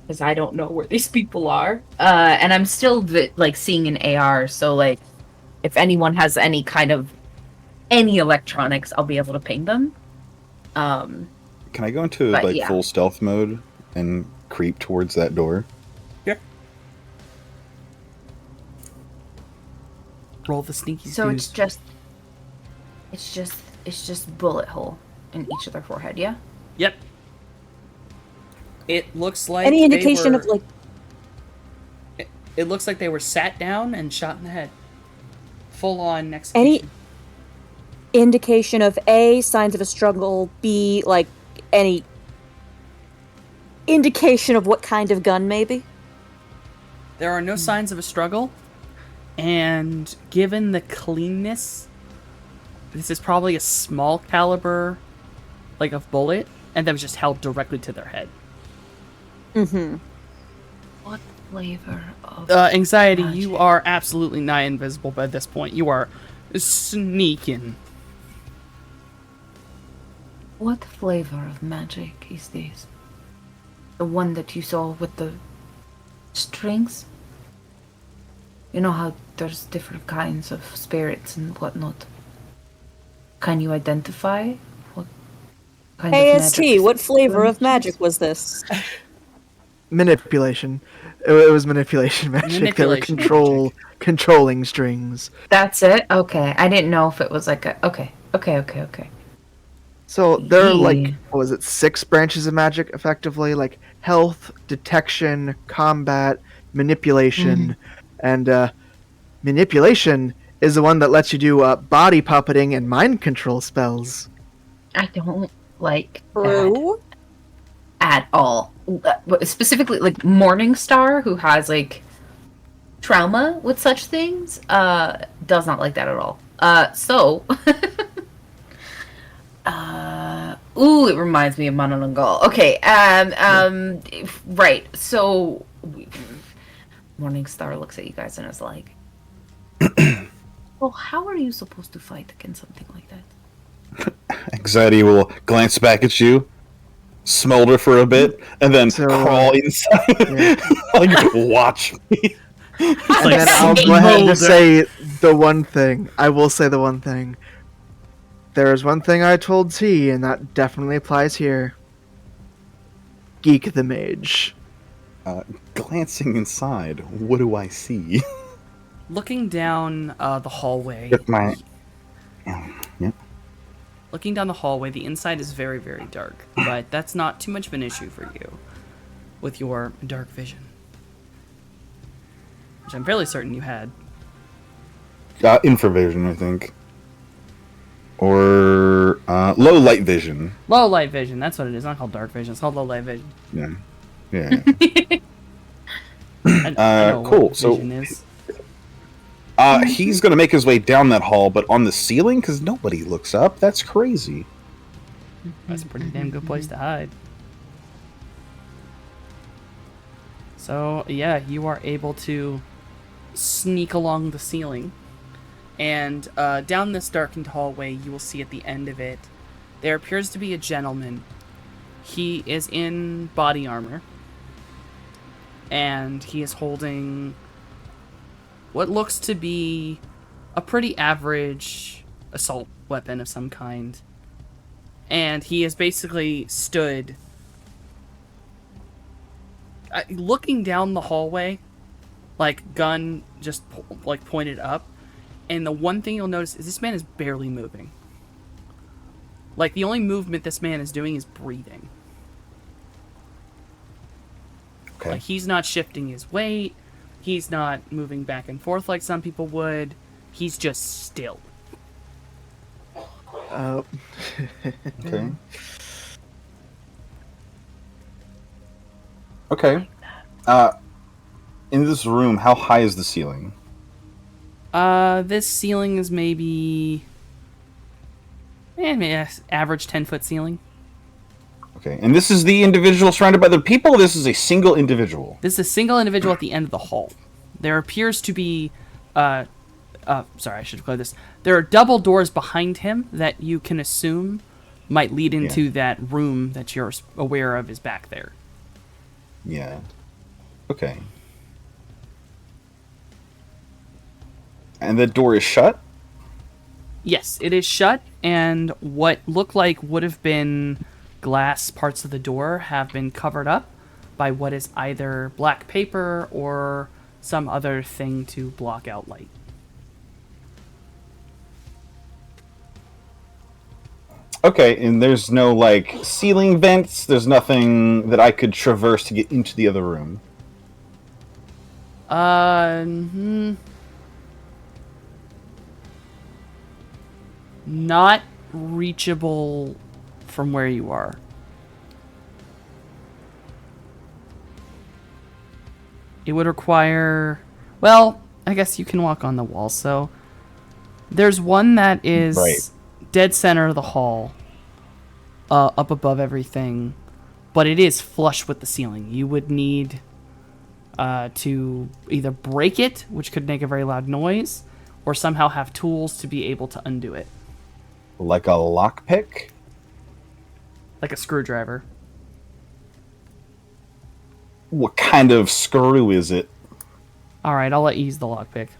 because I don't know where these people are, and I'm still like seeing an AR. So like, if anyone has any kind of any electronics, I'll be able to ping them. Can I go into But, like yeah. full stealth mode and creep towards that door? Roll the sneaky So twos. it's just bullet hole in each of their forehead. Yeah. Yep. It looks like Any they indication were- of like It looks like they were sat down and shot in the head. Full on execution. indication of A, signs of a struggle, B, like any indication of what kind of gun maybe? There are no signs of a struggle, and given the cleanness, this is probably a small caliber, like of bullet, and that was just held directly to their head. Mm-hmm. What flavor of Anxiety, magic? you are absolutely nigh invisible by this point. You are sneaking. What flavor of magic is this? The one that you saw with the strings? You know how there's different kinds of spirits and whatnot. Can you identify what kind of AST, magic? what flavor of magic was this? Manipulation. It was manipulation magic. They were Manipulation controlling strings. That's it? Okay. I didn't know if it was like a... Okay. So there are like, Yeah. what was it, 6 branches of magic effectively? Like health, detection, combat, manipulation, And manipulation is the one that lets you do body puppeting and mind control spells. I don't like that True. at all. Specifically, like Morningstar, who has like trauma with such things, does not like that at all. Ooh, it reminds me of Mananangal. Okay, right. So, Morningstar looks at you guys and is like, "Well, how are you supposed to fight against something like that?" Anxiety will glance back at you, smolder for a bit, and then crawl inside. Like, watch me. And then I'll go ahead and say the one thing. I will say the one thing. There is one thing I told T, and that definitely applies here. Geek the Mage. Glancing inside, what do I see? Looking down the hallway. With my... Yep. Looking down the hallway, the inside is very, very dark, but that's not too much of an issue for you with your dark vision, which I'm fairly certain you had. Infravision, I think. Or low light vision. Low light vision, that's what it is. It's not called dark vision, it's called low light vision. Yeah. Yeah. I know cool. what So vision is. he's gonna make his way down that hall, but on the ceiling, because nobody looks up. That's crazy. That's a pretty damn good place to hide. So, yeah, you are able to sneak along the ceiling. And down this darkened hallway, you will see at the end of it, there appears to be a gentleman. He is in body armor. And he is holding what looks to be a pretty average assault weapon of some kind. And he is basically stood looking down the hallway, like gun just like pointed up. And the one thing you'll notice is this man is barely moving. Like, the only movement this man is doing is breathing. Okay. Like, he's not shifting his weight. He's not moving back and forth like some people would. He's just still. Okay. Okay. In this room, how high is the ceiling? This ceiling is maybe average 10-foot ceiling. Okay, and this is the individual surrounded by the people? This is a single individual? This is a single individual at the end of the hall. There appears to be, sorry, I should clear this. There are double doors behind him that you can assume might lead into that room that you're aware of is back there. Yeah. Okay. And the door is shut? Yes, it is shut, and what looked like would have been glass parts of the door have been covered up by what is either black paper or some other thing to block out light. Okay, and there's no, like, ceiling vents? There's nothing that I could traverse to get into the other room? Not reachable from where you are. It would require... Well, I guess you can walk on the wall, so... There's one that is dead center of the hall, up above everything, but it is flush with the ceiling. You would need to either break it, which could make a very loud noise, or somehow have tools to be able to undo it. Like a lockpick? Like a screwdriver. What kind of screw is it? Alright, I'll let you use the lockpick.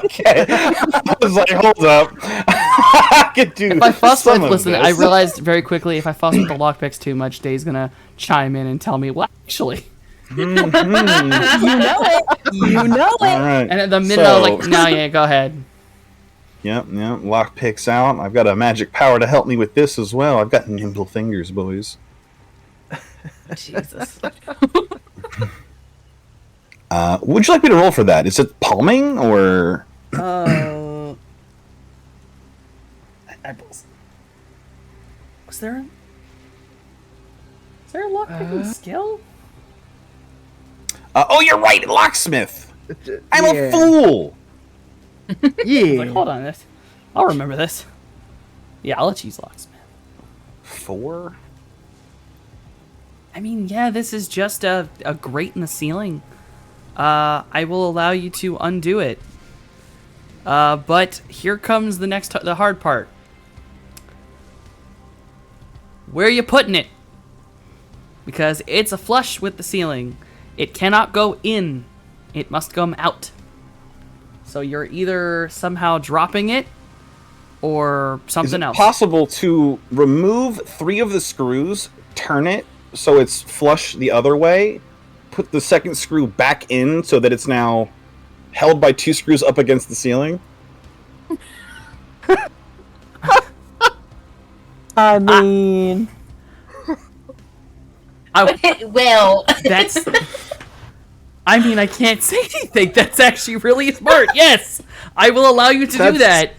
Okay. I was like, hold up. I could do If I fuss some with, of listen, this. I realized very quickly if I fuss with the lockpicks too much, Dave's gonna chime in and tell me, well, actually. You know it. You know it. All right. And at the minute I was like, no, yeah, go ahead. Yep, lockpick's out. I've got a magic power to help me with this as well. I've got nimble fingers, boys. Jesus. What would you like me to roll for that? Is it palming or? Eyeballs. Is there a lockpicking skill? Oh, you're right, locksmith. I'm Yeah. a fool. Yeah. Like, hold on, this. I'll remember this. Yeah, I'll let you use locksmith. 4. I mean, yeah, this is just a grate in the ceiling. I will allow you to undo it. But here comes the hard part. Where are you putting it? Because it's a flush with the ceiling. It cannot go in. It must come out. So you're either somehow dropping it or Is something it else. possible to remove 3 of the screws, turn it so it's flush the other way, put the second screw back in so that it's now held by 2 screws up against the ceiling? I mean, Well, That's. I mean, I can't say anything. That's actually really smart. Yes, I will allow you to do that.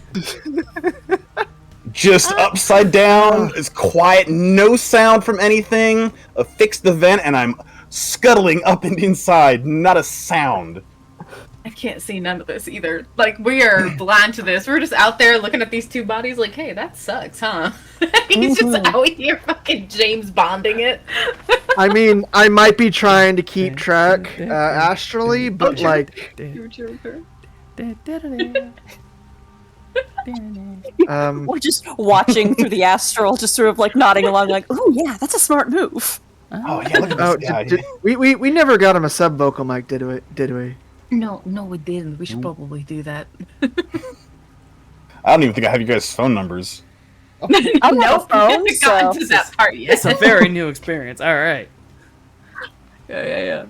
Just upside down, as quiet, no sound from anything. Fix the vent, and I'm scuttling up and inside. Not a sound. I can't see none of this either. Like, we are blind to this. We're just out there looking at these 2 bodies like, hey, that sucks, huh? He's just out here fucking James Bonding it. I mean, I might be trying to keep track astrally, but like, we're just watching through the astral, just sort of like nodding along, like, "Oh yeah, that's a smart move." Oh, yeah, look at oh, this guy. we never got him a sub vocal mic, did we? Did we? No, we didn't. We should probably do that. I don't even think I have you guys' phone numbers. I don't have a phone, we haven't gotten to that part yet. It's a very new experience. All right. Yeah.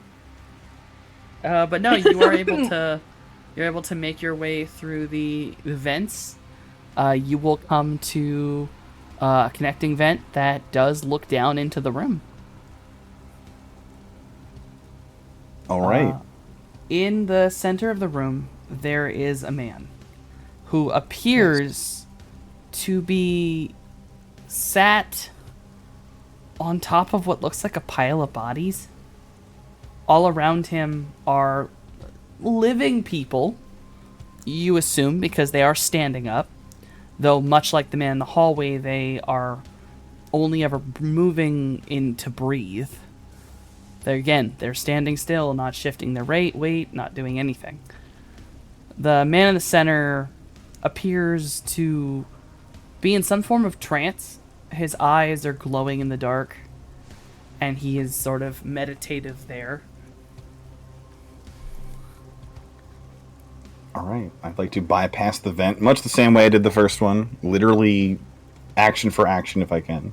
But no, you are able to. You're able to make your way through the vents. You will come to a connecting vent that does look down into the room. All right. In the center of the room, there is a man who appears to be sat on top of what looks like a pile of bodies. All around him are living people, you assume, because they are standing up. Though, much like the man in the hallway, they are only ever moving in to breathe. They're standing still, not shifting their weight, not doing anything. The man in the center appears to be in some form of trance. His eyes are glowing in the dark, and he is sort of meditative there. All right. I'd like to bypass the vent, much the same way I did the first one. Literally, action for action if I can.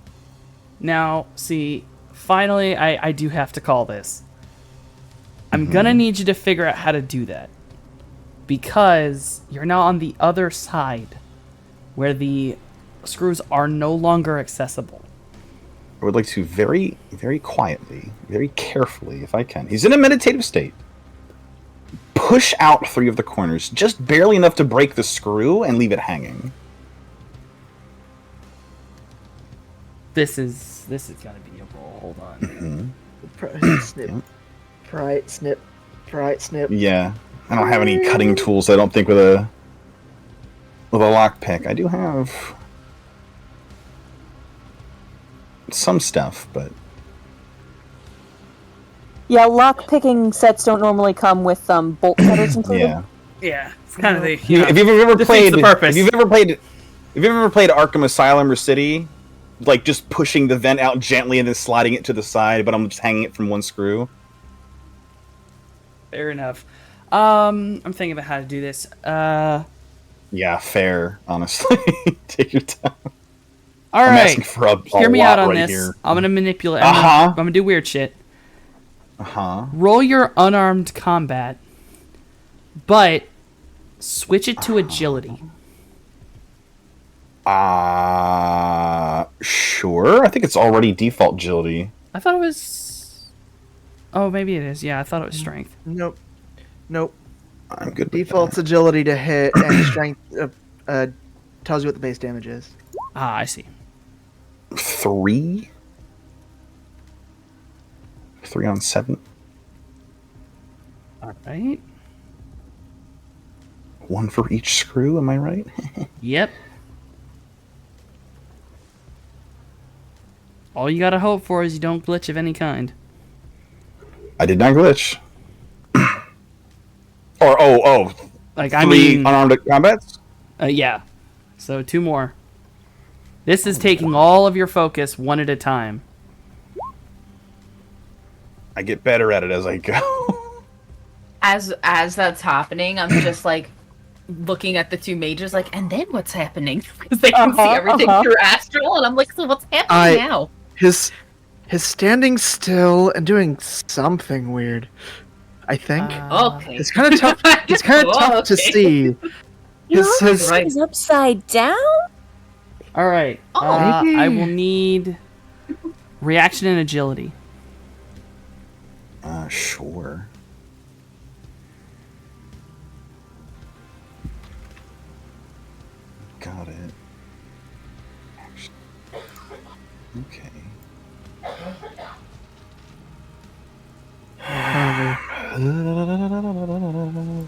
Now, see, finally, I do have to call this. I'm gonna need you to figure out how to do that. Because you're now on the other side, where the screws are no longer accessible. I would like to very, very quietly, very carefully, if I can. He's in a meditative state. Push out 3 of the corners, just barely enough to break the screw and leave it hanging. This is gotta be a roll. Hold on. Snip. Right, snip. Right, snip. Yeah. I don't have any cutting tools, I don't think, with a lockpick. I do have some stuff, but Yeah, lock picking sets don't normally come with bolt cutters included. yeah. Yeah, it's kind of the. If you've ever defeats played, the purpose. if you've ever played Arkham Asylum or City, like just pushing the vent out gently and then sliding it to the side, but I'm just hanging it from one screw. Fair enough. I'm thinking about how to do this. Yeah, fair. Honestly, take your time. All I'm right. asking for a Hear me lot out on right this. here. I'm gonna manipulate. Uh-huh. I'm gonna do weird shit. Uh-huh. Roll your unarmed combat, but switch it to agility. Sure. I think it's already default agility. I thought it was. Oh, maybe it is. Yeah, I thought it was strength. Nope. Nope. I'm good. with Default's that. agility to hit and strength tells you what the base damage is. Ah, I see. 3. 3 on 7. All right. 1 for each screw. Am I right? Yep. All you gotta hope for is you don't glitch of any kind. I did not glitch. Or Like, 3 I mean, unarmed combats. yeah. So 2 more. This is taking all of your focus one at a time. I get better at it as I go. As that's happening, I'm just like looking at the two mages, like, and then what's happening? Because they can see everything through astral, and I'm like, so what's happening now? His standing still and doing something weird. I think Okay. it's kind of tough. It's kind of tough to Okay. see. His Right. Is upside down? All right. Oh, maybe. I will need reaction and agility. Sure. Got it. Action. Okay.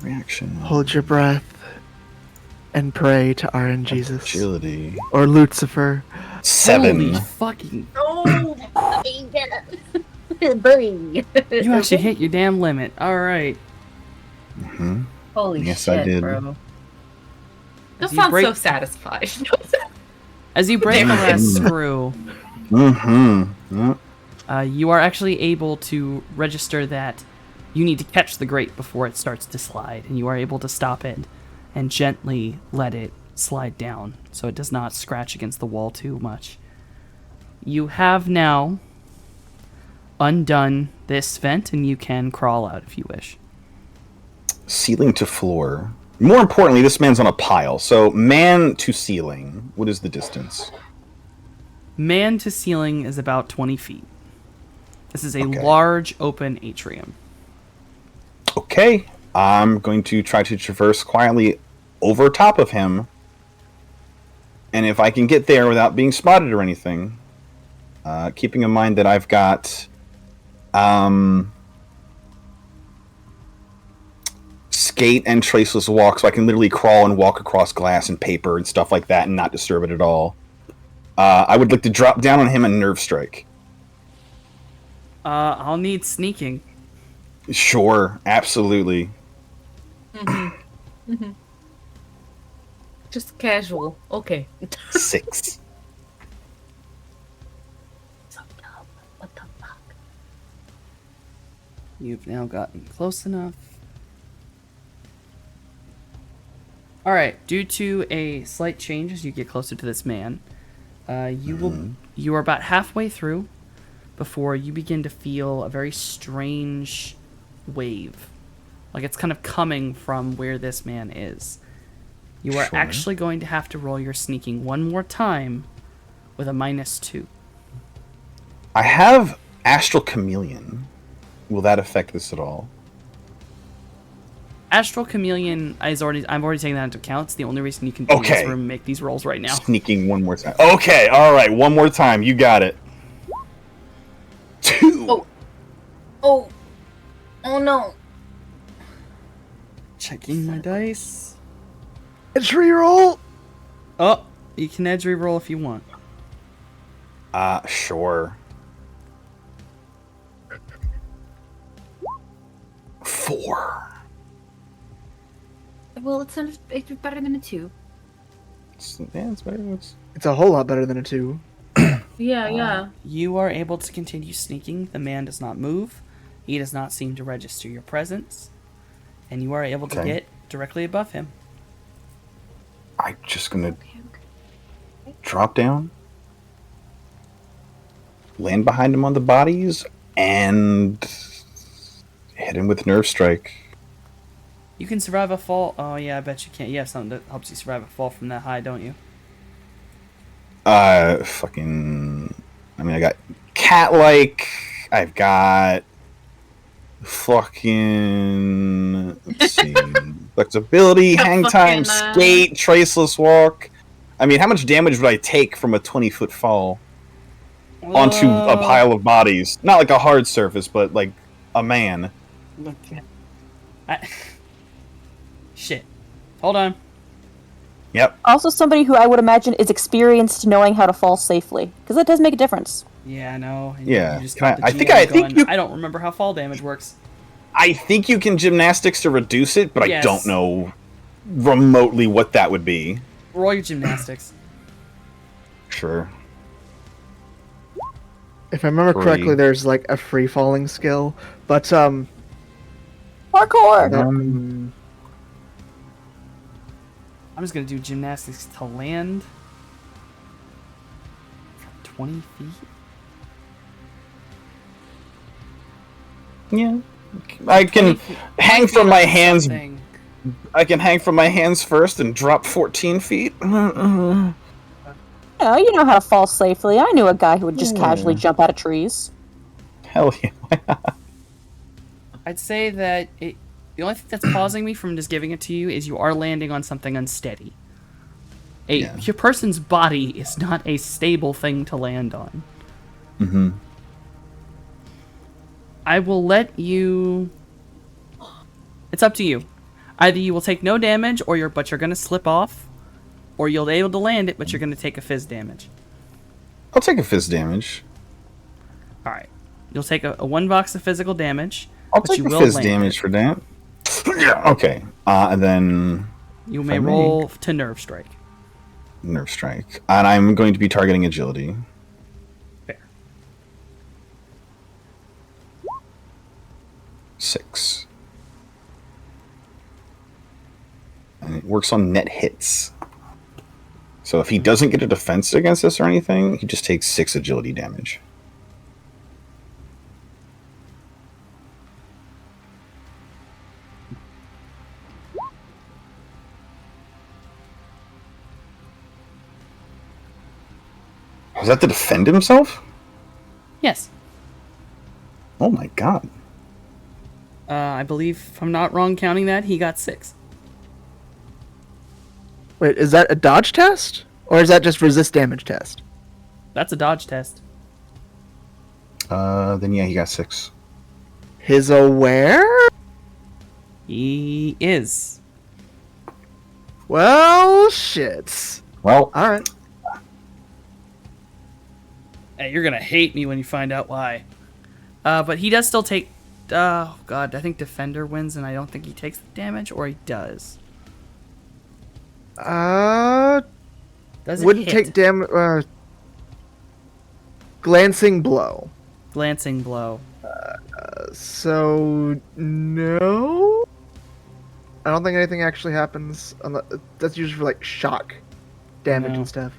Reaction. hold your breath and pray to RN Jesus Agility. or Lucifer. 7. Holy fucking! Oh, You actually hit your damn limit. All right. Mhm. Holy Yes, shit, I did. bro. That You sounds break- so satisfying. As you break the last screw, Mm-hmm. Yep. you are actually able to register that you need to catch the grate before it starts to slide, and you are able to stop it and gently let it slide down so it does not scratch against the wall too much. You have now undone this vent, and you can crawl out if you wish. Ceiling to floor. More importantly, this man's on a pile. So, man to ceiling. What is the distance? Man to ceiling is about 20 feet. This is a Okay. large open atrium. Okay. I'm going to try to traverse quietly over top of him. And if I can get there without being spotted or anything, keeping in mind that I've got skate and traceless walk, so I can literally crawl and walk across glass and paper and stuff like that and not disturb it at all. I would like to drop down on him and nerve strike. I'll need sneaking. Sure, absolutely. Just casual. Okay. 6. What the fuck? You've now gotten close enough. Alright, due to a slight change as you get closer to this man, you are about halfway through before you begin to feel a very strange wave. Like it's kind of coming from where this man is. You are Sure. actually going to have to roll your sneaking one more time with a -2. I have Astral Chameleon. Will that affect this at all? Astral Chameleon I've already taken that into account. It's the only reason you can be in Okay. this room and make these rolls right now. Sneaking one more time. Okay, alright, one more time. You got it. 2. Oh. Oh. Oh no. Checking my dice. It's reroll. Oh, you can edge reroll if you want. Sure. 4. Well, it's better than a 2. It's better. It's a whole lot better than a 2. Yeah. You are able to continue sneaking. The man does not move. He does not seem to register your presence. And you are able to Okay. get directly above him. I'm just gonna drop down, land behind him on the bodies, and hit him with Nerve Strike. You can survive a fall. Oh, yeah, I bet you can't. You have something that helps you survive a fall from that high, don't you? Fucking. I mean, I got cat-like. I've got Fucking. Let's see. Flexibility, hang time, Fucking, skate, traceless walk. I mean, how much damage would I take from a 20-foot fall onto a pile of bodies? Not like a hard surface, but like a man. Shit. Hold on. Yep. Also, somebody who I would imagine is experienced knowing how to fall safely, because that does make a difference. Yeah, I know. Yeah. You just Can got the I think GM I think going, you- I don't remember how fall damage works. I think you can gymnastics to reduce it, but Yes. I don't know remotely what that would be. Roll your gymnastics. Sure. If I remember Free. correctly, there's like a free falling skill, but Parkour! um, I'm just gonna do gymnastics to land. 20 feet? Yeah. I can 20 feet- hang 20 from feet my on hands. something. I can hang from my hands first and drop 14 feet. You know how to fall safely. I knew a guy who would just casually jump out of trees. Hell yeah. I'd say that the only thing that's pausing me from just giving it to you is you are landing on something unsteady. Yeah. Your person's body is not a stable thing to land on. Mm-hmm. I will let you. It's up to you. Either you will take no damage, but you're gonna slip off, or you'll be able to land it, but you're gonna take a fizz damage. I'll take a fizz damage. All right, you'll take a 1 box of physical damage. I'll but take you a will fizz land damage it. for that. Yeah. Okay. And then You if may I may. roll to nerve strike. nerve strike, and I'm going to be targeting agility. Fair. 6. And it works on net hits. So if he doesn't get a defense against this or anything, he just takes 6 agility damage. Was that to defend himself? Yes. Oh my god. I believe, if I'm not wrong counting that, he got 6. wait, is that a dodge test or is that just resist damage test? That's a dodge test. Then yeah, he got 6. His aware? He is. Well, shit. Well, All right. Hey, you're gonna hate me when you find out why. But he does still take. Oh god, I think defender wins, and I don't think he takes the damage, or he does. Uh, Does it wouldn't hit? take damage. Glancing blow. Glancing blow. So no. I don't think anything actually happens. That's usually for like shock damage No. and stuff.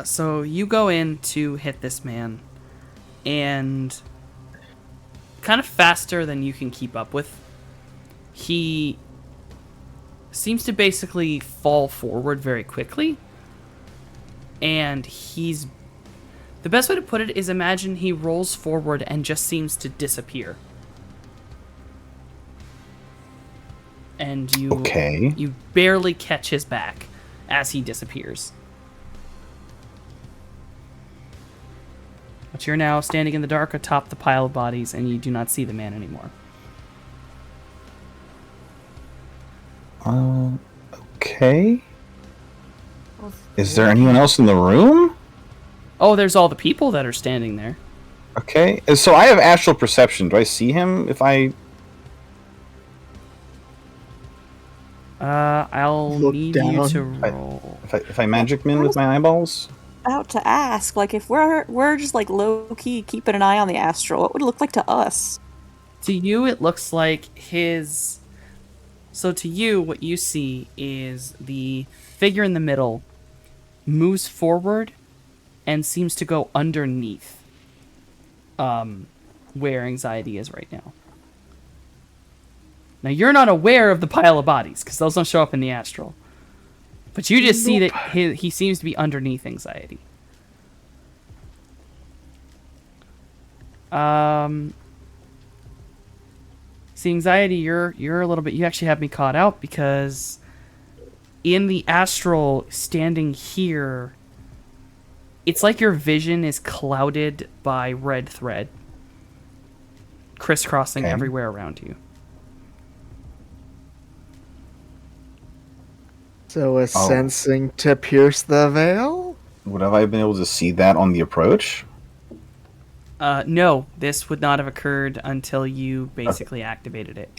So you go in to hit this man, and kind of faster than you can keep up with, he seems to basically fall forward very quickly, and the best way to put it is imagine he rolls forward and just seems to disappear. And okay. you barely catch his back as he disappears. But you're now standing in the dark atop the pile of bodies, and you do not see the man anymore. Okay. Is there anyone else in the room? Oh, there's all the people that are standing there. Okay. So I have astral perception. Do I see him if I... I'll Look need you down. to roll. If I magic min with my eyeballs? About to ask, like, if we're just like low key keeping an eye on the astral, what would it look like to us? To you, it looks like his. So to you, what you see is the figure in the middle moves forward and seems to go underneath where anxiety is right now. Now, you're not aware of the pile of bodies, because those don't show up in the astral. But you just see that he seems to be underneath anxiety. See, anxiety, you're a little bit. You actually have me caught out because in the astral, standing here, it's like your vision is clouded by red thread, crisscrossing Okay. everywhere around you. So a sensing to pierce the veil? Would have I been able to see that on the approach? No, this would not have occurred until you basically activated it.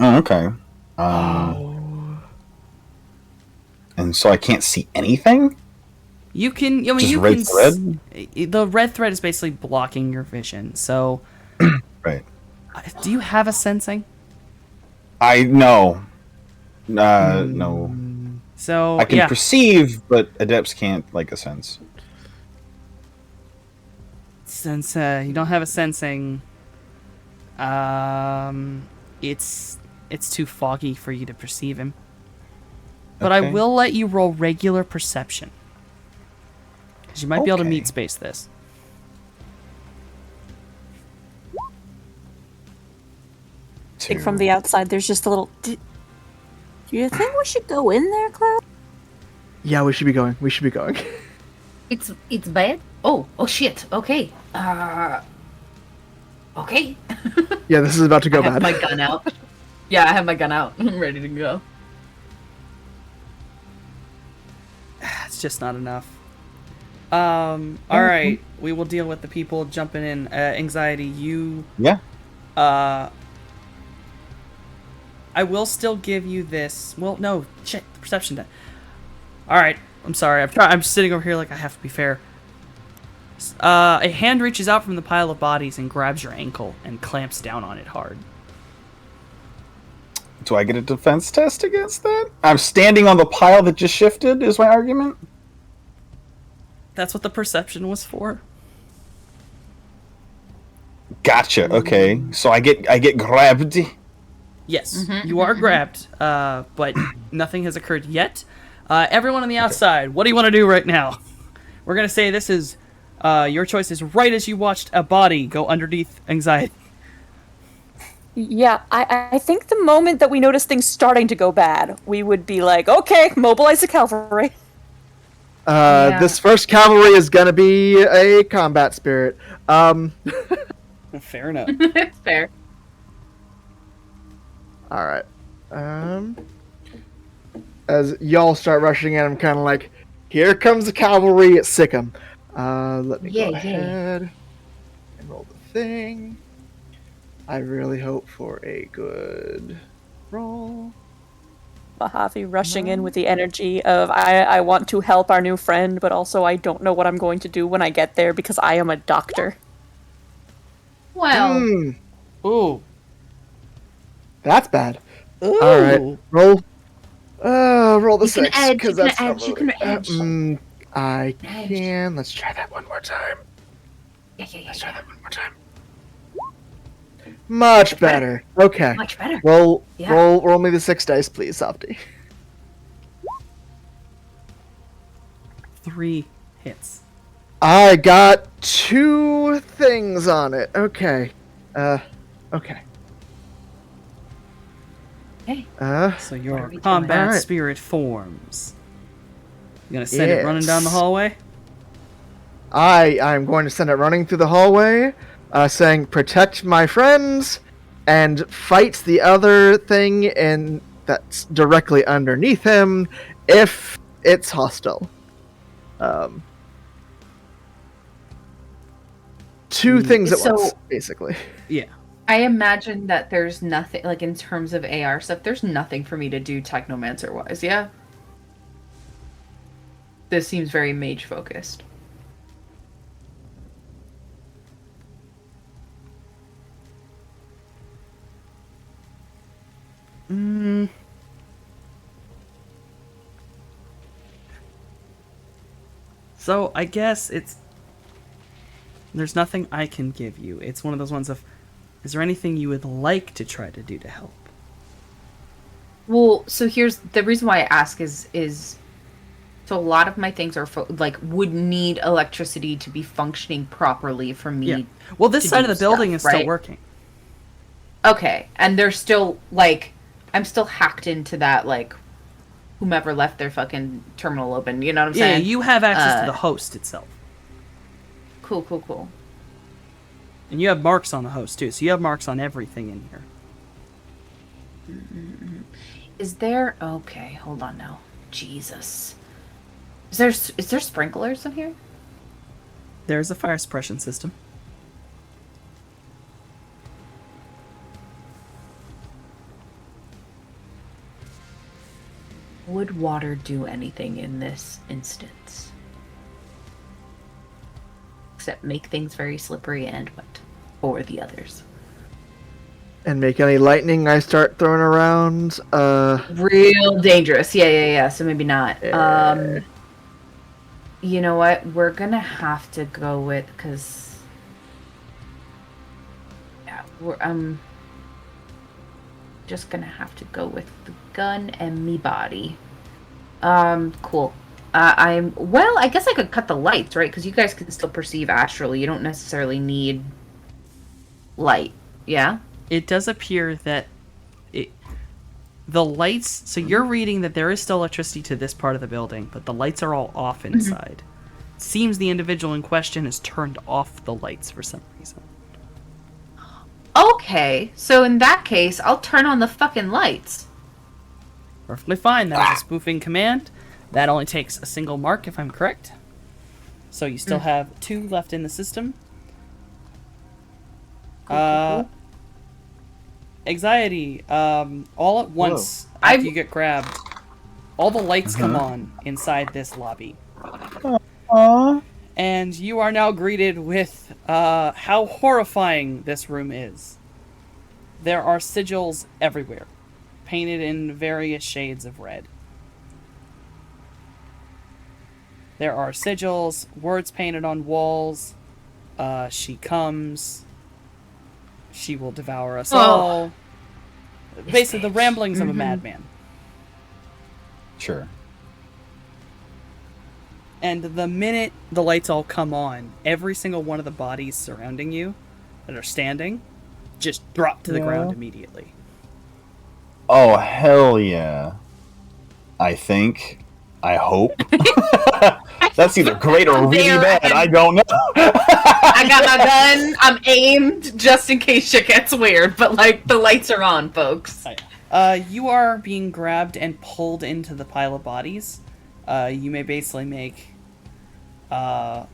Oh, okay. And so I can't see anything? You can. I mean, Just you red can. thread? The red thread is basically blocking your vision. So, Right. do you have a sensing? I no. No. So I can yeah. perceive, but adepts can't like a sense. Since you don't have a sensing, it's too foggy for you to perceive him. But I Okay. will let you roll regular perception, because you might be able to Okay. meet space this. I think from the outside, there's just a little. Do you think we should go in there, Cloud? Yeah, we should be going. We should be going. It's bad. Oh shit. Okay. Okay. Yeah, this is about to go I have bad. my gun out. Yeah, I have my gun out. I'm ready to go. It's just not enough. All right, we will deal with the people jumping in. Anxiety, you. Yeah. I will still give you this. Well, no, shit, the perception die. All right, I'm sorry. I'm sitting over here like I have to be fair. A hand reaches out from the pile of bodies and grabs your ankle and clamps down on it hard. Do I get a defense test against that? I'm standing on the pile that just shifted, is my argument. That's what the perception was for. Gotcha. Okay. So I get grabbed. Yes, you are grabbed, but nothing has occurred yet. Everyone on the outside, what do you want to do right now? We're going to say this is your choice is right as you watched a body go underneath anxiety. Yeah, I think the moment that we notice things starting to go bad, we would be like, okay, mobilize the cavalry. Yeah. This first cavalry is gonna be a combat spirit. Fair enough. It's fair. All right. As y'all start rushing in, I'm kind of like, here comes the cavalry at Sikkim. Let me Yeah, go yeah. ahead and roll the thing. I really hope for a good roll. Mojave rushing in with the energy of, I want to help our new friend, but also I don't know what I'm going to do when I get there because I am a doctor. Well, Ooh. That's bad. Ooh. All right, roll. Roll the You can six edge, because you can that's not edge, you can really- edge. I Edge. can. Let's try that one more time. yeah. Let's try that one more time. Much better. Okay. Much better. Roll, Yeah. roll me the 6 dice, please, Softy. 3 hits. I got 2 things on it. Okay. Okay. Hey. So your are we doing? combat Alright. spirit forms. You gonna send it running down the Yes. hallway? I'm going to send it running through the hallway, saying, "Protect my friends," and fight the other thing and that's directly underneath him if it's hostile. 2 things at So- once, basically. Yeah. I imagine that there's nothing, like in terms of AR stuff, there's nothing for me to do technomancer wise, yeah? This seems very mage focused. So I guess there's nothing I can give you. It's one of those ones of, is there anything you would like to try to do to help? Well, so here's the reason why I ask is so a lot of my things are would need electricity to be functioning properly for me. Yeah. Well, this to side of do the building stuff, is still right? working. Okay, and they're still like, I'm still hacked into that like, whomever left their fucking terminal open. You know what I'm Yeah, saying? you have access to the host itself. Cool. And you have marks on the host, too. So you have marks on everything in here. Is there? Okay, hold on now. Jesus. Is there sprinklers in here? There's a fire suppression system. Would water do anything in this instance? Except make things very slippery and wet. Or the others. And make any lightning I start throwing around. Real dangerous. Yeah. So maybe not. You know what? We're gonna have to go with, because yeah, we're just gonna have to go with the gun and me body. Cool. I guess I could cut the lights, right? Because you guys can still perceive astrally. You don't necessarily need light. Yeah? It does appear that the lights... So you're reading that there is still electricity to this part of the building, but the lights are all off inside. Seems the individual in question has turned off the lights for some reason. Okay, so in that case, I'll turn on the fucking lights. Perfectly fine. That is a spoofing command. That only takes a single mark, if I'm correct. So you still have 2 left in the system. Cool. Anxiety. All at once, after you get grabbed, all the lights come on inside this lobby. And you are now greeted with how horrifying this room is. There are sigils everywhere, painted in various shades of red. There are sigils, words painted on walls. She comes. She will devour us all. Basically, the ramblings of a madman. Sure. And the minute the lights all come on, every single one of the bodies surrounding you that are standing just drop to the ground immediately. Oh, hell yeah. I think. I hope. That's either great or really bad. I don't know. I got my gun. I'm aimed just in case shit gets weird. But like the lights are on, folks. You are being grabbed and pulled into the pile of bodies. You may basically make. I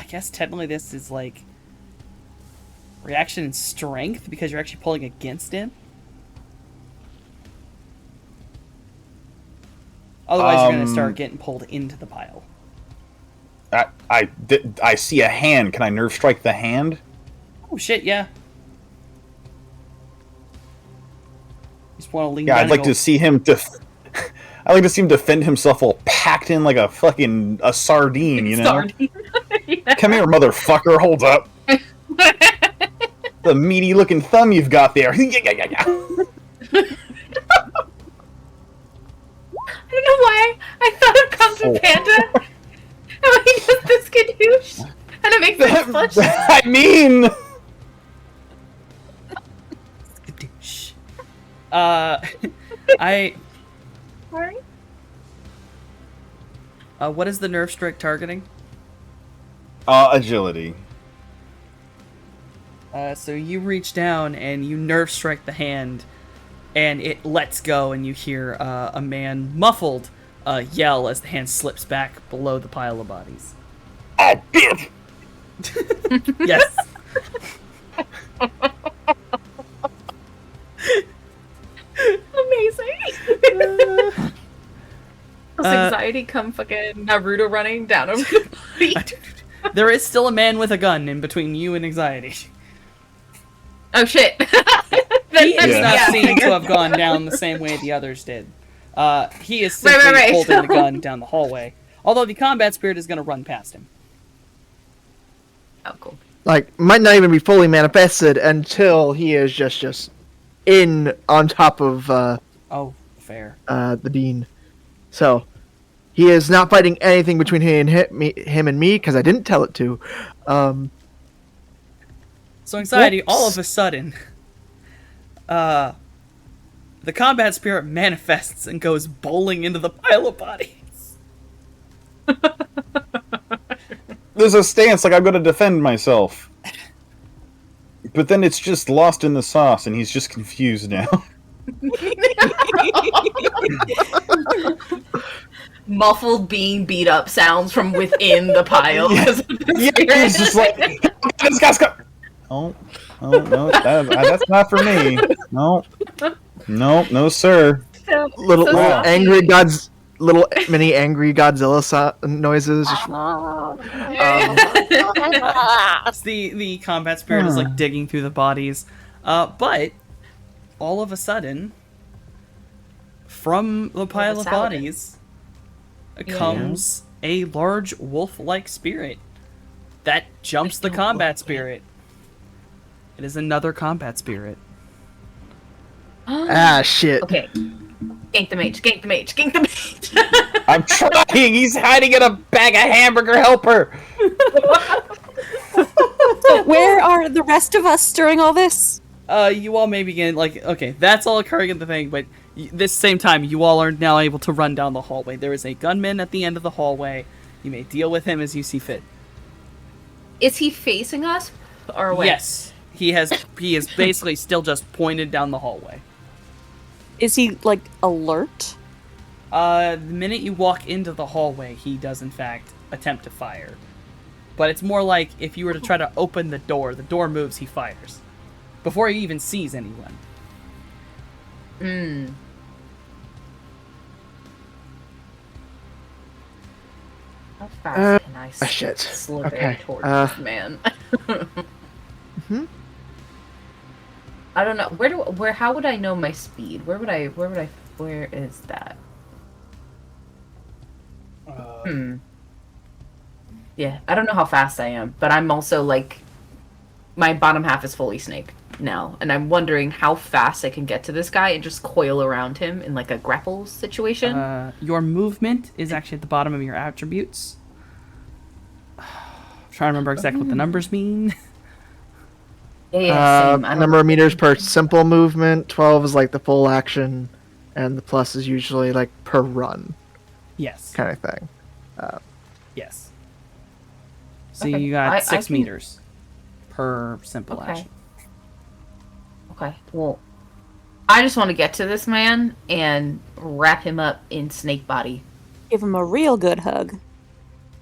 guess technically this is like reaction and strength because you're actually pulling against it. Otherwise, you're going to start getting pulled into the pile. I see a hand. Can I nerve strike the hand? Oh shit! Yeah. You just want to lean Yeah, down. I'd like to see him. I'd like to see him defend himself all packed in like a fucking sardine. You know. Sardine. Yeah. Come here, motherfucker. Hold up. The meaty looking thumb you've got there. I don't know why I thought of Kung Fu Panda. And when he does the skadoosh, and it makes it flush. I mean, Skadoosh. What is the nerve strike targeting? agility. So you reach down and you nerve strike the hand, and it lets go, and you hear a man muffled yell as the hand slips back below the pile of bodies. Oh, bitch! Yes. Amazing. Does anxiety come fucking Naruto running down over the body? There is still a man with a gun in between you and anxiety. Oh shit. He is Yeah. not seen to have gone down the same way the others did. He is Right, simply right. holding the gun down the hallway. Although the combat spirit is going to run past him. Oh, cool. Like, might not even be fully manifested until he is just in on top of Oh, fair. the bean. So he is not fighting anything between him and me because I didn't tell it to. So anxiety, Whoops. all of a sudden, the combat spirit manifests and goes bowling into the pile of bodies. There's a stance like I'm going to defend myself. But then it's just lost in the sauce, and he's just confused now. Muffled being beat up sounds from within the pile. Yeah, he's just like, this guy's got. Oh, no, that's not for me. No, sir. Little angry gods, little mini angry Godzilla noises. The combat spirit is like digging through the bodies, but all of a sudden, from the pile of bodies, comes a large wolf-like spirit that jumps the combat spirit. It is another combat spirit. Shit. Okay. Gank the mage. I'm trying. He's hiding in a bag of hamburger helper. Where are the rest of us during all this? You all may begin, okay, that's all occurring in the thing, but this same time, you all are now able to run down the hallway. There is a gunman at the end of the hallway. You may deal with him as you see fit. Is he facing us or away? Yes. He is basically still just pointed down the hallway. Is he, like, alert? The minute you walk into the hallway, he does in fact attempt to fire. But it's more like if you were to try to open the door moves, he fires. Before he even sees anyone. How fast can I shit. slither towards this man? I don't know. How would I know my speed? Where is that? Yeah, I don't know how fast I am, but I'm also like, my bottom half is fully snake now, and I'm wondering how fast I can get to this guy and just coil around him in like a grapple situation. Your movement is actually at the bottom of your attributes. I'm trying to remember exactly what the numbers mean. Yeah, same. Number of meters per simple movement. 12 is like the full action, and the plus is usually like per run. Yes. Kind of thing. Yes. So Okay. you got I 6 can- meters per simple Okay. action. Okay, well, I just want to get to this man and wrap him up in snake body. Give him a real good hug.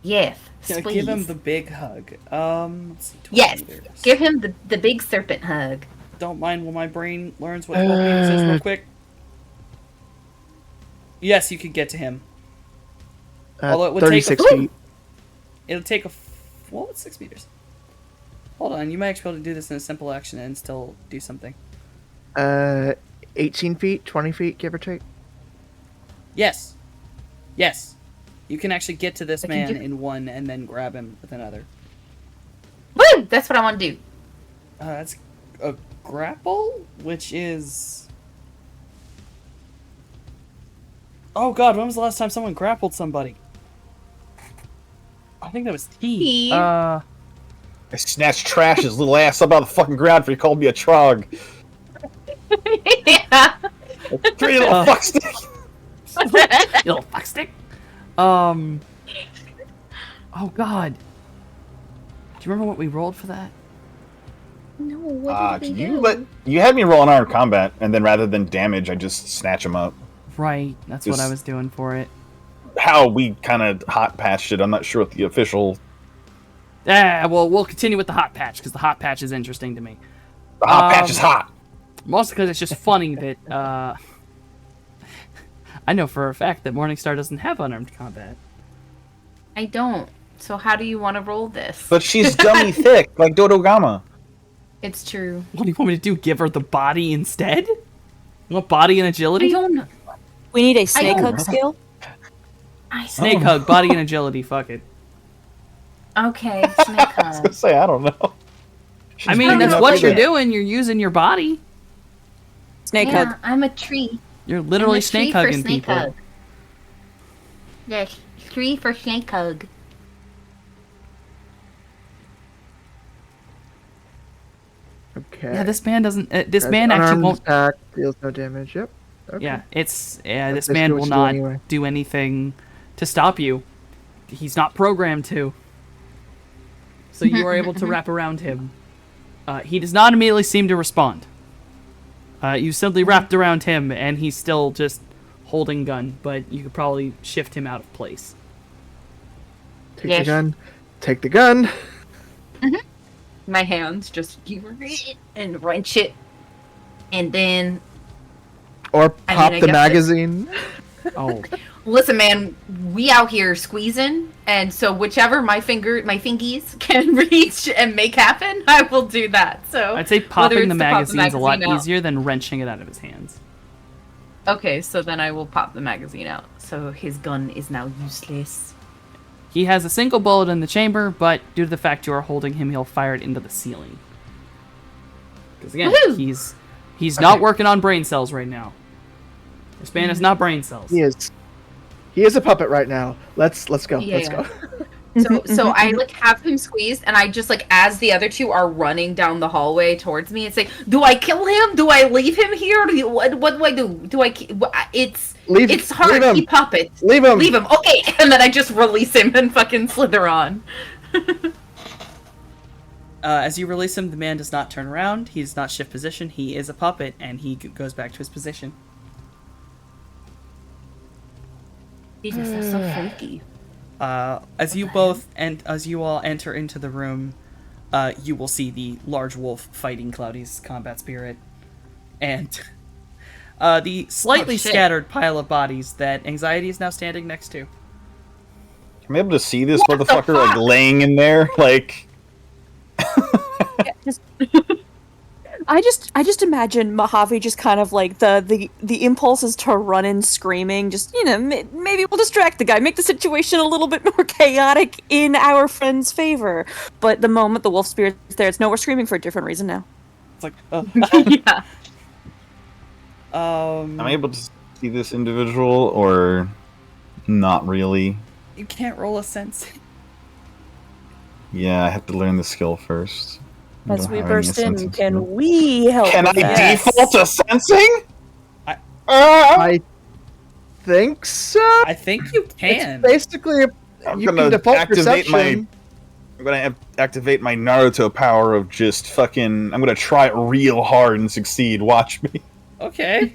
Yes, Yeah, please. give him the big hug. Let's see, 12 Yes, meters. give him the big serpent hug. Don't mind when my brain learns what 12 meters is real quick. Yes, you can get to him. Although it would take 36 a- feet. It'll take well, it's 6 meters. Hold on, you might actually be able to do this in a simple action and still do something. 18 feet, 20 feet, give or take. Yes. Yes. You can actually get to this I can man do- in one and then grab him with another. Woo! That's what I want to do. That's a grapple, which is... Oh god, when was the last time someone grappled somebody? I think that was T. T. I snatched Trash's little ass up out of the fucking ground for he called me a trog. Yeah. Three little fuckstick. You little fuckstick. Oh god. Do you remember what we rolled for that? No, what did we do? You had me roll an armed combat, and then rather than damage, I just snatch him up. Right, that's what I Just- was doing for it. How we kind of hot patched it, I'm not sure what the official. Well, we'll continue with the hot patch, because the hot patch is interesting to me. The hot patch is hot. Mostly because it's just funny that, I know for a fact that Morningstar doesn't have unarmed combat. I don't. So how do you want to roll this? But she's dummy thick, like Dodogama. It's true. What do you want me to do? Give her the body instead? You want body and I agility? don't know. We need a snake don't- hug skill. Snake hug, body and agility, fuck it. Okay, snake I was hug. gonna say, I don't know. I mean, big that's enough what to you're get- doing. You're using your body. Snake Yeah, hug. I'm a tree. You're literally I'm a snake tree for hugging snake people. hug. Yes, tree for snake hug. Okay. Yeah, this man doesn't. This As man actually unarmed won't. attack deals no damage. Yep. Okay. Yeah, it's yeah. That's This man basically will what you do not anyway. do anything to stop you. He's not programmed to. So you are able to wrap around him. He does not immediately seem to respond. You simply wrapped around him, and he's still just holding gun. But you could probably shift him out of place. Take Yes. the gun. Take the gun. My hands just and wrench it, and then Or I pop mean, I the guess magazine. Oh, listen, man. We out here squeezing, and so whichever my fingies can reach and make happen, I will do that. So I'd say whether popping it's the to pop magazine is a lot magazine out- easier than wrenching it out of his hands. Okay, so then I will pop the magazine out. So his gun is now useless. He has a single bullet in the chamber, but due to the fact you are holding him, he'll fire it into the ceiling. Because again, Woohoo! he's not working on brain cells right now. This man is not brain cells. He is. He is a puppet right now. Let's go. Yeah. Let's go. So I like have him squeezed, and I just like as the other two are running down the hallway towards me, it's like, do I kill him? Do I leave him here? What do I do? Do I? It's hard. Leave him. He puppets. Leave him. Leave him. Okay, and then I just release him and fucking slither on. As you release him, the man does not turn around. He does not shift position. He is a puppet, and he goes back to his position. Jesus, that's so freaky. As you both and as you all enter into the room, you will see the large wolf fighting Cloudy's combat spirit, and the slightly shit. scattered pile of bodies that Anxiety is now standing next to. I'm able to see this motherfucker like laying in there, like. I just imagine Mojave just kind of like the impulse is to run in screaming, just maybe we'll distract the guy, make the situation a little bit more chaotic in our friend's favor. But the moment the wolf spirit's there, it's no, we're screaming for a different reason now. It's like, Yeah. Am I able to see this individual or not really? you can't roll a sense. Yeah, I have to learn the skill first. I As don't we have any burst in, sense of can skill. we help? Can I with that? Yes. default to sensing? I think so. I think you can. It's basically I'm you gonna can default activate perception. I'm gonna activate my Naruto power of just fucking. I'm gonna try it real hard and succeed. Watch me. Okay.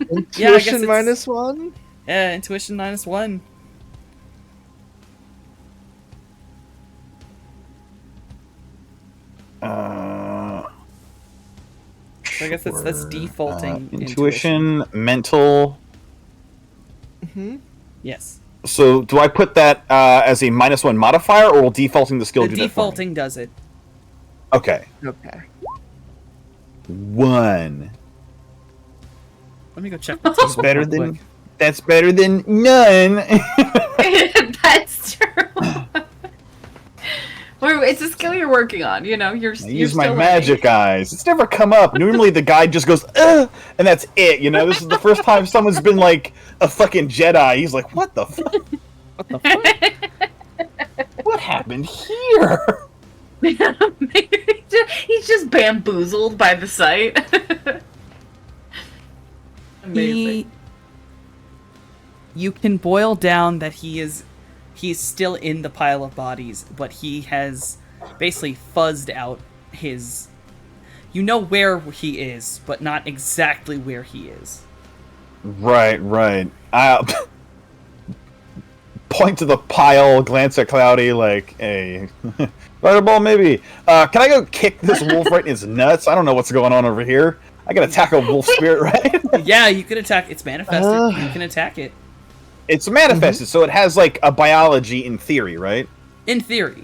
Intuition it's- -1. Yeah, intuition -1. So I guess that's defaulting intuition, mental. Yes. So do I put that as a -1 modifier, or will defaulting the skill The do that for me? defaulting does it. Okay. Okay. 1. Let me go check. That's better than. That's better than none. That's true. It's a skill you're working on. You're I you're use my still magic eyes. It's never come up. Normally the guy just goes, ugh, and that's it. This is the first time someone's been like a fucking Jedi. He's like, what the fuck? What the fuck? What happened here? learning. He's just bamboozled by the sight. Amazing. You can boil down that he's still in the pile of bodies, but he has basically fuzzed out his. You know where he is, but not exactly where he is. Right. I point to the pile, glance at Cloudy, like, hey, fireball maybe. Can I go kick this wolf right in his nuts? I don't know what's going on over here. I gotta tackle wolf spirit, right? Yeah, you can attack. It's manifested. You can attack it. It's manifested, so it has like a biology in theory, right? In theory.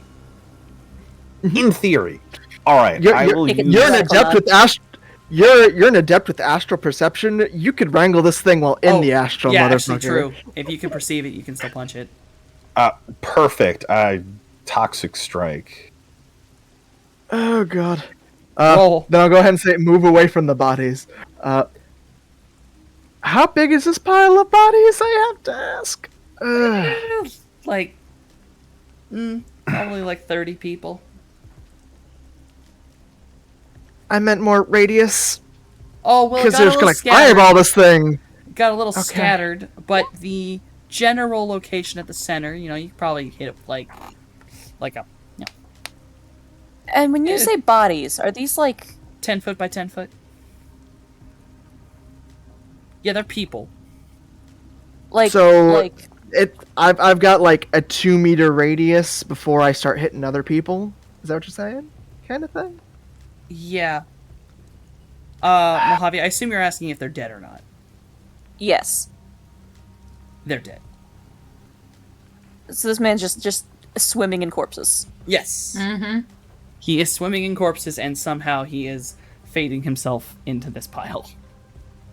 In theory. All right, You're, I you're, will use. you're an adept with You're an adept with astral perception. You could wrangle this thing while in the astral, yeah, motherfucker. actually true. If you can perceive it, you can still punch it. Perfect. Toxic strike. Oh god. Roll. Then I'll go ahead and say move away from the bodies. How big is this pile of bodies? I have to ask. Like, probably like 30 people. I meant more radius. Oh well, it Because got they're a just little gonna scattered. fireball this thing. Got a little Okay. scattered, but the general location at the center, you know, you could probably hit it like a And when you say bodies, are these like 10 foot by 10 foot. Yeah, they're people. So- like I've got like a 2-meter radius before I start hitting other people. Is that what you're saying? Kind of thing. Yeah. Mojave, I assume you're asking if they're dead or not. yes. They're dead. So this man's just swimming in corpses. Yes. Mm-hmm. He is swimming in corpses, and somehow he is fading himself into this pile.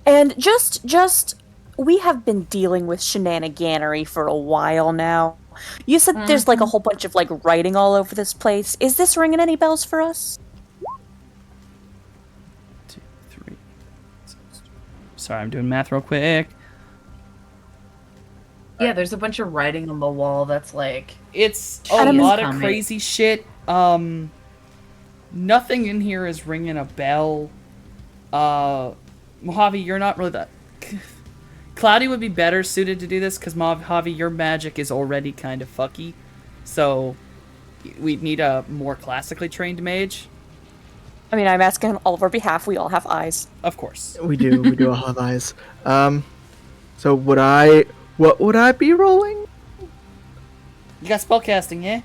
And just we have been dealing with shenaniganery for a while now. You said there's like a whole bunch of like writing all over this place. Is this ringing any bells for us? 2, 3. Sorry, I'm doing math real quick. Yeah, there's a bunch of writing on the wall that's like... It's a Adam is lot of coming. crazy shit. Nothing in here is ringing a bell. Mojave, you're not really that... Cloudy would be better suited to do this, because Mojave, your magic is already kind of fucky. So, we'd need a more classically trained mage. I mean, I'm asking on all of our behalf. We all have eyes. Of course. We do all have eyes. So what would I be rolling? You got spellcasting, yeah?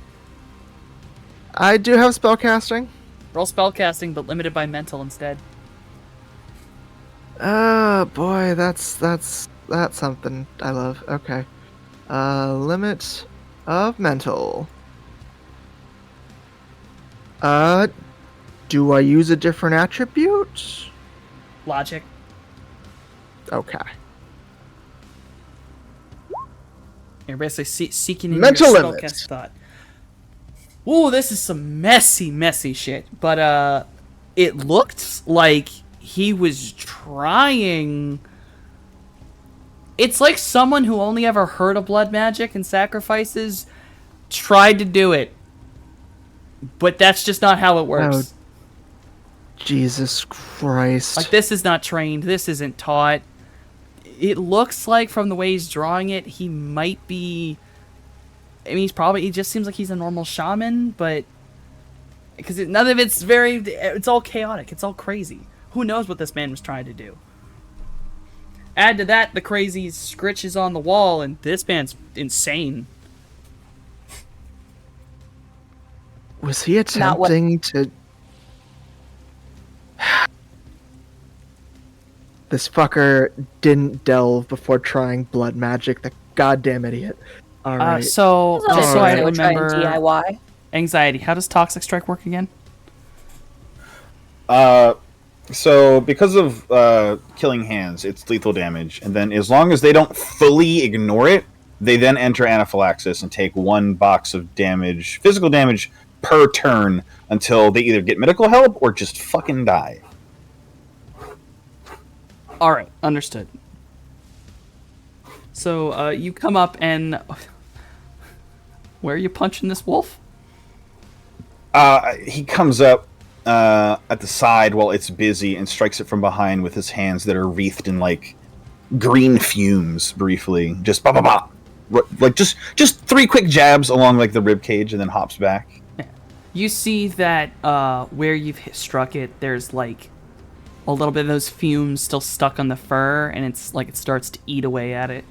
I do have spellcasting. Roll spellcasting, but limited by mental instead. Oh boy, that's something I love. Okay. Limit of mental. Do I use a different attribute? Logic. Okay. You're basically seeking in Mental your limit. spellcast thought. Ooh, this is some messy shit. But, it looked like he was trying... It's like someone who only ever heard of blood magic and sacrifices tried to do it. But that's just not how it works. Jesus Christ. Like, this is not trained. This isn't taught. It looks like, from the way he's drawing it, he might be... I mean, he just seems like he's a normal shaman, but... Because none of it's it's all chaotic. It's all crazy. Who knows what this man was trying to do? Add to that the crazy scritches on the wall, and this man's insane. Was he Not what- attempting to... This fucker didn't delve before trying blood magic. The goddamn idiot. Alright. So, just so I They would try and remember... DIY. Anxiety. How does Toxic Strike work again? So because of killing hands, it's lethal damage, and then as long as they don't fully ignore it, they then enter anaphylaxis and take 1 box of damage, physical damage, per turn until they either get medical help or just fucking die. Alright, understood. So, you come up and... Where are you punching this wolf? He comes up at the side while it's busy and strikes it from behind with his hands that are wreathed in like green fumes. Briefly, just ba ba ba, like just 3 quick jabs along like the rib cage, and then hops back. You see that where you've struck it, there's like a little bit of those fumes still stuck on the fur, and it's like it starts to eat away at it.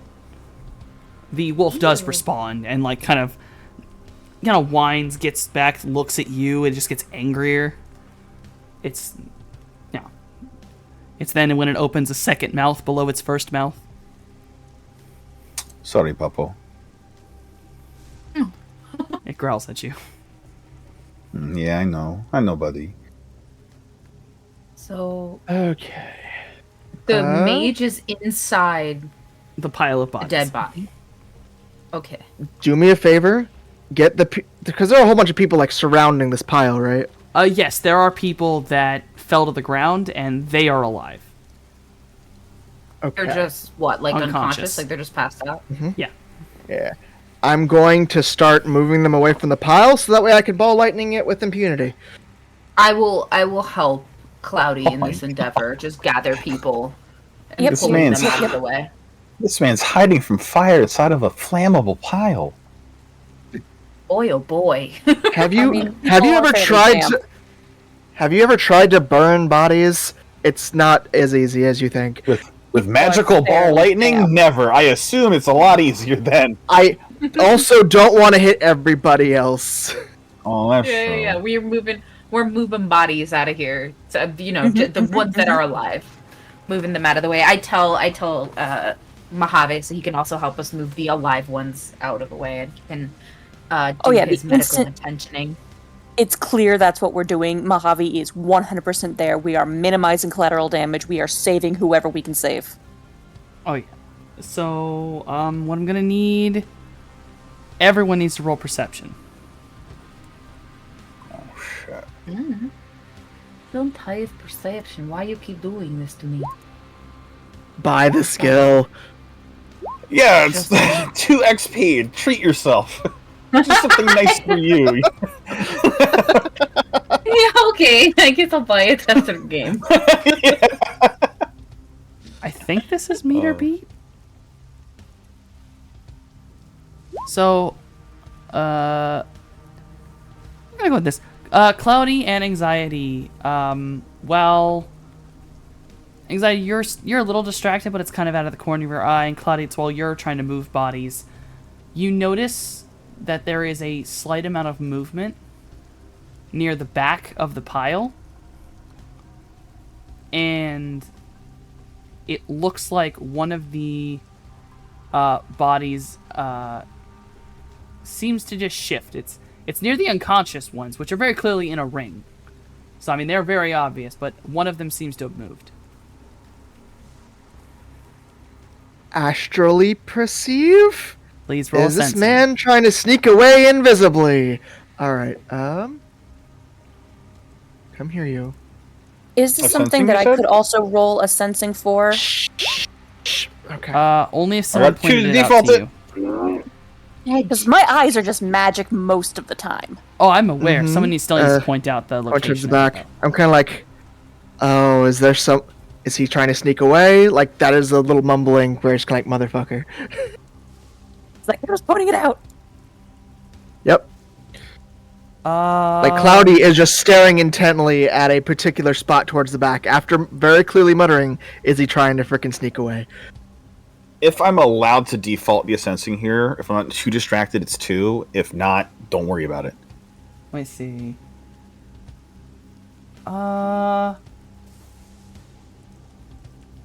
The wolf does respond and like kind of whines, gets back, looks at you, and just gets angrier. It's then when it opens a second mouth below its first mouth. Sorry, Papo. It growls at you. Yeah, I know, buddy. So Okay. the mage is inside The pile of a bodies. dead body. Okay. Do me a favor. Get because there are a whole bunch of people like surrounding this pile, right? Yes, there are people that fell to the ground, and they are alive. Okay. They're just what, like Unconscious. unconscious? Like they're just passed out? Yeah. Yeah. I'm going to start moving them away from the pile so that way I can ball lightning it with impunity. I will help Cloudy in this endeavor. Just gather people and Yep, pull man's- them out of the way. This man's hiding from fire inside of a flammable pile. Boy, oh boy. Have you mean, have you people ever are fairly tried damp. to have you ever tried to burn bodies? It's not as easy as you think. With magical ball fairly lightning? damp. Never. I assume it's a lot easier then. I also don't want to hit everybody else. Oh, that's Yeah, true. yeah, we're moving bodies out of here. So, you know, the ones that are alive, moving them out of the way. I tell Mojave so he can also help us move the alive ones out of the way, and he can do Oh, yeah, his the medical instant- intentioning. It's clear that's what we're doing. Mojave is 100% there. We are minimizing collateral damage. We are saving whoever we can save. Oh yeah. So, what I'm gonna need. Everyone needs to roll perception. Don't have perception. Why you keep doing this to me? Buy the skill. Yeah, it's 2 XP. Treat yourself. Do something nice for you. Yeah, okay. I guess I'll buy it after the game. I think this is meter Oh. beat. So, I'm gonna go with this. Cloudy and anxiety. Well, anxiety, you're a little distracted, but it's kind of out of the corner of your eye. And Cloudy, it's while you're trying to move bodies. You notice that there is a slight amount of movement near the back of the pile, and it looks like one of the bodies seems to just shift. It's near the unconscious ones, which are very clearly in a ring. So I mean, they're very obvious, but one of them seems to have moved. Astrally perceive? Please roll Is this sensing. man trying to sneak away invisibly? Alright, come here, you. Is this A something sensing, that you I said? could also roll a sensing for? Okay. Only if someone Alright, choose pointed it out default to it. you. Because my eyes are just magic most of the time. Oh, I'm aware. Mhm. Someone still needs to point out the Point location. towards the of back. I'm kind of like, oh, is he trying to sneak away? Like, that is a little mumbling where it's kind of like, motherfucker. It's like, I was pointing it out. Yep. Like, Cloudy is just staring intently at a particular spot towards the back after very clearly muttering, is he trying to frickin' sneak away? If I'm allowed to default the sensing here, if I'm not too distracted, it's 2. If not, don't worry about it. Let me see.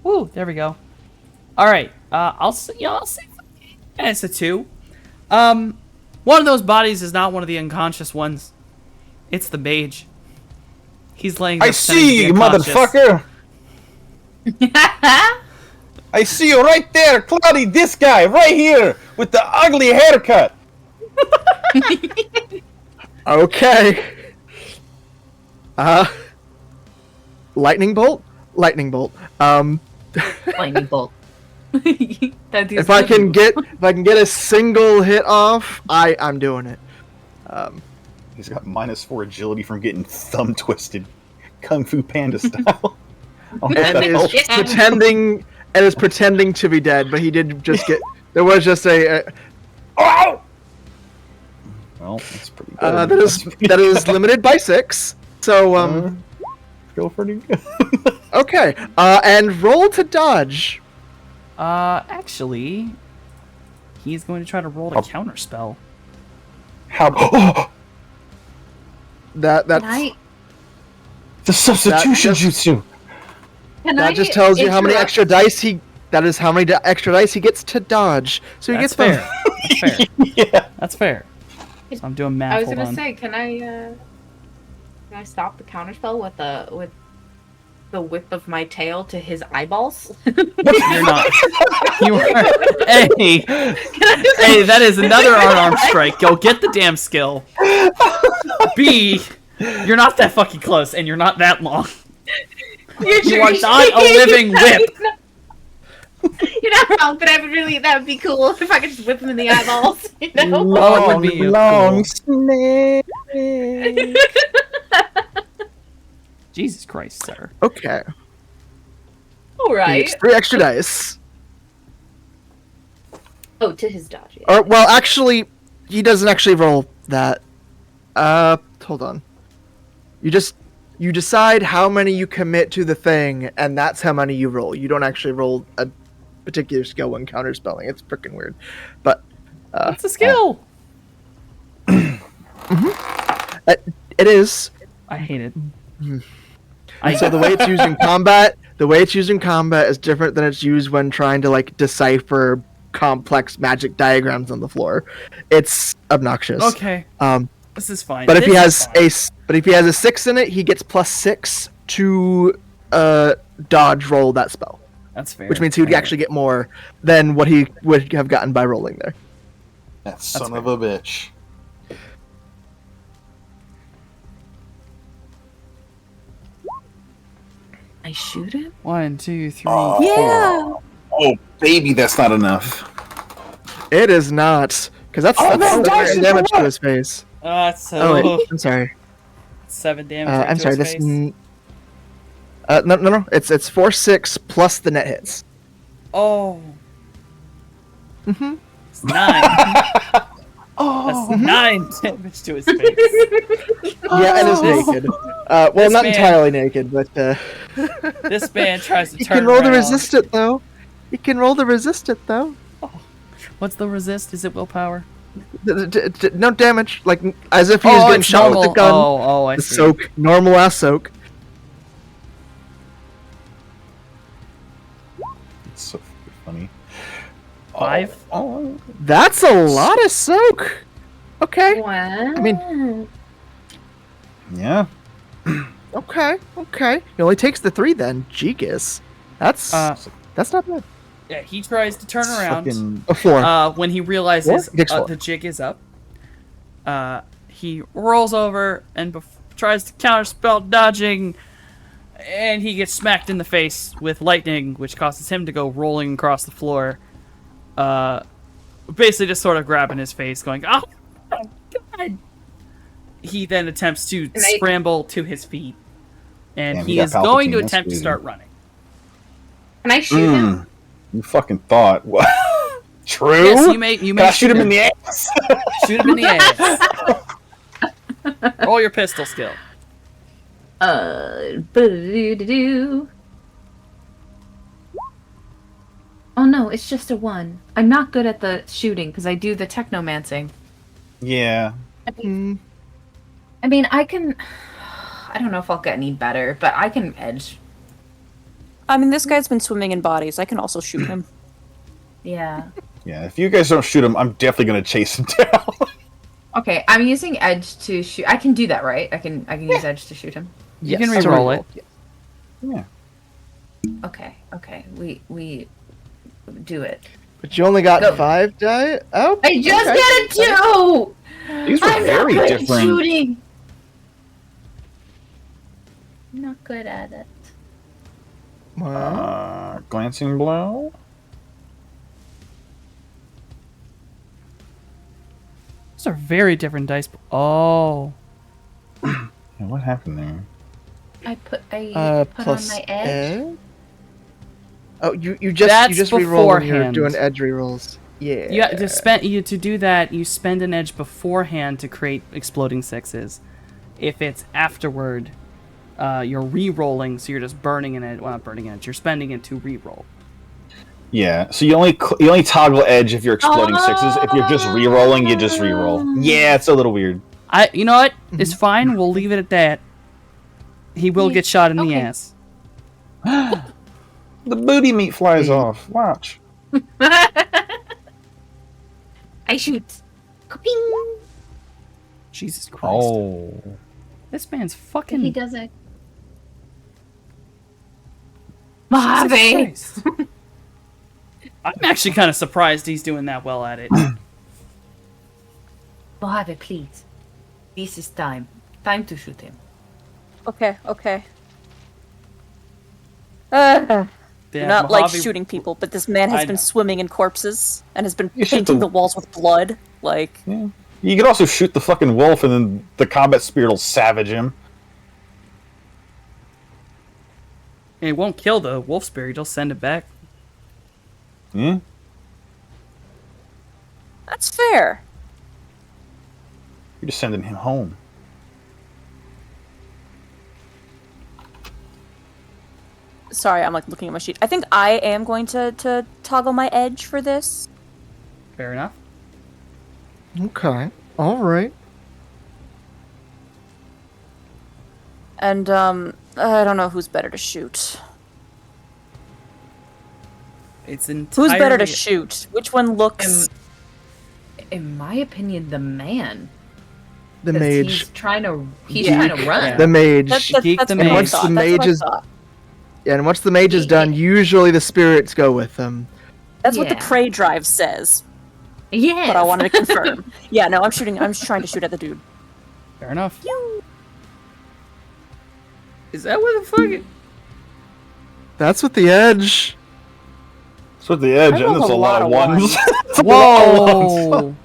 Woo, there we go. All right. I'll say. And it's a 2. One of those bodies is not one of the unconscious ones. It's the mage. He's laying. I there pretending to see be you, unconscious. motherfucker! I see you right there, Cloudy, this guy, right here, with the ugly haircut! Okay. Lightning bolt? Lightning bolt. Lightning bolt. If I can get a single hit off, I'm doing it. He's got -4 agility from getting thumb twisted, Kung Fu Panda style. Oh, And what the is hell? pretending to be dead, but he did just get. There was just a. Ow! Well, that's pretty good. that is limited by 6. So Feel pretty good. okay. And roll to dodge. Actually, he's going to try to roll a counter spell. How? That's Can I? The substitution That just- jutsu. Can that I just tells you how many interrupt? extra dice he. That is how many extra dice he gets to dodge. So he That's gets fair. That's fair. Yeah. That's fair. So I'm doing math. I was Hold gonna on. say, can I stop the counterspell with the whip of my tail to his eyeballs? You're not. You are. Hey, hey, that is another unarmed strike. Go get the damn skill. B, you're not that fucking close, and you're not that long. You are not a living whip. You're not wrong, but that would be cool if I could just whip him in the eyeballs. You know? Oh, it would be long cool. snake. Jesus Christ, sir. Okay. All He right. gets 3 extra dice. Oh, to his dodge. Yeah. Or well, actually, he doesn't actually roll that. Hold on. You decide how many you commit to the thing, and that's how many you roll. You don't actually roll a particular skill when counterspelling. It's freaking weird, but It's a skill. it is. I hate it. So the way it's used in combat, is different than it's used when trying to like decipher complex magic diagrams on the floor. It's obnoxious. Okay, this is fine. But if he This has is fine. a 6 in it, he gets +6 to dodge roll that spell, That's fair. which means he would actually get more than what he would have gotten by rolling there. That son of a bitch. I shoot him? 1, 2, 3. Yeah. Oh, baby, that's not enough. It is not, because that's man, that's dodge it, damage for to what? his face. So Oh wait, I'm sorry. 7 damage. Right I'm to sorry. his This. face. No. It's 4/6 plus the net hits. Oh. Mhm. It's 9. Oh. That's 9 damage to his face. Yeah, and is naked. Well, This not man- entirely naked, but This man tries to he turn can roll around. to resist it though. He can roll to resist it though. What's the resist? Is it willpower? No damage, like as if he was getting it's shot normal. with a gun. Oh, I The see. soak, normal ass soak. It's so funny. 5? Oh. That's a lot of soak. Okay. Wow. I mean- Yeah. Okay. He only takes the 3 then. Jegus. That's not bad. Yeah, he tries to turn around. Fucking... A 4. When he realizes Four? Takes 4. the jig is up, he rolls over and tries to counterspell dodging, and he gets smacked in the face with lightning, which causes him to go rolling across the floor. Basically just sort of grabbing his face, going, "Oh my god!" He then attempts to scramble to his feet, and Damn, he he got is going to Palpatine, that's attempt to crazy. start running. Can I shoot him? You fucking thought. What? True? Yes, you may Can I shoot him in the ass? Shoot him in the ass. Roll your pistol skill. Boo-doo-doo-doo. Oh no, it's just a 1. I'm not good at the shooting because I do the technomancing. Yeah. I mean, I can. I don't know if I'll get any better, but I can edge. I mean, this guy's been swimming in bodies. I can also shoot him. Yeah. Yeah, if you guys don't shoot him, I'm definitely gonna chase him down. Okay, I'm using edge to shoot. I can do that, right? I can use edge to shoot him. You can Yes, to re-roll it. Yeah. Okay. We do it. But you only got Go. 5 die. Oh, I just okay. got a 2. These were I'm very not good different. at shooting. I'm not good at it. Wow. Glancing blow. Those are very different dice. Oh. Yeah, what happened there? I put Plus on my edge. Oh, you That's just re-roll when you're beforehand. doing edge re-rolls. Yeah. To do that, you spend an edge beforehand to create exploding 6s. If it's afterward, you're re-rolling, so you're just burning an edge. Well, not burning an edge. You're spending it to re-roll. Yeah, so you only toggle edge if you're exploding 6s. If you're just re-rolling, you just re-roll. Yeah, it's a little weird. You know what? It's fine. We'll leave it at that. He will get shot in the ass. The booty meat flies off. Watch. I shoot. Ka-ping! Jesus Christ. Oh. This man's He fucking... does it. Jesus Mojave! Christ. I'm actually kind of surprised he's doing that well at it. Mojave, please. This is time. Time to shoot him. Okay. Yeah, Not like Mojave- shooting people, but this man I has been know. swimming in corpses and has been You should painting do- the walls with blood. Like, Yeah. You could also shoot the fucking wolf, and then the combat spirit will savage him. It won't kill the wolf spirit. You'll send it back. Hmm? That's fair. You're just sending him home. Sorry, I'm like looking at my sheet. I think I am going to toggle my edge for this. Fair enough. Okay. All right. And I don't know who's better to shoot. It's entirely... Who's better to shoot? Which one looks? In my opinion, the man. The 'Cause mage. He's trying to Yeah. run. The mage. Geek the what I mage. Once thought. the That's what I mage is- thought. Yeah, and once the mage is done, usually the spirits go with them. That's what the Yeah. prey drive says. Yeah. But I wanted to confirm. Yeah, no, I'm shooting. I'm just trying to shoot at the dude. Fair enough. Is that what the fuck? That's with the edge. It's with the edge, I and rolled it's a a lot of lot of ones. Whoa!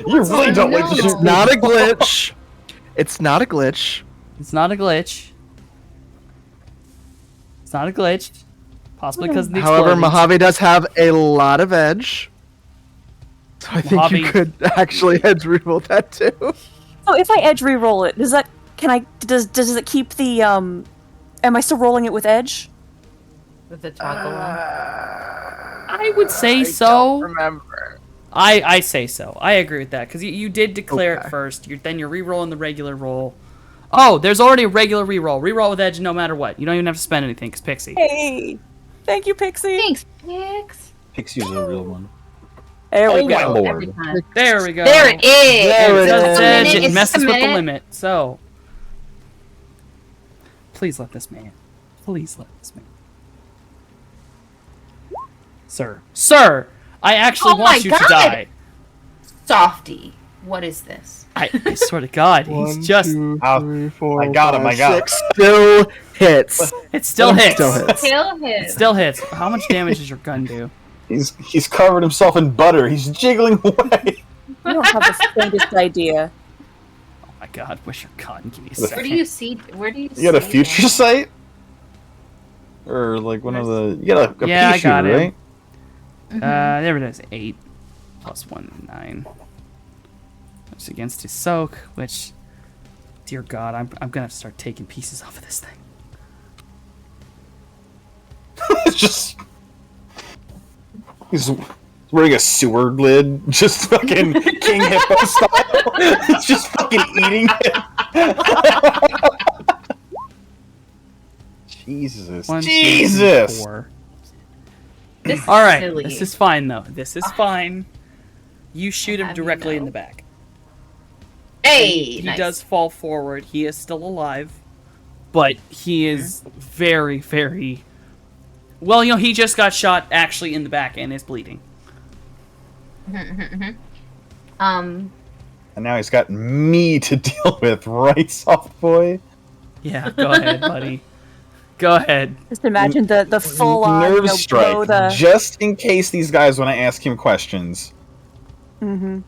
You really don't like to No. shoot. Not a glitch. It's not a glitch. It's not a glitch. It's not a glitch. Possibly because of the However, explosions. Mojave does have a lot of edge. So I think Mojave- you could actually edge reroll that too. So if I edge re-roll it, does that? Can I? Does it keep the? Am I still rolling it with edge? With the toggle on. I would say so. Remember. I say so. I agree with that because you did declare Okay. it first. Then you're re-rolling the regular roll. Oh, there's already a regular re-roll. Re-roll with edge no matter what. You don't even have to spend anything because Pixie. Hey, thank you, Pixie. Thanks, Pix. Pixie's a real one. There we Oh my go. lord. Every time. There we go. There it is. There it Because it's is. edge, it It's messes with the submitted. limit. So, please let this man. Please let this man. Sir, I actually Oh my want you to God. die. Softy. What is this? I swear to God, he's One, just. 2, Ow. 3, 4, I got him, 5, I got him. 6. Still hits. It still hits. Still hits. Kill him. Still hits. How much damage does your gun do? He's covered himself in butter. He's jiggling away. You don't have the faintest idea. Oh my God, where's your gun? Give me a Where Where second. do you see? Where do you? You got a see future him? sight? Or like one of the... You got a Yeah, pea I got shooter, it. right? There it is. 8 plus 1, 9. That's against his soak, which, dear God, I'm gonna have to start taking pieces off of this thing. It's just... He's wearing a sewer lid, just fucking King Hippo style. It's just fucking eating it. Jesus. 1, 2, 3, Jesus! 4. This is All right, silly. this is fine though. This is fine. You shoot him Have you directly in know? the back. Hey, He nice. does fall forward. He is still alive, but he is very, very. Well, you know, he just got shot actually in the back and is bleeding. Um, And now he's got me to deal with, right, soft boy? Yeah, go ahead, buddy. Go ahead. Just imagine the full on Nerve blow strike, the. just in case these guys want to ask him questions. Mm-hmm.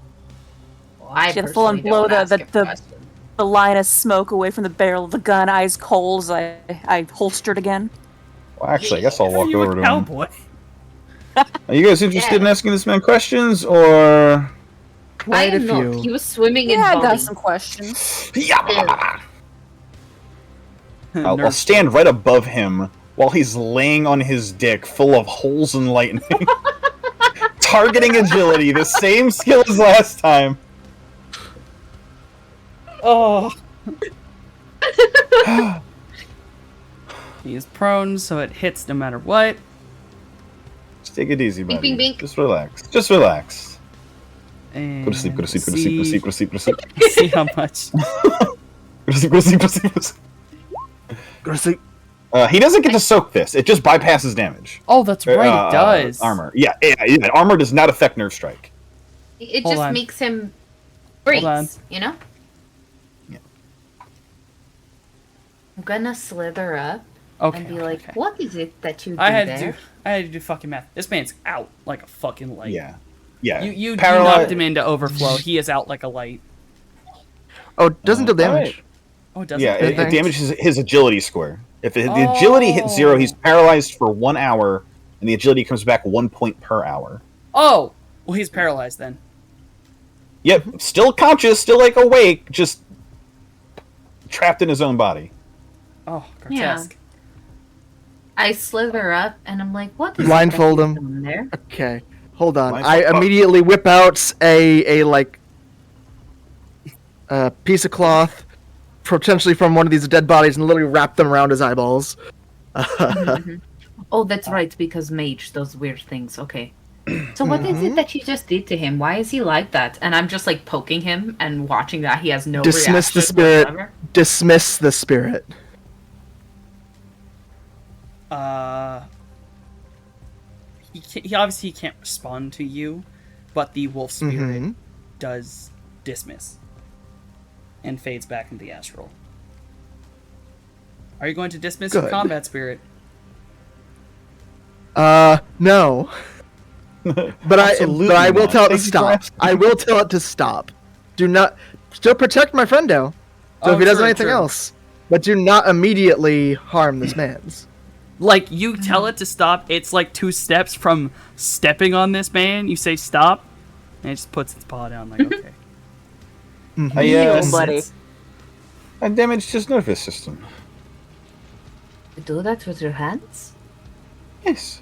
well, I Should full on personally blow don't the- ask him the- questions. The line of smoke away from the barrel of the gun, eyes cold as I holstered again. Well, actually, I guess I'll walk you over a to him. cowboy. Are you guys interested in Yeah. asking this man questions, or... I Quite a am not. few. He was swimming in Yeah, I got body. some questions. Yeah! I'll Nerve- stand right above him while he's laying on his dick full of holes and lightning. Targeting agility, the same skill as last time. Oh. He is prone, so it hits no matter what. Just take it easy, buddy. bink, bink. Just relax. Just relax. And Go to sleep, go to sleep, go to sleep, go to sleep, go to sleep, go to sleep. See how much. Go to sleep, go to sleep, go to sleep, go to sleep. Go to sleep. He doesn't get to soak this. It just bypasses damage. Oh, that's right, it does. Armor. Yeah, armor does not affect nerve strike. It Hold just on. makes him freeze. on. You know. Yeah. I'm gonna slither up Okay. and be like, okay. "What is it that you do I had there?" to do fucking math. This man's out like a fucking light. Yeah. Yeah. You Paralyze- knocked him into overflow. He is out like a light. Oh, it doesn't deal damage. Alright. Oh, it doesn't. Yeah, Good it thanks. damages his agility score. If the agility hits 0, he's paralyzed for 1 hour, and the agility comes back 1 point per hour. Oh! Well, he's paralyzed then. Yep, still conscious, still like awake, just trapped in his own body. Oh, Yeah. grotesque. I slither up and I'm like, what is Blindfold that him. down there? Okay, hold on. Blindfold- I immediately whip out a piece of cloth, potentially from one of these dead bodies, and literally wrap them around his eyeballs. Oh, that's right, because mage does weird things. Okay. So what is it that you just did to him? Why is he like that? And I'm just like poking him and watching that he has no Dismiss the reaction spirit. whatsoever. Dismiss the spirit. He obviously can't respond to you, but the wolf spirit Mhm. does dismiss and fades back into the astral. Are you going to dismiss your Good. combat spirit? No. But Absolutely I will not. tell it to Thank you for stop. asking. I will tell it to stop. Do not still protect my friendo. So Oh, if he does true, anything true. else, but do not immediately harm this man's. Like, you tell it to stop, it's like 2 steps from stepping on this man. You say stop, and it just puts its paw down, like, okay. buddy. I damaged his nervous system. You do that with your hands? Yes.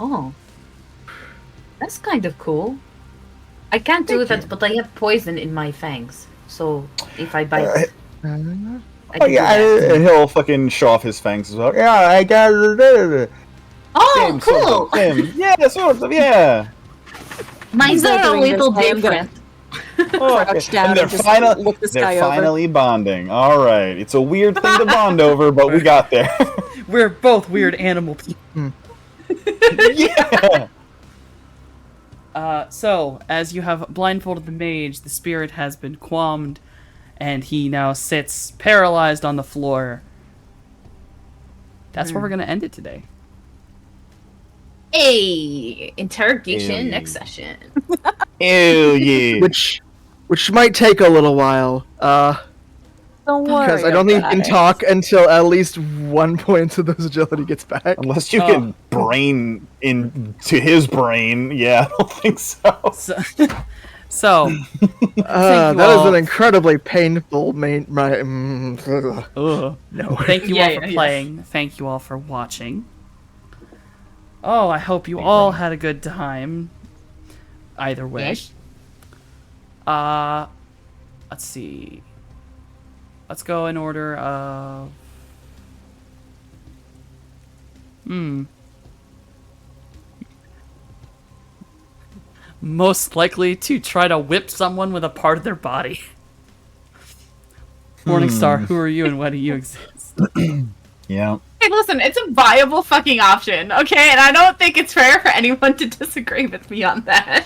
Oh. That's kind of cool. I can't do that, but I have poison in my fangs. So if I bite, I can Oh do yeah, that. he'll fucking show off his fangs as well. Yeah, I got it. Oh, cool! Yeah, sort of. Yeah. Mines are a doing this, little I am gonna different. Oh, Crouch down and and just look this they're guy over. finally bonding. All right, it's a weird thing to bond over, but we got there. We're both weird animal people. Yeah. So, as you have blindfolded the mage, the spirit has been qualmed, and he now sits paralyzed on the floor. That's where we're going to end it today. Hey, interrogation Ew. next session. Ew, yeah. Which might take a little while. Don't worry. Because I don't think you can about it. talk until at least 1 point of those agility gets back. Unless you Oh. can brain into his brain, yeah, I don't think so. So That is all. an incredibly painful ugh. no. Thank you Yeah, all for yeah, playing. Thank you all for watching. Oh, I hope you all had a good time. Either way. Yes. Let's see. Let's go in order of... Most likely to try to whip someone with a part of their body. Morningstar, who are you and why do you exist? Yeah. Hey, listen, it's a viable fucking option, okay? And I don't think it's fair for anyone to disagree with me on that.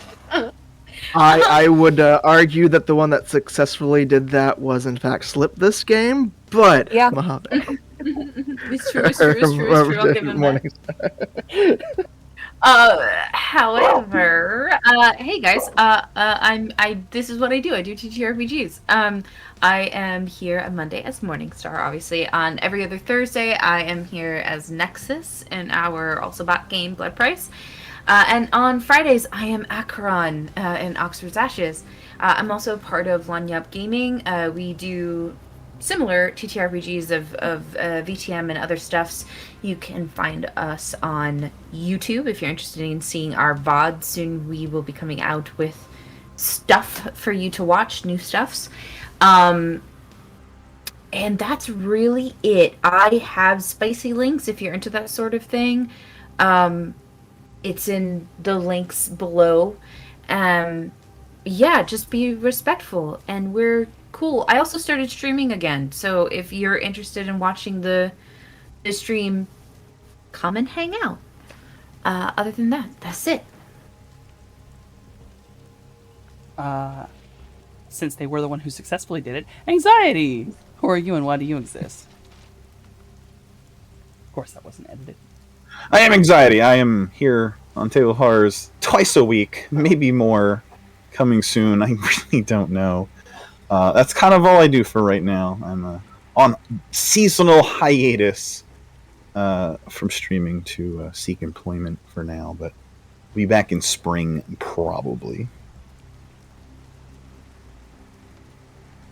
I would argue that the one that successfully did that was in fact Slip this game, but Yeah. Mojave. It's true, it's true, it's true, it's true. I'll give him that. Morning. However, hey guys, this is what I do. I do TTRPGs. I am here on Monday as Morningstar, obviously. On every other Thursday, I am here as Nexus in our also bot game Blood Price. And on Fridays, I am Acheron in Oxford's Ashes. I'm also part of Lanyap Gaming. We do similar TTRPGs of VTM and other stuffs. You can find us on YouTube if you're interested in seeing our VOD. Soon we will be coming out with stuff for you to watch, new stuffs. And that's really it. I have spicy links if you're into that sort of thing. It's in the links below. Yeah, just be respectful, and we're cool. I also started streaming again, so if you're interested in watching the stream, come and hang out. Other than that, that's it. Since they were the one who successfully did it, anxiety! Who are you and why do you exist? Of course, that wasn't edited. I am Anxiety. I am here on Table of Horrors twice a week, maybe more, coming soon. I really don't know. That's kind of all I do for right now. I'm a on seasonal hiatus from streaming to seek employment for now, but we'll be back in spring probably.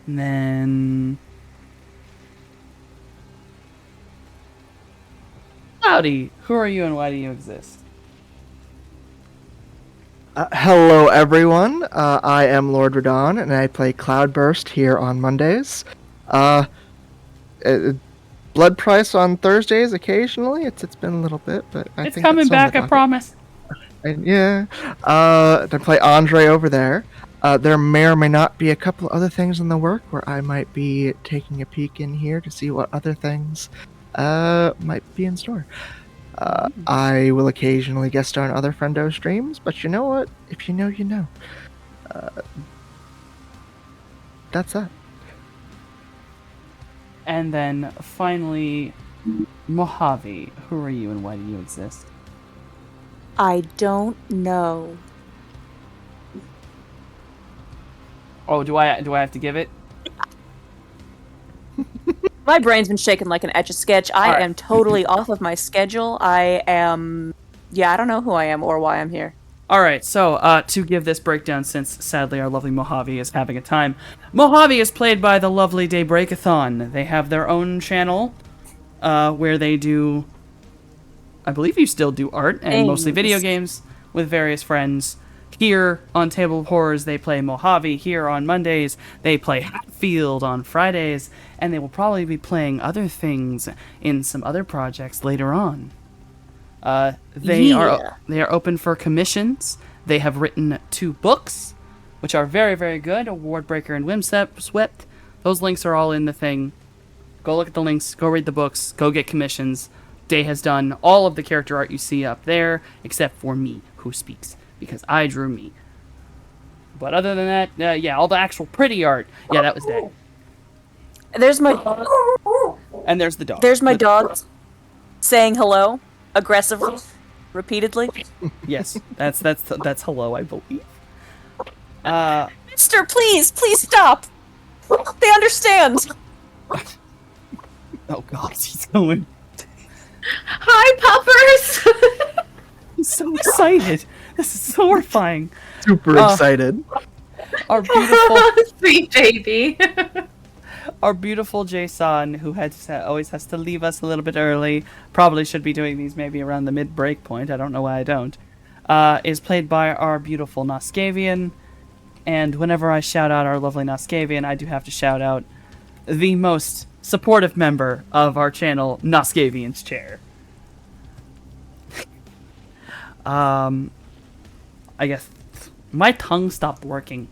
And then... Howdy, who are you and why do you exist? Hello, everyone. I am Lord Radon, and I play Cloudburst here on Mondays. Blood Price on Thursdays occasionally. It's been a little bit, but It's coming back, I promise. And yeah. I play Andre over there. There may or may not be a couple other things in the work where I might be taking a peek in here to see what other things might be in store. I will occasionally guest star on other Friendo streams, but you know what? If you know, you know. That's that. And then finally, Mojave, who are you and why do you exist? I don't know. Oh, do I have to give it? My brain's been shaking like an Etch-a-Sketch. I am totally off of my schedule. I don't know who I am or why I'm here. All right, so to give this breakdown, since sadly our lovely Mojave is having a time, Mojave is played by the lovely Daybreakathon. They have their own channel where they do, I believe you still do art and mostly video games with various friends. Here on Table of Horrors, they play Mojave. Here on Mondays, they play Hatfield on Fridays, and they will probably be playing other things in some other projects later on. They are open for commissions. They have written 2 books, which are very, very good. Awardbreaker and Windswept. Those links are all in the thing. Go look at the links. Go read the books. Go get commissions. Day has done all of the character art you see up there, except for me, who speaks, because I drew me. But other than that, all the actual pretty art, that was Day. There's my dog. And there's the dog. There's my dog saying hello aggressively, repeatedly. Yes, that's hello, I believe. Mister, please stop. They understand. Oh God, he's going. Hi, puppers! He's so excited. This is so horrifying. Super excited. Our beautiful, Sweet baby. our beautiful Jason, who always has to leave us a little bit early, probably should be doing these maybe around the mid-break point. I don't know why I don't. Is played by our beautiful Noskavian, and whenever I shout out our lovely Noskavian, I do have to shout out the most supportive member of our channel, Noskavian's Chair. I guess my tongue stopped working.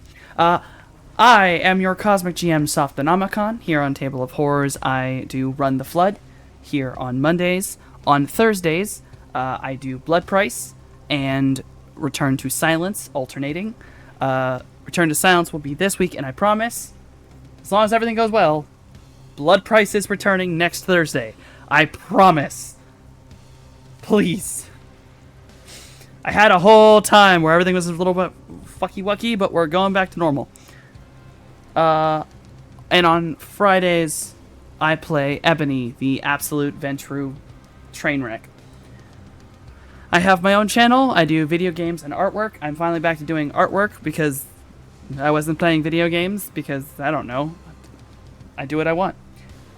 I am your Cosmic GM Softonomicon. Here on Table of Horrors, I do Run the Flood here on Mondays. On Thursdays, I do Blood Price and Return to Silence, alternating. Return to Silence will be this week, and I promise, as long as everything goes well, Blood Price is returning next Thursday. I promise. Please. I had a whole time where everything was a little bit fucky-wucky, but we're going back to normal. And on Fridays, I play Ebony, the absolute Ventru train wreck. I have my own channel. I do video games and artwork. I'm finally back to doing artwork because I wasn't playing video games because, I don't know, I do what I want.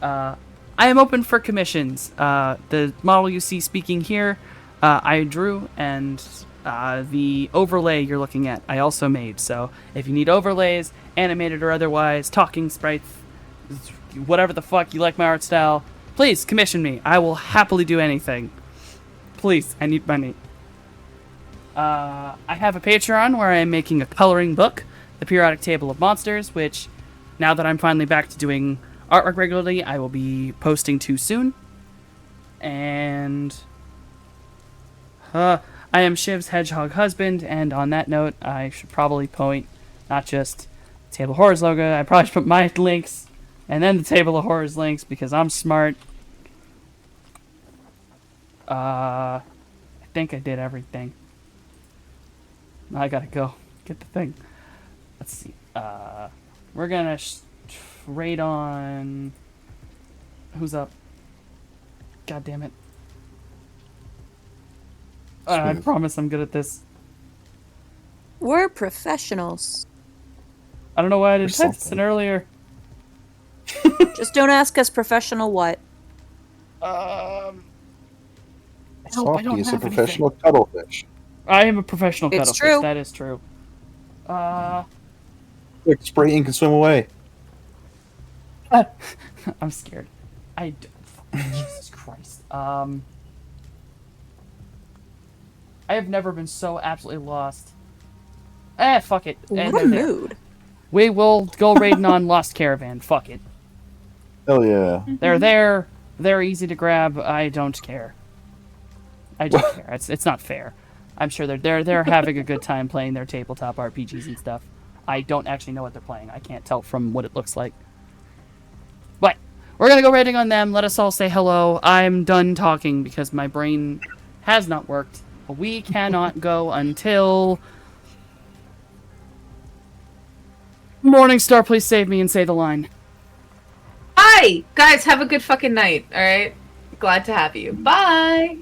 I am open for commissions. The model you see speaking here, I drew, and the overlay you're looking at, I also made. So if you need overlays, animated or otherwise, talking sprites, whatever the fuck you like my art style, please commission me. I will happily do anything. Please, I need money. I have a Patreon where I am making a coloring book, The Periodic Table of Monsters, which, now that I'm finally back to doing artwork regularly, I will be posting to soon. And I am Shiv's hedgehog husband, and on that note, I should probably point not just the Table of Horrors logo, I probably should put my links, and then the Table of Horrors links, because I'm smart. I think I did everything. I gotta go get the thing. Let's see. We're gonna rate on Who's up? God damn it. I promise I'm good at this. We're professionals. I don't know why I didn't Or type this in earlier. Just don't ask us professional what. Help, I Softy don't is a have professional cuttlefish. I am a professional It's cuttlefish. true. That is true. Quick, spray ink and swim away. I'm scared. Jesus Christ. I have never been so absolutely lost. Fuck it. And What a they're there. mood. We will go raiding on Lost Caravan. Fuck it. Hell yeah. They're there. They're easy to grab. I don't care. I don't care. It's not fair. I'm sure they're having a good time playing their tabletop RPGs and stuff. I don't actually know what they're playing. I can't tell from what it looks like. But we're gonna go raiding on them. Let us all say hello. I'm done talking because my brain has not worked. We cannot go until Morningstar. Please save me and say the line. Hi, guys. Have a good fucking night. All right. Glad to have you. Bye.